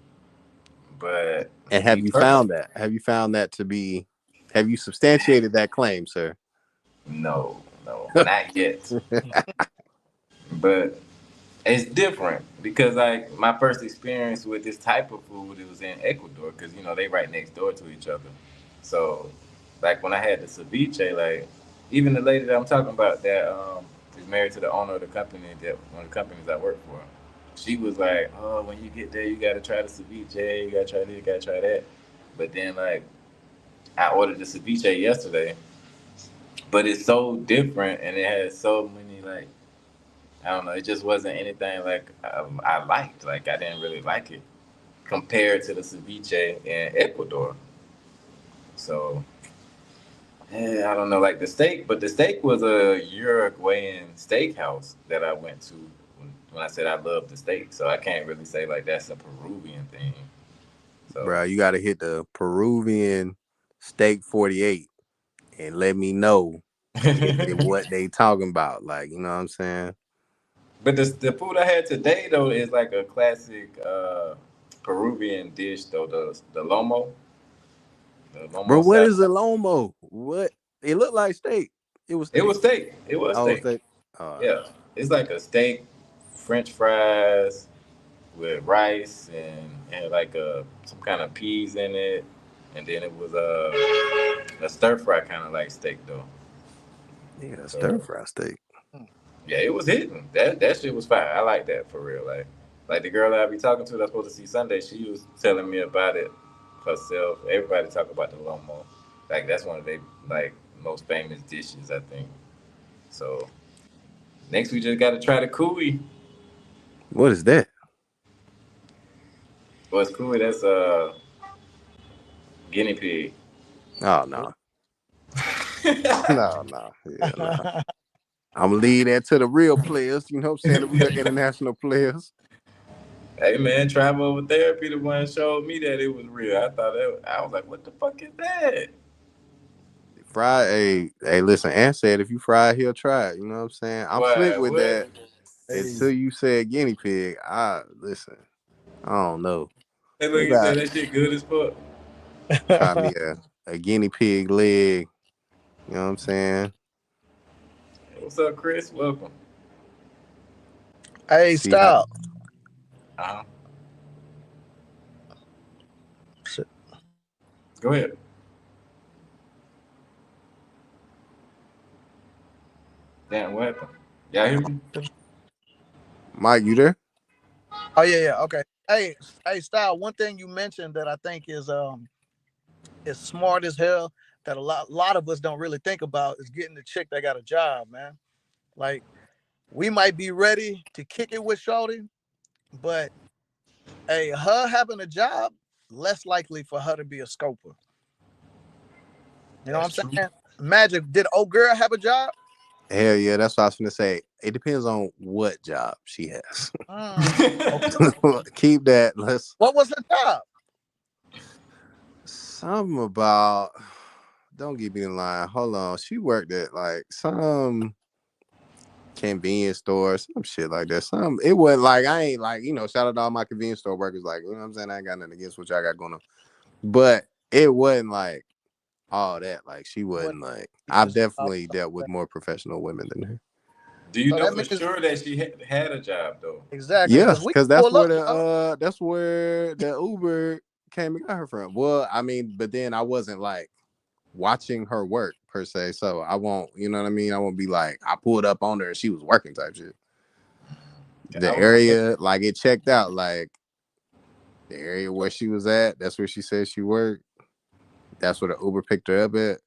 But And me have you personally, found that? Have you found that to be? Have you substantiated that claim, sir? no, not yet. But it's different because like my first experience with this type of food, it was in Ecuador because you know they right next door to each other. So like when I had the ceviche, like even the lady that I'm talking about that is married to the owner of the company that one of the companies I work for, she was like, oh, when you get there, you gotta try the ceviche, you gotta try this, you gotta try that. But then like I ordered the ceviche yesterday, but it's so different and it has so many like I don't know. It just wasn't anything like I liked. Like I didn't really like it compared to the ceviche in Ecuador. So yeah, I don't know. Like the steak, but the steak was a Uruguayan steakhouse that I went to when I said I love the steak. So I can't really say like that's a Peruvian thing. So Bro, you got to hit the Peruvian steak 48 and let me know if it what they talking about. Like, you know what I'm saying? but the food I had today though is like a classic Peruvian dish though. The Bro, lomo what salad. is a lomo? What? It looked like steak. It was It steak. was steak. It was Oh, steak. steak. Yeah, it's like a steak, French fries with rice and like some kind of peas in it, and then it was a stir fry kind of like steak though. Yeah, stir So fry steak. yeah, it was hitting. That shit was fire. I like that for real. Like the girl that I be talking to that's supposed to see Sunday, she was telling me about it herself. Everybody talk about the lomo. Like that's one of their like most famous dishes, I think. So next we just got to try the cuy. What is that? What's cuy? That's guinea pig. Oh no. No. Yeah, no. I'm gonna leave that to the real players, you know what I'm saying? The real international players. Hey man, travel over therapy the one showed me that it was real. I was like, what the fuck is that? Fry, hey, listen, Ant said if you fry it, he'll try it. You know what I'm saying? I'm slick Why? with What? that Hey. until you said guinea pig. Listen, I don't know. Hey, look, Maybe you I said that shit good as fuck. try me a guinea pig leg. You know what I'm saying? What's up, Chris? Welcome. Hey, See how stop. Uh-huh. Shit. Go ahead. Damn, what happened? Y'all hear me? Mike, you there? Oh yeah. Okay. Hey, style. One thing you mentioned that I think is smart as hell that a lot of us don't really think about is getting the chick that got a job, man. Like we might be ready to kick it with Shorty, but hey, her having a job, less likely for her to be a scoper. You know what That's I'm true. saying? Magic, did old girl have a job? Hell yeah, that's what I was gonna say. It depends on what job she has. Okay. Keep that. Let's What was her job? something about. Don't get me in line. Hold on. She worked at like some convenience store, some shit like that. Some it wasn't like I ain't like, shout out to all my convenience store workers, like, you know what I'm saying? I ain't got nothing against what y'all got going on. But it wasn't like all that. Like she What wasn't like I've teachers? definitely dealt with more professional women than her. Do you So know that for means sure that she had a job though? exactly Yeah, because we because pull up, dog. that's where the Uber came and got her from. Well, I mean, but then I wasn't like watching her work per se. So I won't, you know what I mean? I won't be like I pulled up on her and she was working type shit. I The was gonna say, area, like it checked out, like the area where she was at, that's where she said she worked. That's where the Uber picked her up at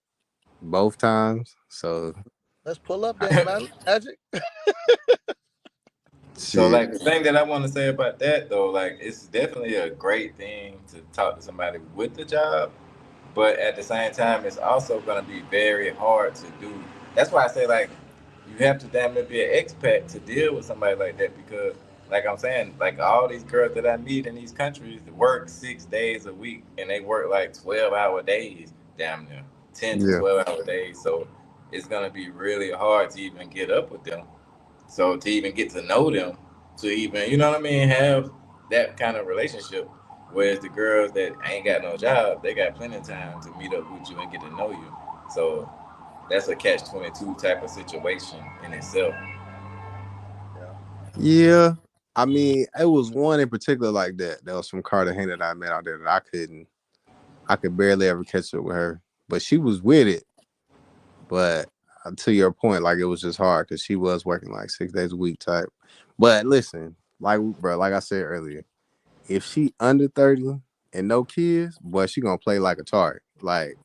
both times. So Let's pull up then, I, man. Magic. so shit. like the thing that I want to say about that though, like it's definitely a great thing to talk to somebody with the job, but at the same time, it's also gonna be very hard to do. That's why I say like you have to damn near be an expat to deal with somebody like that because, like I'm saying, like all these girls that I meet in these countries work 6 days a week and they work like 12-hour days, damn near 10 to Yeah. 12 hour days. So it's gonna be really hard to even get up with them. So to even get to know them, to even you know what I mean, have that kind of relationship. Whereas the girls that ain't got no job, they got plenty of time to meet up with you and get to know you. So that's a catch-22 type of situation in itself. Yeah. Yeah. I mean, it was one in particular like that. That was from Cartagena that I met out there that I could barely ever catch up with her. But she was with it. But to your point, like it was just hard because she was working like 6 days a week type. But listen, like bro, like I said earlier, if she under 30 and no kids, boy, she gonna play like a tart. Like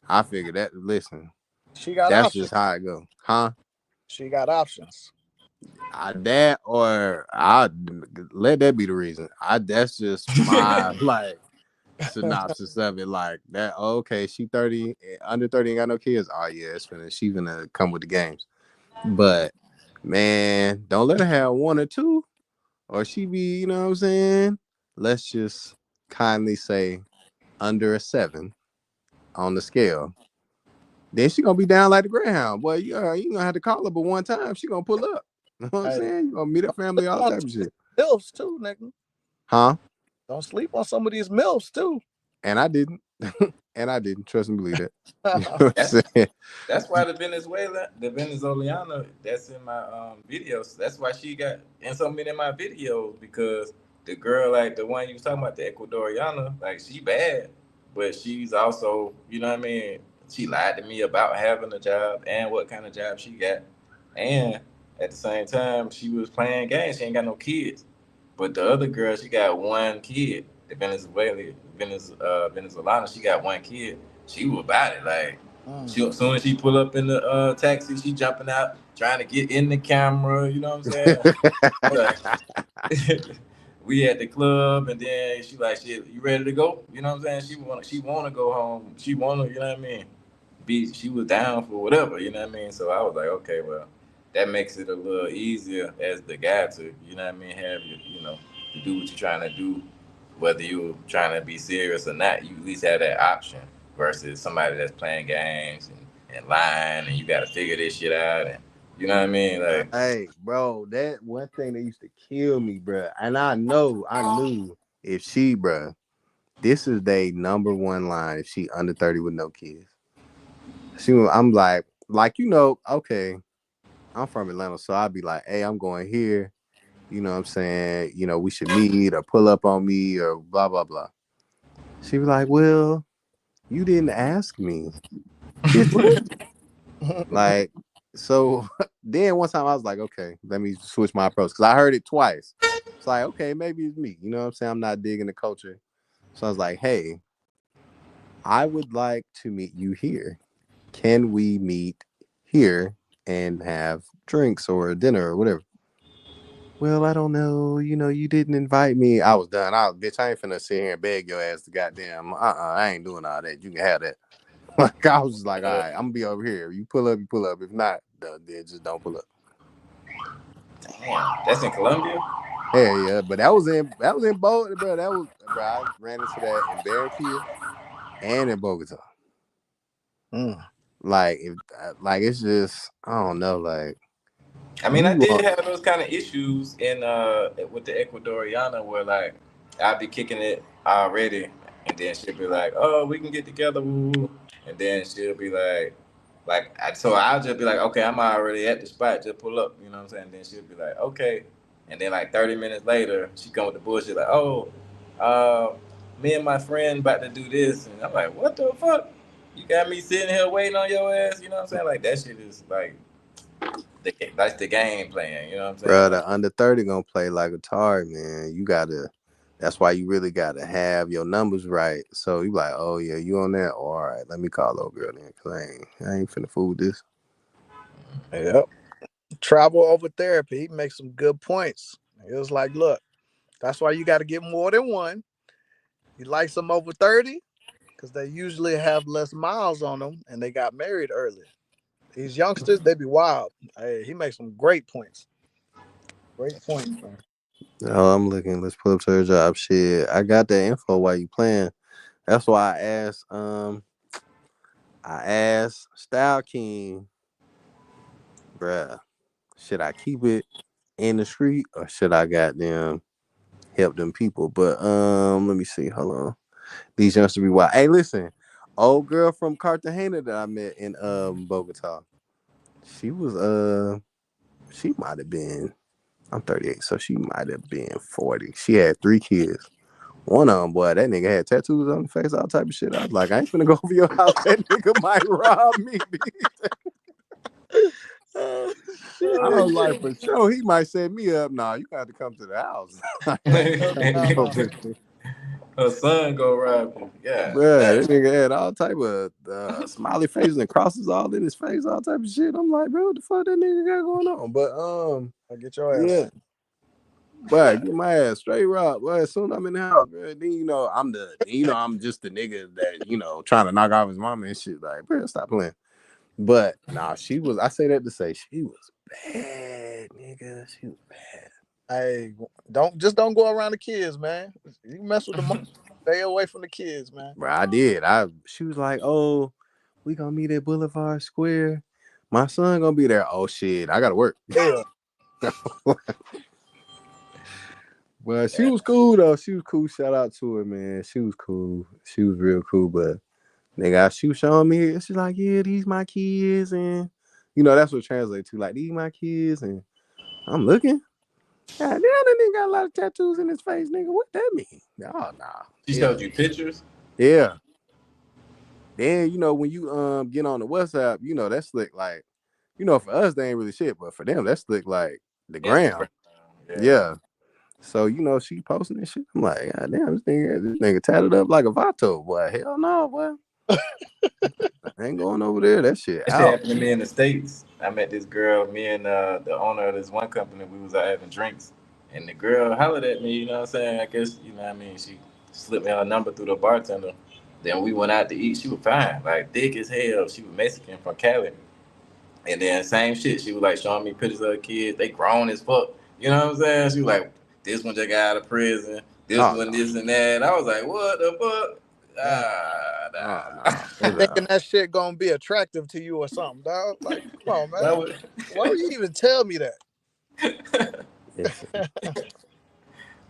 I figured that. Listen, She got that's options. just how it go, huh? She got options. That or I let that be the reason. That's just my like synopsis of it. Like that. Okay, she 30, under 30, ain't got no kids. Oh yeah, she gonna come with the games. But man, don't let her have one or two, or she be, you know what I'm saying? Let's just kindly say under a 7 on the scale. Then she gonna be down like the Greyhound. Boy, you gonna have to call her but one time. She gonna pull up. You know what I'm Hey, saying? You gonna meet her family, all on type of shit. milfs too, nigga. Huh? Don't sleep on some of these milfs too. And I didn't. And I didn't. Trust and believe that. You know what I'm That's saying? that's why the Venezuelana that's in my videos. That's why she got in so many of my videos because the girl like the one you was talking about, the Ecuadoriana, like she bad, but she's also you know what I mean. She lied to me about having a job and what kind of job she got, and at the same time she was playing games. She ain't got no kids, but the other girl she got one kid. The Venezuelana, she got one kid. She was about it. Like Mm. she, as soon as she pull up in the taxi, she jumping out, trying to get in the camera. You know what I'm saying? Like, we at the club, and then she like, "Shit, you ready to go?" You know what I'm saying? She wanna go home. She wanna, you know what I mean? She was down for whatever. You know what I mean? So I was like, okay, well, that makes it a little easier as the guy to, you know what I mean, have you know, to do what you're trying to do, whether you're trying to be serious or not. You at least have that option versus somebody that's playing games and lying, and you got to figure this shit out, and you know what I mean, like. Hey, bro, that one thing that used to kill me, bro. And I knew if she, bro, this is their number one line. If she under 30 with no kids, I'm like, okay, I'm from Atlanta, so I'd be like, hey, I'm going here. you know what I'm saying, you know, we should meet or pull up on me or blah blah blah. She was like, well, you didn't ask me. Bitch, what? Like, so then one time I was like, okay, let me switch my approach because I heard it twice. It's like, okay, maybe it's me. You know what I'm saying? I'm not digging the culture. So I was like, hey, I would like to meet you here. Can we meet here and have drinks or dinner or whatever? Well, I don't know. You know, you didn't invite me. I was done. Bitch, I ain't finna sit here and beg your ass to goddamn. I ain't doing all that. You can have that. Like, I was just like, all right, I'm gonna be over here. You pull up, you pull up. If not, then just don't pull up. Damn, that's in Colombia. Hell yeah, but that was in Bogota, bro. Bro. I ran into that in Barranquilla and in Bogota. Like, it's just, I don't know, like. I mean, I did have those kind of issues in with the Ecuadoriana where like I'd be kicking it already, and then she'll be like, "Oh, we can get together," woo. And then she'll be so I'll just be like, "Okay, I'm already at the spot. Just pull up," you know what I'm saying? And then she'll be like, "Okay," and then like 30 minutes later, she come with the bullshit like, "Oh, me and my friend about to do this," and I'm like, "What the fuck? You got me sitting here waiting on your ass?" You know what I'm saying? Like that shit is like. That's the game plan, you know what I'm saying? Bro, the under 30 gonna play like a tar, man. That's why you really gotta have your numbers right. So you like, oh yeah, you on that? All right, let me call old girl then, cause I ain't finna fool with this. Yep. Travel over therapy. He makes some good points. It was like, look, that's why you got to get more than one. He likes them over 30 because they usually have less miles on them and they got married early. These youngsters, they be wild. Hey, he makes some great points. Great points, man. Oh, I'm looking. Let's pull up to her job. Shit, I got that info while you playing. That's why I asked Style King, bruh, should I keep it in the street or should I goddamn help them people? But let me see. Hold on. These youngsters be wild. Hey, listen, old girl from Cartagena that I met in Bogota. She was she might have been. I'm 38, so she might have been 40. She had 3 kids. One of them, boy, that nigga had tattoos on the face, all type of shit. I was like, I ain't finna go over your house. That nigga might rob me. I was like, for sure, he might set me up. Nah, you got to come to the house. Her son go rob you. Yeah. Bruh, that nigga had all type of smiley faces and crosses all in his face, all type of shit. I'm like, bro, what the fuck that nigga got going on? But I'll get your ass. yeah. But get my ass straight robbed. Well, as soon as I'm in the house, bro, then I'm just the nigga that, trying to knock off his mama and shit. Like, bro, stop playing. But nah, I say that to say she was bad, nigga. She was bad. Hey, don't go around the kids, man. You mess with the mom, stay away from the kids, man. Bro, I did. She was like, oh, we gonna meet at Boulevard Square. My son gonna be there. Oh shit, I gotta work. Yeah. Well, she was cool though. She was cool. Shout out to her, man. She was cool. She was real cool. But nigga, she was showing me. She's like, yeah, these my kids, and that's what it translates to. Like, these my kids, and I'm looking. God damn, that nigga got a lot of tattoos in his face, nigga. What that mean? Oh, nah. She showed you pictures? Yeah. Then when you get on the WhatsApp, that's slick. Like, for us they ain't really shit, but for them that's slick like the gram. Yeah. So she posting this shit. I'm like, God damn, this nigga tatted up like a Vato, boy. Hell no, boy. I ain't going over there. That shit That shit happened to me in the States. I met this girl, me and the owner of this one company, we was out having drinks. And the girl hollered at me, you know what I'm saying? I guess, she slipped me her number through the bartender. Then we went out to eat. She was fine, like thick as hell. She was Mexican from Cali. And then same shit. She was like showing me pictures of her kids. They grown as fuck. You know what I'm saying? She was like, this one just got out of prison. This one, this and that. And I was like, what the fuck? Thinking that shit gonna be attractive to you or something, dog. Like, come on, man. Why would you even tell me that? That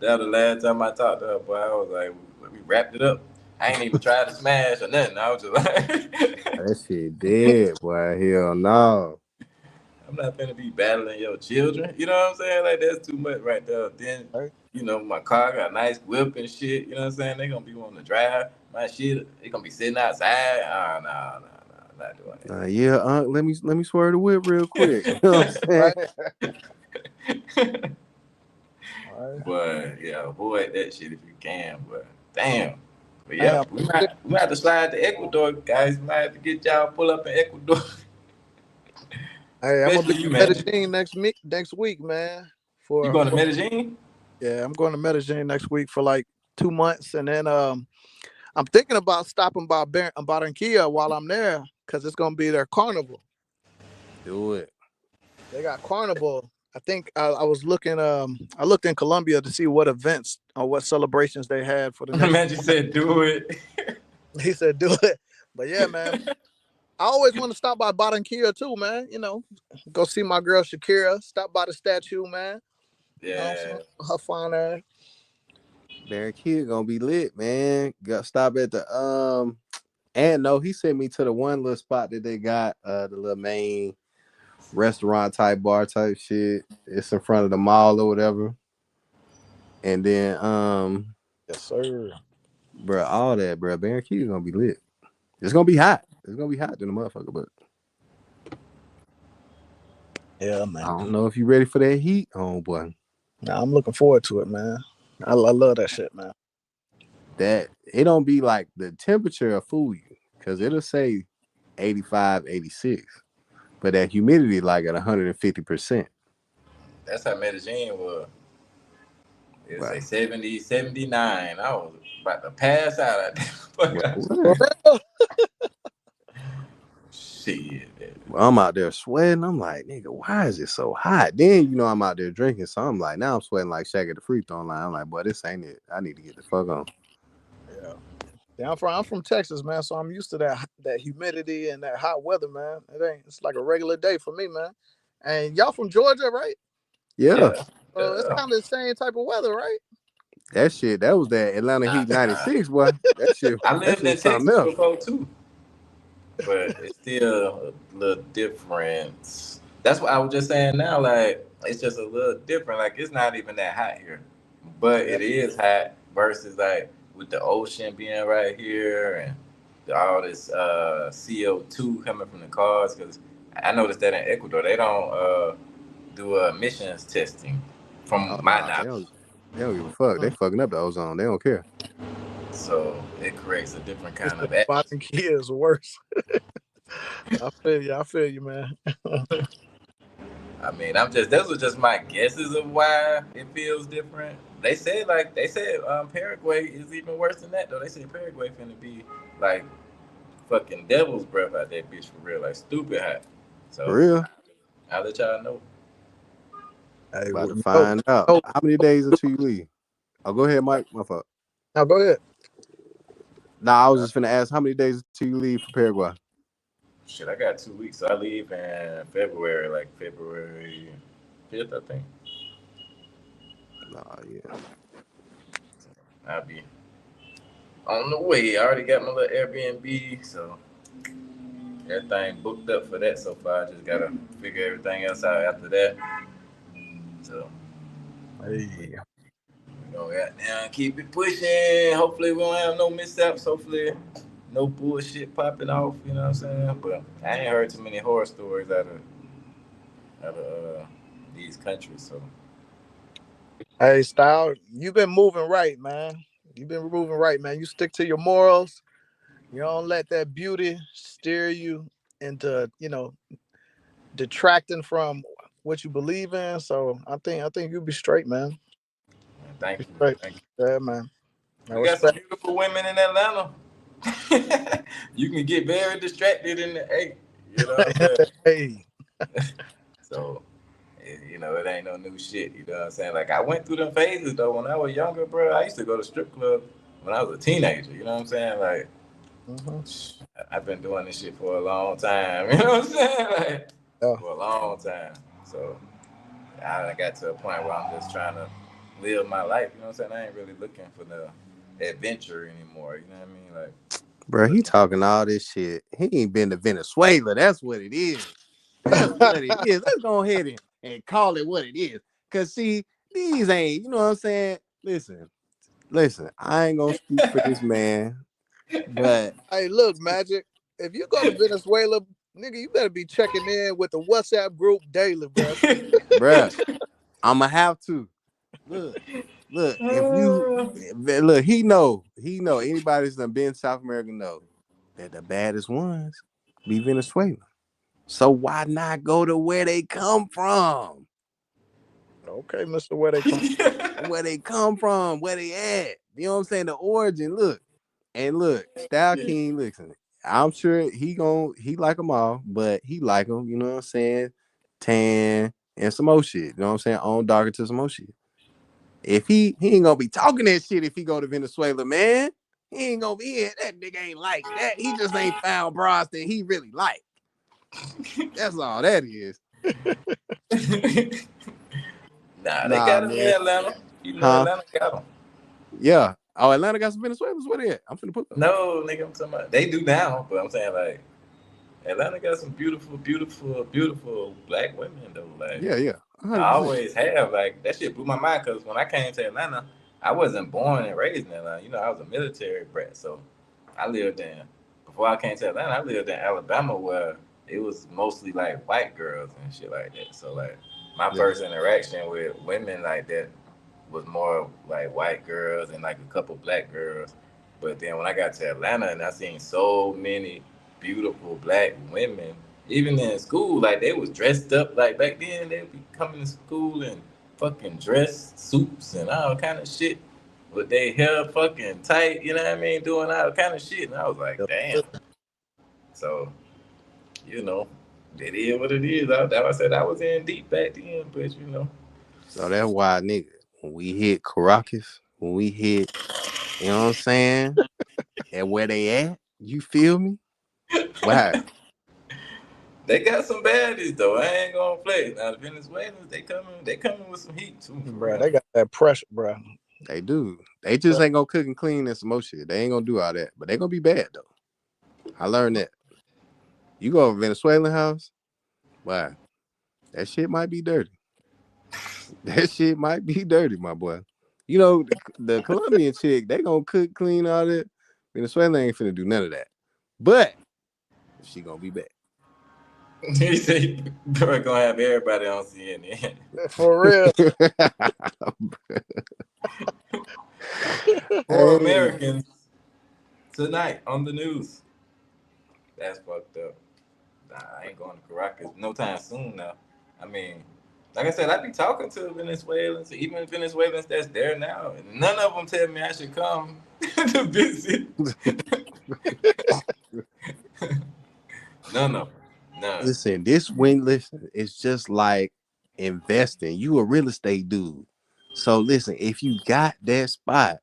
was the last time I talked to her, boy. I was like, we wrapped it up. I ain't even tried to smash or nothing. I was just like, that shit dead, boy. Hell no. I'm not finna be battling your children. You know what I'm saying? Like that's too much right there. Then Right. my car got a nice whip and shit. You know what I'm saying? They gonna be wanting to drive my shit. They gonna be sitting outside. No, not doing Yeah, let me swear the whip real quick. You know what I'm saying? that. Right. But yeah, avoid that shit if you can. But damn. But yeah, Damn. we might have to slide to Ecuador, guys. We might have to get y'all pull up in Ecuador. Hey, I'm gonna be Especially you, in man. Medellin next week, man. You going to Medellin? Yeah, I'm going to Medellin next week for like 2 months, and then I'm thinking about stopping by Barranquilla while I'm there because it's gonna be their carnival. Do it. They got carnival. I think I was looking. I looked in Colombia to see what events or what celebrations they had for the next. Man, you said do it. He said do it, but yeah, man. I always want to stop by Barranquilla too, man. Go see my girl Shakira. Stop by the statue, man. Yeah. Her fine ass. Barranquilla gonna be lit, man. Got stop at the and no, he sent me to the one little spot that they got, the little main restaurant type bar type shit. It's in front of the mall or whatever. And then Yes, sir. bro, all that, bro. Barranquilla gonna be lit. It's gonna be hot. It's gonna be hot than the motherfucker, but Yeah, man. I don't know if you ready for that heat, oh boy. Nah, I'm looking forward to it, man. I love that shit, man. That it don't be like the temperature will fool you because it'll say 85, 86, but that humidity like at 150%. That's how Medellin was. It was Wow. like 70, 79. I was about to pass out at that. For real? Shit. Well, I'm out there sweating. I'm like, nigga, why is it so hot? Then I'm out there drinking, so I'm like, now I'm sweating like Shaq at the free throw line. I'm like, boy, this ain't it. I need to get the fuck on. Yeah, I'm from Texas, man, so I'm used to that humidity and that hot weather, man. It's like a regular day for me, man. And y'all from Georgia, right? Yeah. It's kind of the same type of weather, right? That shit, that was that Atlanta Heat 96, boy. That shit. I lived in Texas something else. before too, but it's still a little different. That's what I was just saying now. Like it's just a little different. Like it's not even that hot here, but it is hot versus like with the ocean being right here and all this CO2 coming from the cars. Because I noticed that in Ecuador they don't do emissions testing. From my knowledge. They don't give a fuck. They fucking up the ozone. They don't care. So it creates a different kind of atmosphere. Is worse. I feel you, man. I mean, those are just my guesses of why it feels different. They said Paraguay is even worse than that though. They said Paraguay finna be like fucking devil's breath out that bitch for real, like stupid hot. So for real? I'll let y'all know. About to find out. How many days until you leave? Oh, go ahead, Mike. My fault. No, go ahead. Nah, I was just finna ask how many days until you leave for Paraguay? Shit, I got 2 weeks. So I leave in February, like February 5th, I think. Nah, yeah. I'll be on the way. I already got my little Airbnb, so everything booked up for that so far. I just gotta figure everything else out after that. So, hey, we gonna keep it pushing. Hopefully, we don't have no mishaps. Hopefully, no bullshit popping off. You know what I'm saying? But I ain't heard too many horror stories out of these countries. So, hey, Style, you've been moving right, man. You've been moving right, man. You stick to your morals. You don't let that beauty steer you into, detracting from what you believe in. So I think you'll be straight, man. Thank you. Straight. Thank you. Yeah, man. We got some beautiful women in Atlanta. You can get very distracted in the eight. You know what I'm saying? Hey. So, it ain't no new shit. You know what I'm saying? Like, I went through them phases, though, when I was younger, bro. I used to go to strip club when I was a teenager. You know what I'm saying? Like, I've been doing this shit for a long time. You know what I'm saying? Like, for a long time. So, I got to a point where I'm just trying to live my life. You know what I'm saying? I ain't really looking for the adventure anymore. You know what I mean? Like, bro, he talking all this shit. He ain't been to Venezuela. That's what it is. That's what it is. Let's go ahead and call it what it is. Cause see, these ain't, you know what I'm saying? Listen, I ain't gonna speak for this man, but Hey, look, Magic. If you go to Venezuela, nigga, you better be checking in with the WhatsApp group daily, bro. bruh, I'ma have to. Look, if you look, he know. Anybody that's done been in South America know that the baddest ones be Venezuela. So why not go to where they come from? Okay, Mr. Where they come. Where they come from, where they at. You know what I'm saying? The origin. Look. Style Yeah. King, listen. I'm sure he like them all, but he like them, you know what I'm saying? Tan and some more shit. You know what I'm saying? On darker to some more shit. If he ain't gonna be talking that shit if he go to Venezuela, man. He ain't gonna be that nigga ain't like that. He just ain't found bras that he really like. That's all that is. Nah, they Nah, got him man. in Atlanta. You know, Huh? Atlanta got him. Yeah. Oh, Atlanta got some Venezuelans. Where they at? I'm finna put them. No, nigga, I'm talking about they do now, but I'm saying like Atlanta got some beautiful, beautiful, beautiful black women though. Like Yeah. I 100%. always have. Like that shit blew my mind because when I came to Atlanta, I wasn't born and raised in Atlanta. You know, I was a military brat, so I lived in. Before I came to Atlanta, I lived in Alabama where it was mostly like white girls and shit like that. So like my Yeah. first interaction with women like that was more like white girls and like a couple black girls. But then when I got to Atlanta and I seen so many beautiful black women, even in school, like they was dressed up like back then they'd be coming to school and fucking dress suits and all kind of shit with their hair fucking tight, you know what I mean, doing all kind of shit. And I was like, damn. So, you know, it is what it is. I said I was in deep back then, but you know. So that's why, nigga, when we hit Caracas, when we hit, you know what I'm saying, and where they at, you feel me? Wow. They got some baddies though. I ain't gonna play. Now the Venezuelans, they coming with some heat too, for Bro, real. they got that pressure, bro. They do. They just ain't gonna cook and clean and some more shit. They ain't gonna do all that, but they gonna be bad though. I learned that. You go to a Venezuelan house, wow, that shit might be dirty. That shit might be dirty, my boy. You know, the Colombian chick, they gonna cook, clean, all that. Venezuela ain't finna do none of that. But she gonna be bad. He said, "Bro, gonna have everybody on CNN." For real. More Hey. Americans tonight on the news. That's fucked up. Nah, I ain't going to Caracas no time soon now. I mean, like I said, I be talking to Venezuelans, even Venezuelans that's there now. And none of them tell me I should come to visit. None of them. None. Listen, it's just like investing. You a real estate dude. So listen, if you got that spot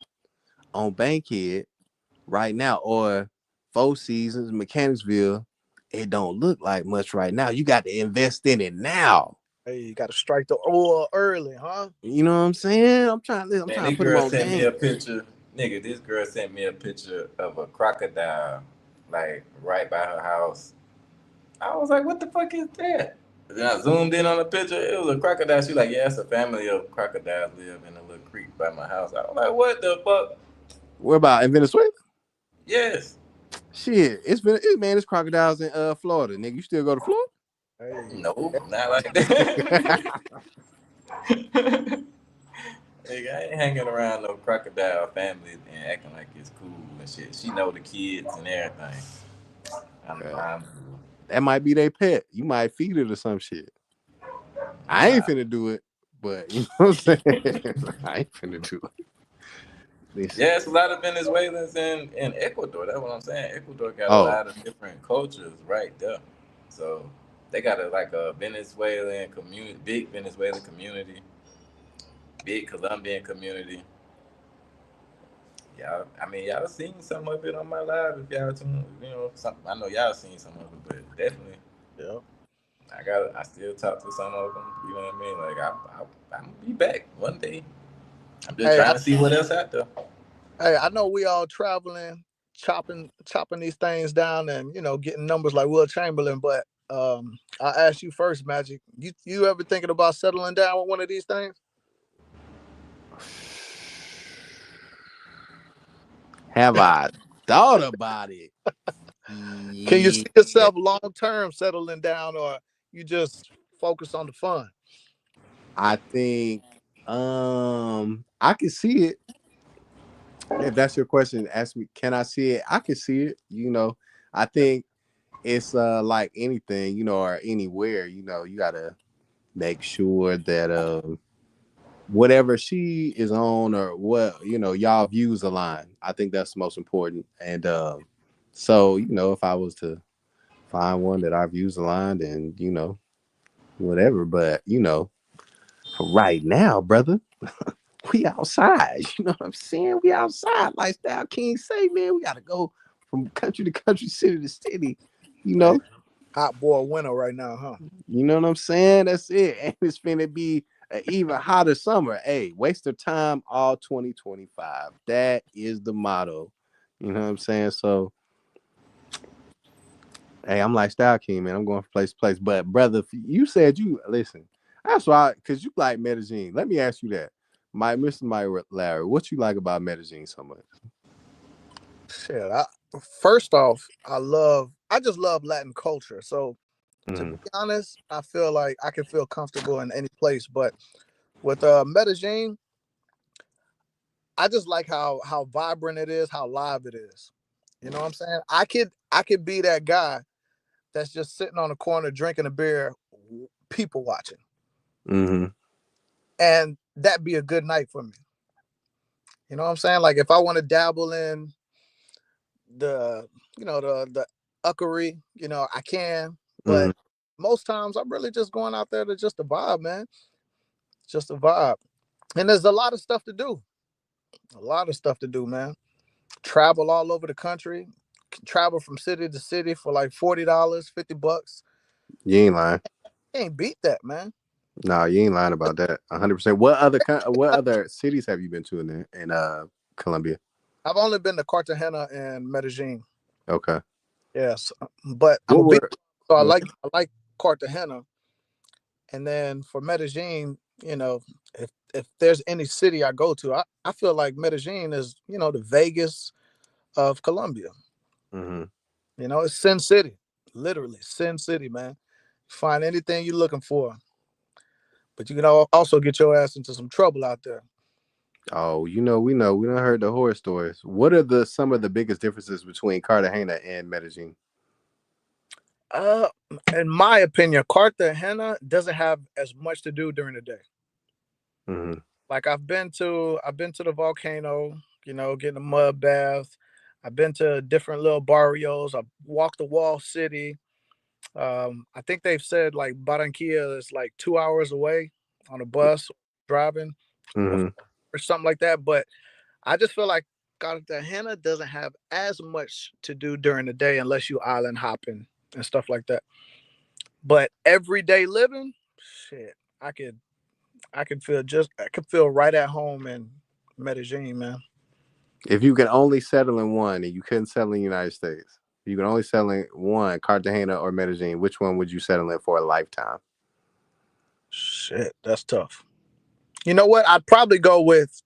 on Bankhead right now or Four Seasons, Mechanicsville, it don't look like much right now. You got to invest in it now. Hey, you gotta strike the oil early, huh? You know what I'm saying? I'm trying Man, to this put him girl on sent me a game. picture. Nigga, this girl sent me a picture of a crocodile, like right by her house. I was like, what the fuck is that? Then I zoomed in on the picture. It was a crocodile. She like, yeah, it's a family of crocodiles live in a little creek by my house. I was like, what the fuck? Where about in Venezuela? Yes. Shit, it's crocodiles in Florida, nigga. You still go to Florida? Hey, No, not like that. Nigga, I ain't hanging around no crocodile family and acting like it's cool and shit. She know the kids and everything. I'm That might be their pet. You might feed it or some shit. I ain't finna do it, but you know what I'm saying? I ain't finna do it. Listen. Yeah, it's a lot of Venezuelans in Ecuador. That's what I'm saying. Ecuador got a Oh, lot of different cultures right there. So they got a Venezuelan community, big Venezuelan community, big Colombian community. Y'all, I mean, y'all seen some of it on my live. If y'all tune, you know, some, I know y'all seen some of it, but definitely, yeah. I still talk to some of them. You know what I mean? Like I'm gonna be back one day. I'm just Hey, trying to see what else out there. I know we all traveling, chopping these things down, and getting numbers like Will Chamberlain. But I ask you first, Magic. You ever thinking about settling down with one of these things? Have I thought about it? Can you see Yeah, yourself long term settling down, or you just focus on the fun? I think I can see it. If that's your question, ask me, can I see it? I can see it. I think it's like anything, or anywhere, you gotta make sure that whatever she is on or what, y'all views align. I think that's the most important. And so, if I was to find one that our views aligned and, whatever, but for right now, brother, we outside. You know what I'm saying? We outside. Lifestyle King say, man, we gotta go from country to country, city to city. You Hey, know, hot boy winter right now, huh? you know what I'm saying? That's it. And it's finna be an even hotter summer. Hey, waste of time all 2025. That is the motto. You know what I'm saying? So, hey, I'm Lifestyle King, man. I'm going from place to place. But brother, you said you listen. That's why, because you like Medellin. Let me ask you that. Mr. Mike Larry, what you like about Medellin so much? Shit. First off, I just love Latin culture. So to be honest, I feel like I can feel comfortable in any place. But with Medellin, I just like how vibrant it is, how live it is. You know what I'm saying? I could be that guy that's just sitting on the corner drinking a beer, people watching, Mm-hmm. and that'd be a good night for me. You know what I'm saying? Like if I want to dabble in the, the uckery, I can, Mm-hmm. but most times I'm really just going out there to just a vibe, man. Just a vibe. And there's a lot of stuff to do. A lot of stuff to do, man. Travel all over the country. Travel from city to city for like $40, $50. You ain't lying. Ain't beat that, man. No, you ain't lying about that. 100%. What other cities have you been to in Colombia? I've only been to Cartagena and Medellin. Okay. Yes, but I'm What a big, were so I go like I like Cartagena, and then for Medellin, if there's any city I go to, I feel like Medellin is the Vegas of Colombia. mm-hmm. It's Sin City, literally Sin City, man. Find anything you're looking for, but you can also get your ass into some trouble out there. Oh, we don't heard the horror stories. What are some of the biggest differences between Cartagena and Medellin? Uh, in my opinion, Cartagena doesn't have as much to do during the day. Mm-hmm. Like I've been to the volcano, getting a mud bath. I've been to different little barrios. I've walked the wall city. I think they've said like Barranquilla is like 2 hours away on a bus driving or, Mm-hmm. or something like that. But I just feel like Cartagena doesn't have as much to do during the day unless you island hopping and stuff like that. But everyday living, shit, I could feel right at home in Medellin, man. If you can only settle in one and you couldn't settle in the United States, you can only settle in one, Cartagena or Medellin, which one would you settle in for a lifetime? Shit, that's tough. You know what? I'd probably go with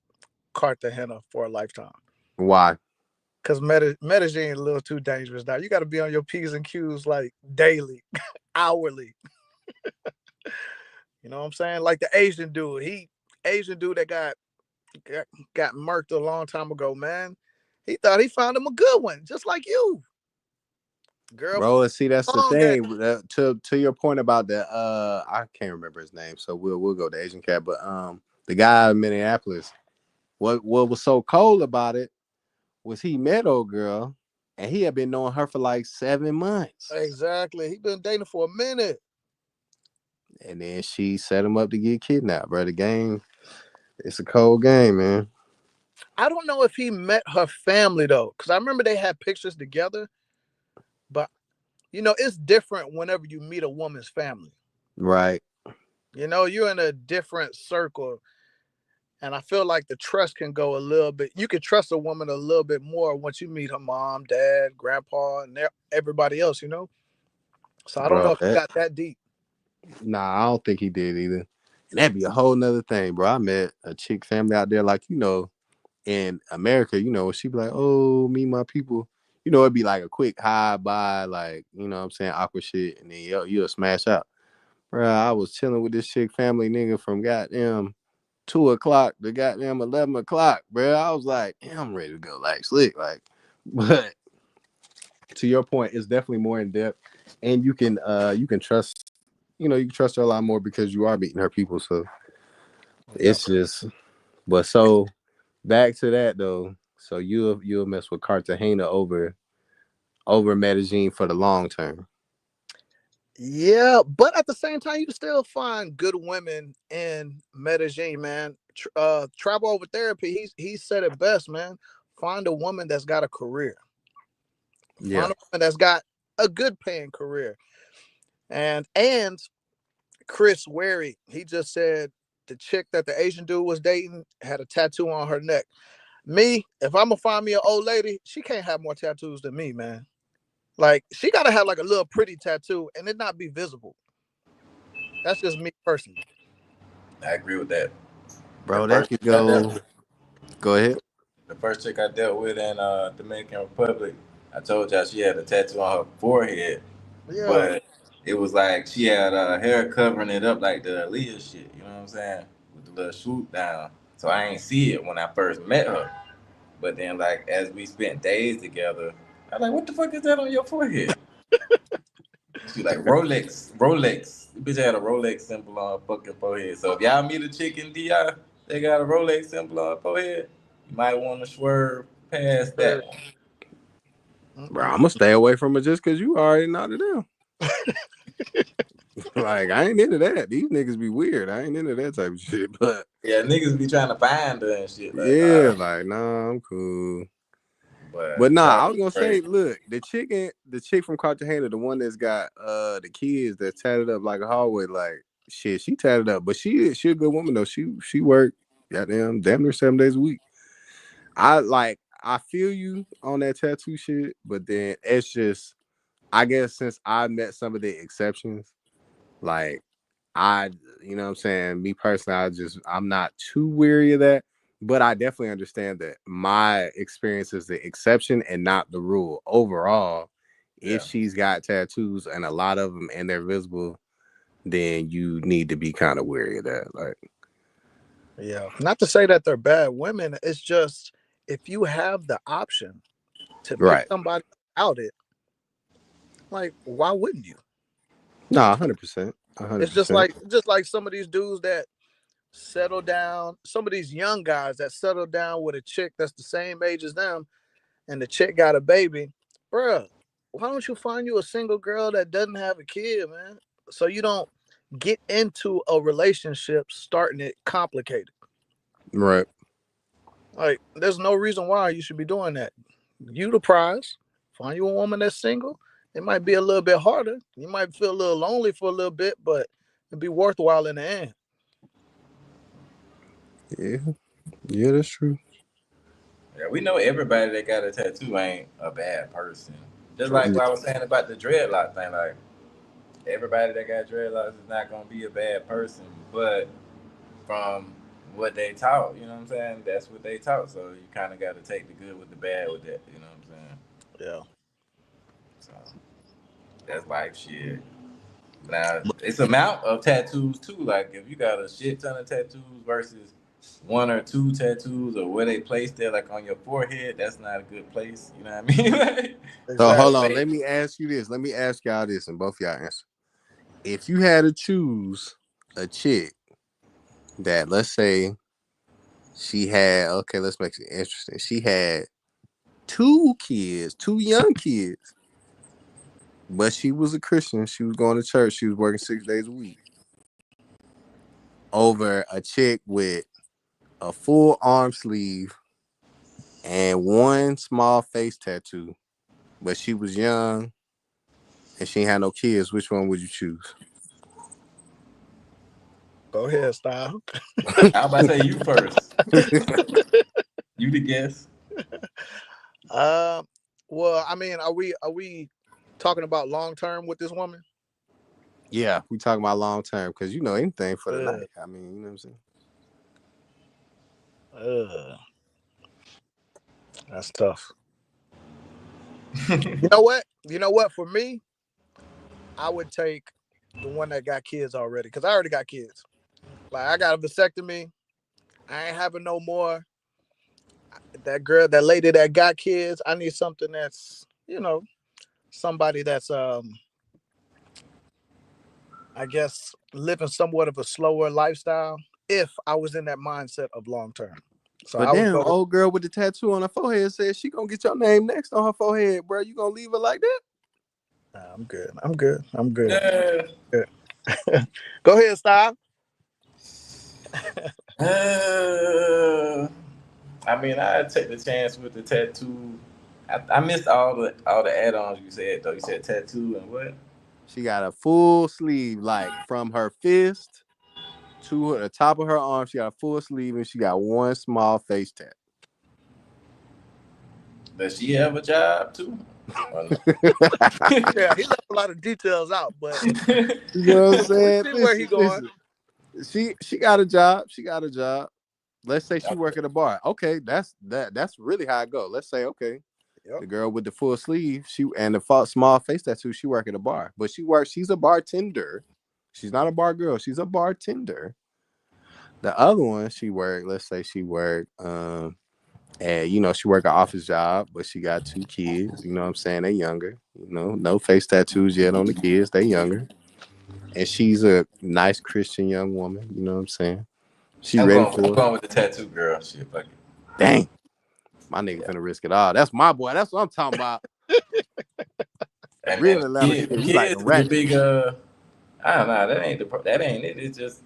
Cartagena for a lifetime Why? because Medellin is a little too dangerous now. You got to be on your P's and Q's like daily, hourly. You know what I'm saying? Like the Asian dude that got murked a long time ago, man. He thought he found him a good one, just like you, girl. Bro, see, that's the Long ass. thing. To your point about the I can't remember his name, so we'll go to Asian Cat. But the guy in Minneapolis, what was so cold about it was he met old girl and he had been knowing her for like 7 months. Exactly. He been dating for a minute. And then she set him up to get kidnapped, bro. The game, it's a cold game, man. I don't know if he met her family though, because I remember they had pictures together. But it's different whenever you meet a woman's family. Right. You're in a different circle, and I feel like the trust can go a little bit. You can trust a woman a little bit more once you meet her mom, dad, grandpa, and everybody else. So I don't bro. know if he got that deep. Nah, I don't think he did either. And that'd be a whole nother thing, bro. I met a chick family out there, like, in America, she'd be like, oh, me, my people, it'd be like a quick hi, bye, like, what I'm saying, awkward shit, and then you'll smash out. Bro, I was chilling with this chick family nigga from goddamn 2 o'clock to goddamn 11 o'clock, bro. I was like, damn, I'm ready to go, like, slick, like, but to your point, it's definitely more in depth, and you can trust, you can trust her a lot more because you are meeting her people, so it's just, but so back to that though. So you'll mess with Cartagena over Medellin for the long term. Yeah, but at the same time, you can still find good women in Medellin, man. Travel over therapy. He said it best, man. Find a woman that's got a career. Yeah. Find a woman that's got a good paying career. And Chris Wary, he just said the chick that the Asian dude was dating had a tattoo on her neck. Me, if I'm gonna find me an old lady, she can't have more tattoos than me, man. Like, she gotta have like a little pretty tattoo and it not be visible. That's just me personally. I agree with that. Bro, The that could go. Go ahead. The first chick I dealt with in Dominican Republic, I told y'all she had a tattoo on her forehead, Yeah. but it was like she had hair covering it up like the Aaliyah shit. You know what I'm saying? With the little swoop down. So I ain't see it when I first met her. But then, like, as we spent days together, I was like, "What the fuck is that on your forehead?" She like, Rolex. The bitch had a Rolex symbol on her fucking forehead. So if y'all meet a chick in DI, they got a Rolex symbol on her forehead, you might want to swerve past that one. Bro, I'm gonna stay away from it just because you already knocked it down. Like, I ain't into that. These niggas be weird. I ain't into that type of shit. But Yeah, niggas be trying to find her and shit. Like, yeah, like, nah, I'm cool. But nah, I was gonna say, look, the chick from Cartagena, the one that's got the kids that tatted up like a hallway, like, shit, she tatted up, but she a good woman though. She worked goddamn damn near 7 days a week. I feel you on that tattoo shit, but then it's just, I guess since I met some of the exceptions, like, you know what I'm saying, me personally, I'm not too weary of that. But I definitely understand that my experience is the exception and not the rule. Overall, if she's got tattoos and a lot of them and they're visible, then you need to be kind of wary of that. Like, yeah, not to say that they're bad women. It's just, if you have the option to pick somebody out it, like, why wouldn't you? No, 100%. 100%. It's just like some of these dudes that settle down, some of these young guys that settle down with a chick that's the same age as them, and the chick got a baby. Bruh, why don't you find you a single girl that doesn't have a kid, man? So you don't get into a relationship starting it complicated. Right. Like, there's no reason why you should be doing that. You the prize. Find you a woman that's single. It might be a little bit harder. You might feel a little lonely for a little bit, but it'd be worthwhile in the end. Yeah, that's true. Yeah, we know everybody that got a tattoo ain't a bad person. Just like what I was saying about the dreadlock thing, like, everybody that got dreadlocks is not gonna be a bad person, but from what they taught, you know what I'm saying? That's what they taught. So you kind of got to take the good with the bad with that, you know what I'm saying? Yeah. So that's like shit. Now it's amount of tattoos too. Like, if you got a shit ton of tattoos versus one or two tattoos, or where they placed there, like on your forehead, that's not a good place. You know what I mean? Exactly. So hold on. Let me ask you this. Let me ask y'all this, and both y'all answer. If you had to choose a chick that, let's say, she had, okay, let's make it interesting. She had 2 young kids, but she was a Christian. She was going to church. She was working 6 days a week. Over a chick with a full arm sleeve and 1 small face tattoo, but she was young and she had no kids. Which one would you choose? Go ahead, Style. I was about to say you first. You the guess. Well, I mean, are we talking about long term with this woman? Yeah, we talking about long term because anything for the Uh, night. I mean, you know what I'm saying? uh, that's tough. You know what? You know what? For me, I would take the one that got kids already because I already got kids. Like I got a vasectomy. I ain't having no more. That girl, that lady that got kids. I need something that's somebody that's I guess living somewhat of a slower lifestyle. If I was in that mindset of long term, so But I would damn, go to. old girl with the tattoo on her forehead says she gonna get your name next on her forehead, bro. You gonna leave her like that? Nah, I'm good. I'm good. I'm good. Uh, Good. Go ahead, style. uh, I mean, I'd take the chance with the tattoo. I missed all the add-ons you said though. You said tattoo and what? She got a full sleeve, like from her fist to the top of her arm. She got a full sleeve, and she got one small face tat. Does she have a job too? Or no? Yeah, he left a lot of details out, but You know what I'm we saying? see where he going. Listen. She got a job. She got a job. Let's say she work at a bar. Okay, that's really how I go. Let's say, okay, Yep. the girl with the full sleeve, she and the small face tattoo, she work at a bar. But she's a bartender. She's not a bar girl, she's a bartender. The other one, let's say she work and she work an office job, but she got 2 kids, you know what I'm saying? They younger, no face tattoos yet on the kids, they younger. And she's a nice Christian young woman, you know what I'm saying? She I'm ready going. for I'm it. going with the tattoo girl. Shit, fuck it. Dang. My nigga finna risk it all. That's my boy. That's what I'm talking about. And then Real Atlanta shit. We like the kids is the ratchet. big. I don't know. That ain't it. It's just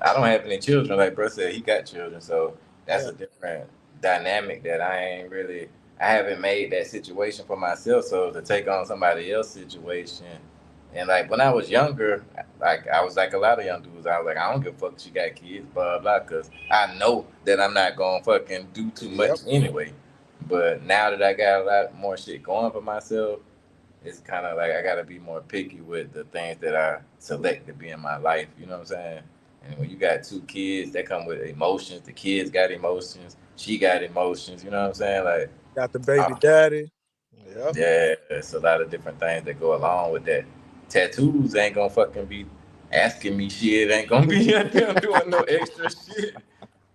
I don't have any children. Like bro said, he got children, so that's Yeah. a different dynamic that I ain't really. I haven't made that situation for myself. So to take on somebody else's situation, and like when I was younger, like I was like a lot of young dudes. I was like, I don't give a fuck. She got kids, blah blah. Because I know that I'm not gonna fucking do too Yep. much anyway. But now that I got a lot more shit going for myself, it's kind of like I got to be more picky with the things that I select to be in my life. You know what I'm saying? And when you got 2 kids, that come with emotions. The kids got emotions. She got emotions. You know what I'm saying? Like, Got the baby uh, daddy. Yep. yeah, it's a lot of different things that go along with that. Tattoos ain't gonna fucking be asking me shit. Ain't gonna be doing no extra shit.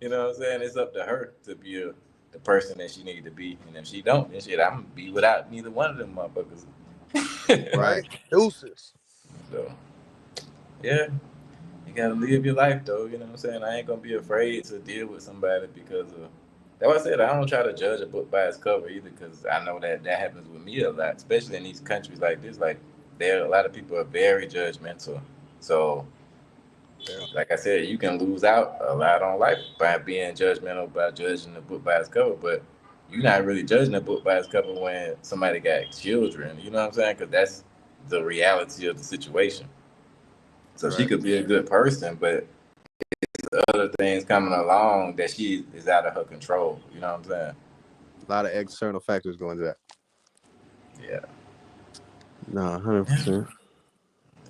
You know what I'm saying? It's up to her to be the person that she need to be. And if she don't, then shit, I'm gonna be without neither one of them motherfuckers. Right. Deuces. So yeah, you gotta live your life though. You know what I'm saying? I ain't gonna be afraid to deal with somebody because of. That's why I said I don't try to judge a book by its cover either, because I know that happens with me a lot, especially in these countries like this. Like there, a lot of people are very judgmental. So, Yeah. like I said, you can lose out a lot on life by being judgmental by judging the book by its cover. But you're not really judging the book by its cover when somebody got children. You know what I'm saying? Because that's the reality of the situation. So she Right. could be a good person, but other things coming along that she is out of her control. You know what I'm saying? A lot of external factors go into that. Yeah. No, 100%. So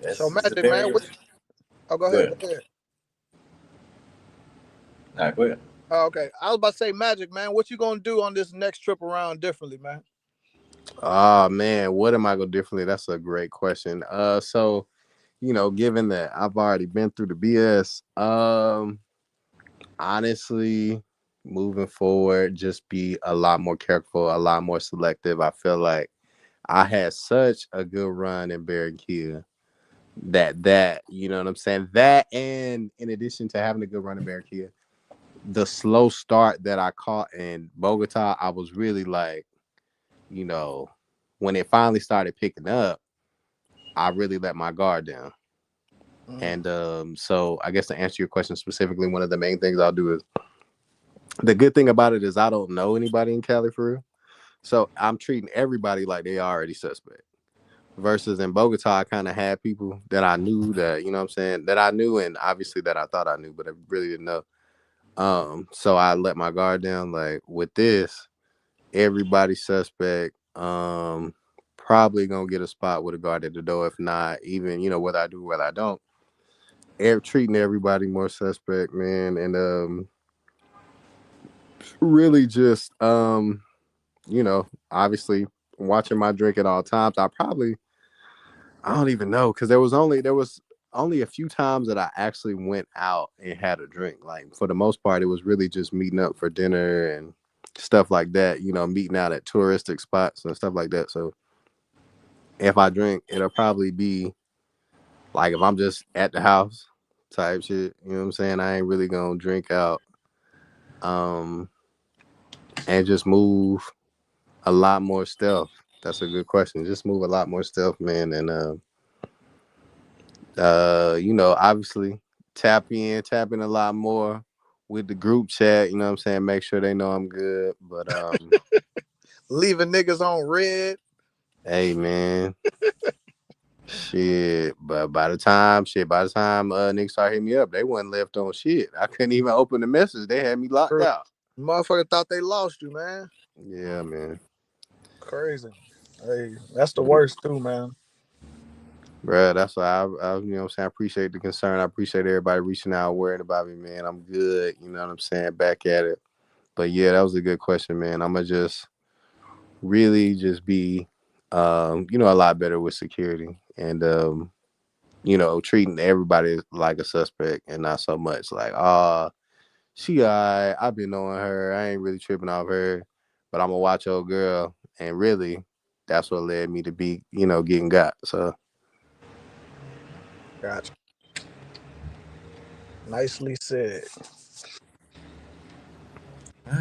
It's a Magic Man, very oh, go ahead. good. Go ahead. Nah, go ahead. Oh, okay. I was about to say, Magic Man, what you gonna do on this next trip around differently, man? Oh man, what am I gonna do differently? That's a great question. So given that I've already been through the BS, honestly, moving forward, just be a lot more careful, a lot more selective. I feel like I had such a good run in Barranquilla that you know what I'm saying. That, and in addition to having a good run in Barranquilla, the slow start that I caught in Bogota, I was really like, when it finally started picking up, I really let my guard down. Mm. And so I guess to answer your question specifically, one of the main things I'll do is, the good thing about it is I don't know anybody in Cali for real. So I'm treating everybody like they already suspect. Versus in Bogota, I kind of had people that I knew, that, you know what I'm saying, that I knew, and obviously that I thought I knew, but I really didn't know. So I let my guard down. Like with this, everybody suspect. probably gonna get a spot with a guard at the door. If not, even whether I do, whether I don't, treating everybody more suspect, man, and really just obviously watching my drink at all times. I don't even know, because there was only a few times that I actually went out and had a drink. Like, for the most part, it was really just meeting up for dinner and stuff like that, meeting out at touristic spots and stuff like that. So if I drink, it'll probably be like if I'm just at the house type shit. You know what I'm saying? I ain't really gonna drink out and just move a lot more stealth. That's a good question. Just move a lot more stealth, man, and obviously tap in a lot more with the group chat. You know what I'm saying? Make sure they know I'm good. But Leaving niggas on red. hey, man. Shit, but by the time niggas started hitting me up, they wasn't left on shit. I couldn't even open the message. They had me locked out. Motherfucker thought they lost you, man. Yeah, man. Crazy. Hey, that's the worst too, man. Bruh, that's why I you know what I'm saying, I appreciate the concern. I appreciate everybody reaching out, worrying about me, man. I'm good, you know what I'm saying, back at it. But yeah, that was a good question, man. I'm gonna just really just be a lot better with security, and treating everybody like a suspect and not so much like, she alright, I've been knowing her, I ain't really tripping off her, but I'm gonna watch old girl. And really, that's what led me to be, getting got. So Gotcha. Nicely said.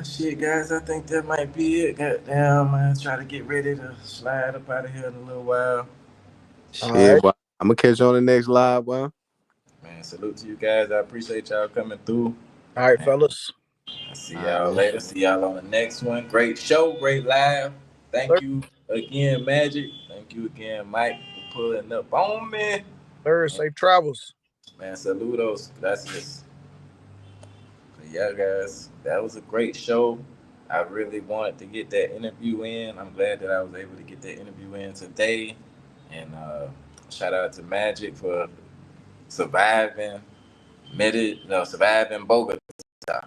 Shit, guys, I think that might be it. Goddamn, man. Try to get ready to slide up out of here in a little while. shit, right. boy, I'm gonna catch you on the next live, boy. Man, salute to you guys. I appreciate y'all coming through. All right, And fellas. I'll see All y'all right, man. later. See y'all on the next one. Great show, great live. Thank you again, Magic. Thank you again, Mike, for pulling up on me. Sir, safe travels. Man, saludos. Gracias. But yeah, guys, that was a great show. I really wanted to get that interview in. I'm glad that I was able to get that interview in today. And shout out to Magic for surviving, surviving Bogota.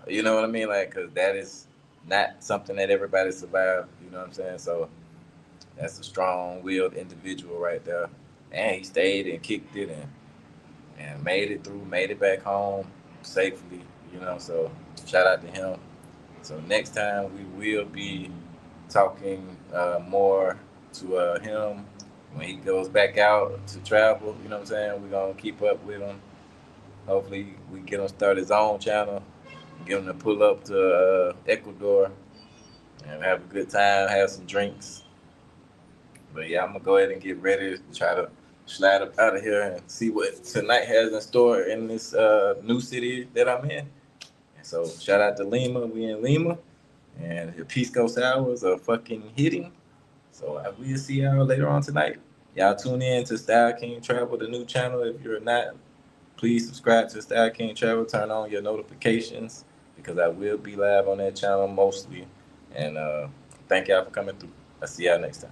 You know what I mean? Like, because that is not something that everybody survived. You know what I'm saying? So that's a strong-willed individual right there. And he stayed and kicked it and made it through, made it back home safely. You know, so shout out to him. So next time we will be talking more to him when he goes back out to travel. You know what I'm saying? We're gonna keep up with him. Hopefully, we get him start his own channel, get him to pull up to Ecuador and have a good time, have some drinks. But yeah, I'm gonna go ahead and get ready to try to slide up out of here and see what tonight has in store in this new city that I'm in. And so shout out to Lima. We in Lima, and the Pisco Sours are fucking hitting. So I will see y'all later on tonight. Y'all tune in to Style King Travel, the new channel. If you're not, please subscribe to Style King Travel. Turn on your notifications because I will be live on that channel mostly. And thank y'all for coming through. I'll see y'all next time.